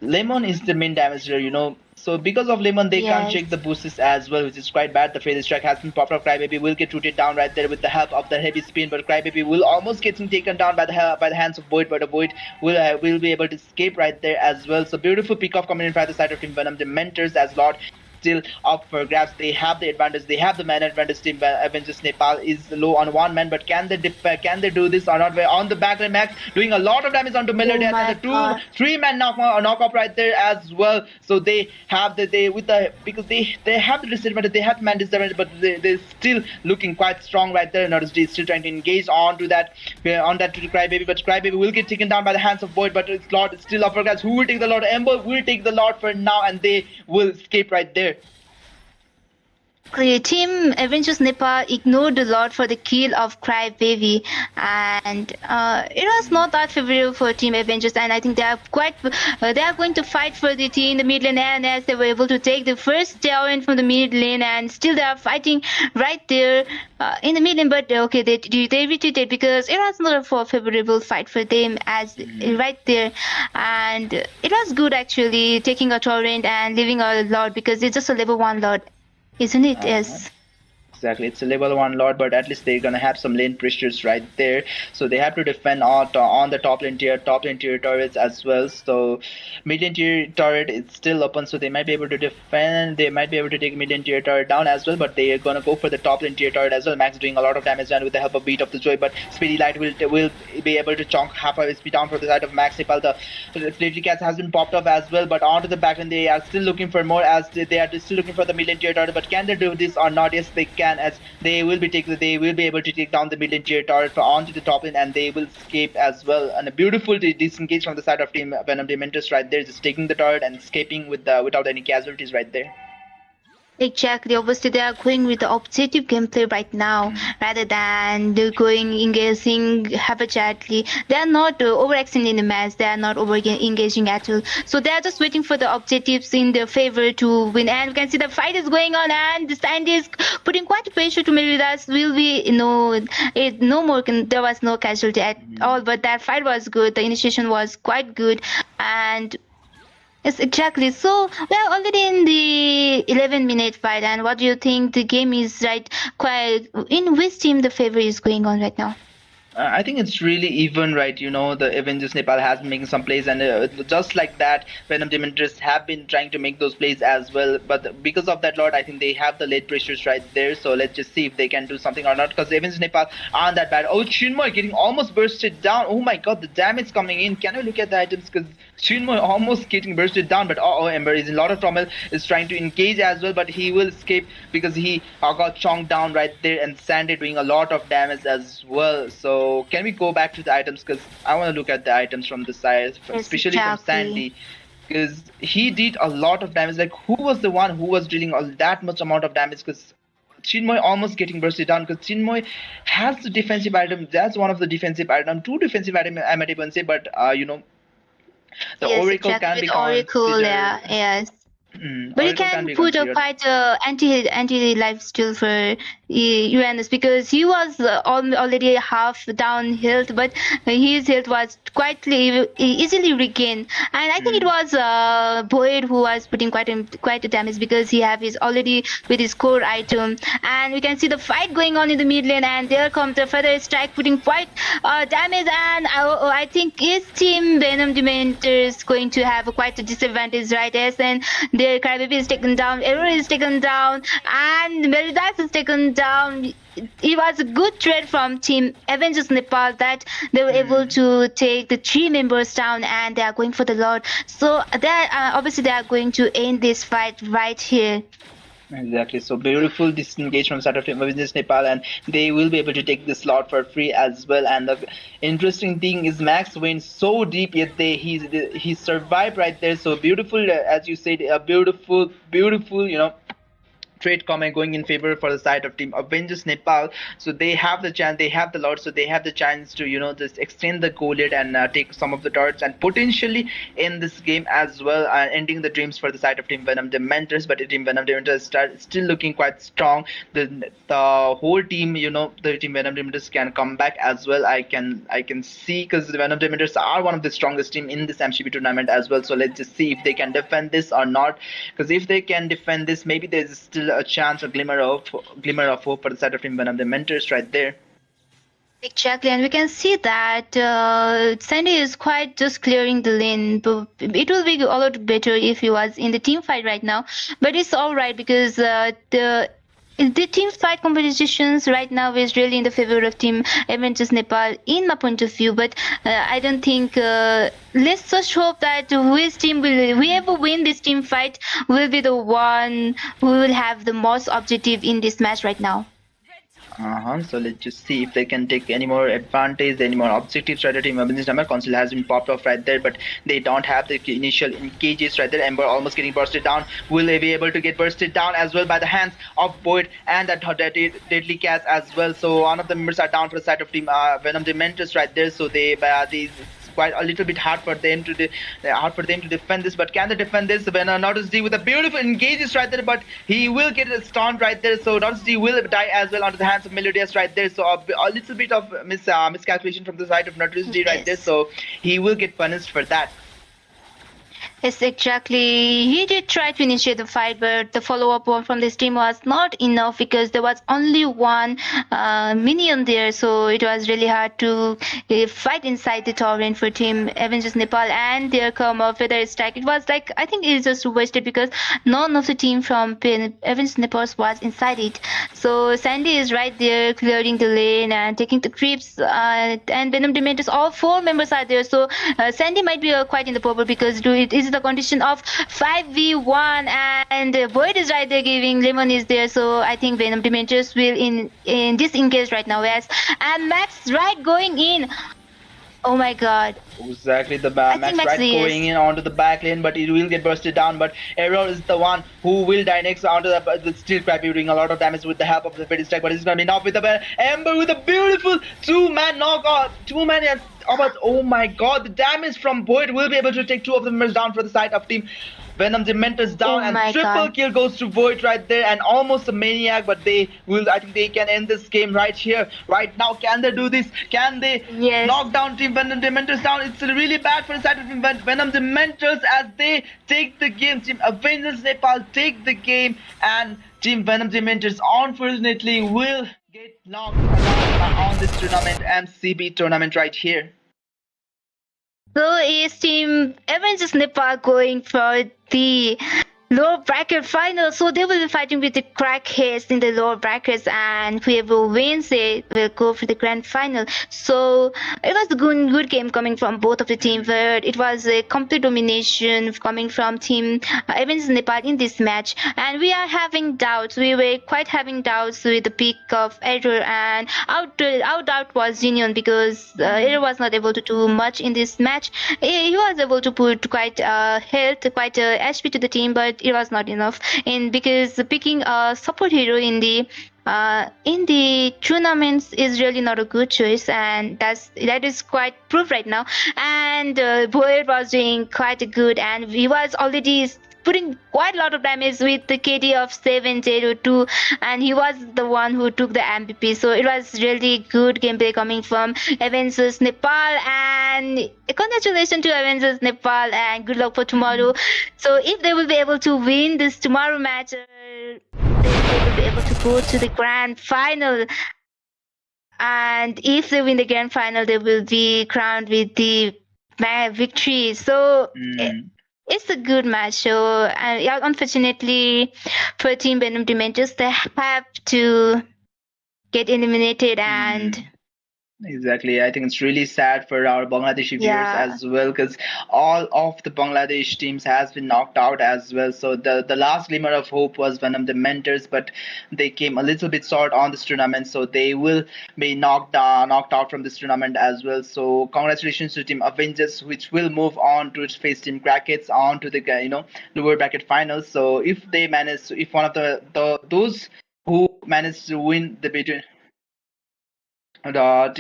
Lemon is the main damager, so because of Lemon they can't check the boosts as well, which is quite bad. The phase track has been popped up. Crybaby will get rooted down right there with the help of the heavy spin, but Crybaby will almost get taken down by the hands of Void, but Void will be able to escape right there as well. So beautiful pick off coming in by the side of Team Venom. The Mentors as Lord still up for grabs. They have the advantage. They have the man advantage. Team Avengers Nepal is low on one man, but can they do this or not? We're on the backline. Max doing a lot of damage onto Melody, and the 3-man knock up right there as well. So they have because they have the disadvantage. They have man disadvantage, but they're still looking quite strong right there. Notice they still trying to engage on that to the Crybaby, but Crybaby will get taken down by the hands of Void. But it's Lord is still up for grabs. Who will take the Lord? Ember will take the Lord for now, and they will escape right there. Team Avengers Nepal ignored the Lord for the kill of Crybaby, and it was not that favorable for Team Avengers. And I think they are going to fight for the team in the mid lane, and as they were able to take the first talent from the mid lane, and still they are fighting right there in the mid lane. But okay, they retreated because it was not a favorable fight for them as right there, and it was good actually taking a torrent and leaving a Lord because it's just a level 1 Lord. Isn't it? Yes. Exactly, it's a level 1 Lord, but at least they're gonna have some lane pressures right there, so they have to defend on the top lane tier turrets as well. So mid lane tier turret is still open, so they might be able to defend. They might be able to take mid lane tier turret down as well, but they are gonna go for the top lane tier turret as well. Max doing a lot of damage and with the help of Beat of the Joy, but Speedy Light will be able to chunk half of HP down for the side of Max Nepal. The Fleetly Cats has been popped up as well, but onto the back end they are still looking for more, as they are still looking for the mid lane tier turret. But can they do this or not? Yes, they can, as they will be able to take down the mid lane tier turret onto the top lane, and they will escape as well. And a beautiful disengage from the side of Team Venom Dementors right there, just taking the turret and escaping without any casualties right there. Exactly. Obviously, they are going with the objective gameplay right now rather than engaging haphazardly. They are not overextending the match. They are not engaging at all. So they are just waiting for the objectives in their favor to win. And we can see the fight is going on, and the scientist putting quite pressure to Meridas. Will be no more. There was no casualty at all, but that fight was good. The initiation was quite good, and yes, exactly. So we are already in the 11-minute fight, and what do you think the game is quite in which team the favor is going on right now? I think it's really even, right? The Avengers Nepal has been making some plays, and just like that, Venom Dementors have been trying to make those plays as well. But because of that, Lord, I think they have the late pressures right there. So let's just see if they can do something or not, because the Avengers Nepal aren't that bad. Oh, Chinmoy getting almost bursted down. Oh my god, the damage coming in. Can you look at the items? Because Chinmoy almost getting bursted down, but Ember is in a lot of trouble, is trying to engage as well, but he will escape because he got chonked down right there, and Sandy doing a lot of damage as well. So can we go back to the items, because I want to look at the items from the side, especially from Sandy, because he did a lot of damage. Like, who was the one who was dealing that much amount of damage? Because Chinmoy almost getting bursted down, because Chinmoy has the defensive item. That's one of the defensive item, 2 defensive item I might even say, but the yes, Oracle exactly. can be Oracle, yeah, yes. But you Oracle can can be put a considered. quite anti life steal for Uranus because he was already half down health, but his health was quite easily regained. And I think it Mm. was Boyd who was putting quite a damage because he have his already with his core item. And we can see the fight going on in the mid lane, and there comes the further strike putting quite damage. And I think his team Venom Dementor is going to have quite a disadvantage, right? Yes, and their Crybaby is taken down, Error is taken down, and Meridas is taken down. It was a good trade from Team Avengers Nepal that they were able Mm. to take the 3 members down, and they are going for the Lord. So they obviously they are going to end this fight right here. Exactly. So beautiful disengage from side of Team Avengers Nepal, and they will be able to take the slot for free as well. And the interesting thing is Max went so deep, yet he survived right there. So beautiful, as you said, a beautiful, trade comment going in favor for the side of Team Avengers Nepal. So they have the chance, they have the lot, so they have the chance to just extend the goal lead and take some of the turrets and potentially end this game as well, ending the dreams for the side of Team Venom Dementors. But Team Venom Dementors still looking quite strong. The whole team, the Team Venom Dementors can come back as well. I can see, because the Venom Dementors are one of the strongest team in this MCB tournament as well. So let's just see if they can defend this or not. Because if they can defend this, maybe there's still a chance, a glimmer of hope for the side of Team Venom Dementors right there. Exactly, and we can see that Sandy is quite just clearing the lane. But it will be a lot better if he was in the team fight right now. But it's all right because the team fight competitions right now is really in the favor of Team Avengers Nepal, in my point of view. But I don't think. Let's just hope that which team will whoever win this team fight will be the one who will have the most objective in this match right now. So let's just see if they can take any more advantage, any more objectives right at Team Avengers number. Console has been popped off right there, but they don't have the initial engages right there. Ember almost getting bursted down. Will they be able to get bursted down as well by the hands of Boyd and that deadly cast as well? So one of the members are down for the side of Team Venom Dementors right there. So these quite a little bit hard for them to defend this, but can they defend this? When Nautilus D with a beautiful engages right there, but he will get stunned right there. So Nautilus D will die as well onto the hands of Melodious right there. So a little bit of miscalculation from the side of Nautilus D right there. Yes. So he will get punished for that. Yes, exactly. He did try to initiate the fight, but the follow-up from this team was not enough because there was only one minion there, so it was really hard to fight inside the torrent for Team Avengers Nepal. And there come a feather strike. It was like, I think it's just wasted because none of the team from Avengers Nepal was inside it. So Sandy is right there clearing the lane and taking the creeps, and Venom Dementors, all 4 members are there. So Sandy might be quite in the purple because it is the condition of 5v1, and Boyd is right there giving, Lemon is there. So I think Venom Dementors will in disengage right now. Yes, and Max right going in. Oh my god. Exactly, the think Max Max right is- going in onto the back lane, but it will get bursted down. But Error is the one who will die next onto the Steel Crappy, doing a lot of damage with the help of the Fairy Strike. But it's gonna be enough with the Ember with a beautiful 2-man knockout. 2-man. Oh my god, the damage from Boyd will be able to take 2 of the members down for the side of Team Venom Dementors down, Oh and my triple God. kill goes to Void right there, and almost a maniac. But I think they can end this game right here, right now. Can they do this? Can they Yes. knock down Team Venom Dementors down? It's really bad for the side of Team Venom Dementors as they take the game. Team Avengers Nepal take the game, and Team Venom Dementors unfortunately will get knocked on this tournament, MCB tournament right here. So is Team Avengers Nepal going for the lower bracket final? So they will be fighting with the crackheads in the lower brackets, and whoever wins it will go for the grand final. So it was a good game coming from both of the teams, but it was a complete domination coming from Team Avengers Nepal in this match. And we are having doubts. We were quite having doubts with the pick of Error, and our doubt was Union because Error was not able to do much in this match. He was able to put quite health, quite HP to the team, but it was not enough. And because picking a support hero in the tournaments is really not a good choice, and that is quite proof right now. And Boyd was doing quite good, and he was already putting quite a lot of damage with the KD of 702, and he was the one who took the MVP. So it was really good gameplay coming from Avengers Nepal, and congratulations to Avengers Nepal, and good luck for tomorrow. So if they will be able to win this tomorrow match, then they will be able to go to the grand final. And if they win the grand final, they will be crowned with the victory. So it's a good match. So yeah, unfortunately for Team Venom Dementors, they have to get eliminated, and Exactly. I think it's really sad for our Bangladeshi viewers as well, because all of the Bangladesh teams has been knocked out as well. So the last glimmer of hope was Venom Dementors, but they came a little bit short on this tournament, so they will be knocked out from this tournament as well. So congratulations to Team Avengers, which will move on to face Team Crackets on to the lower bracket finals. So if they manage, if one of those who manage to win the between the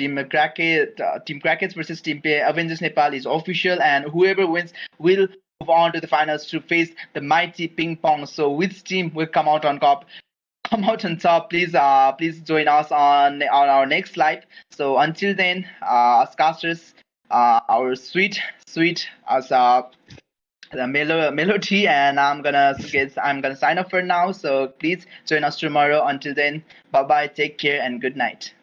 Team Crackets versus Team Avengers Nepal is official, and whoever wins will move on to the finals to face the mighty Ping Pong. So which team will come out on top? Please join us on our next live. So until then, as casters, our sweet as the melody, and I'm gonna sign off for now. So please join us tomorrow. Until then, bye bye, take care, and good night.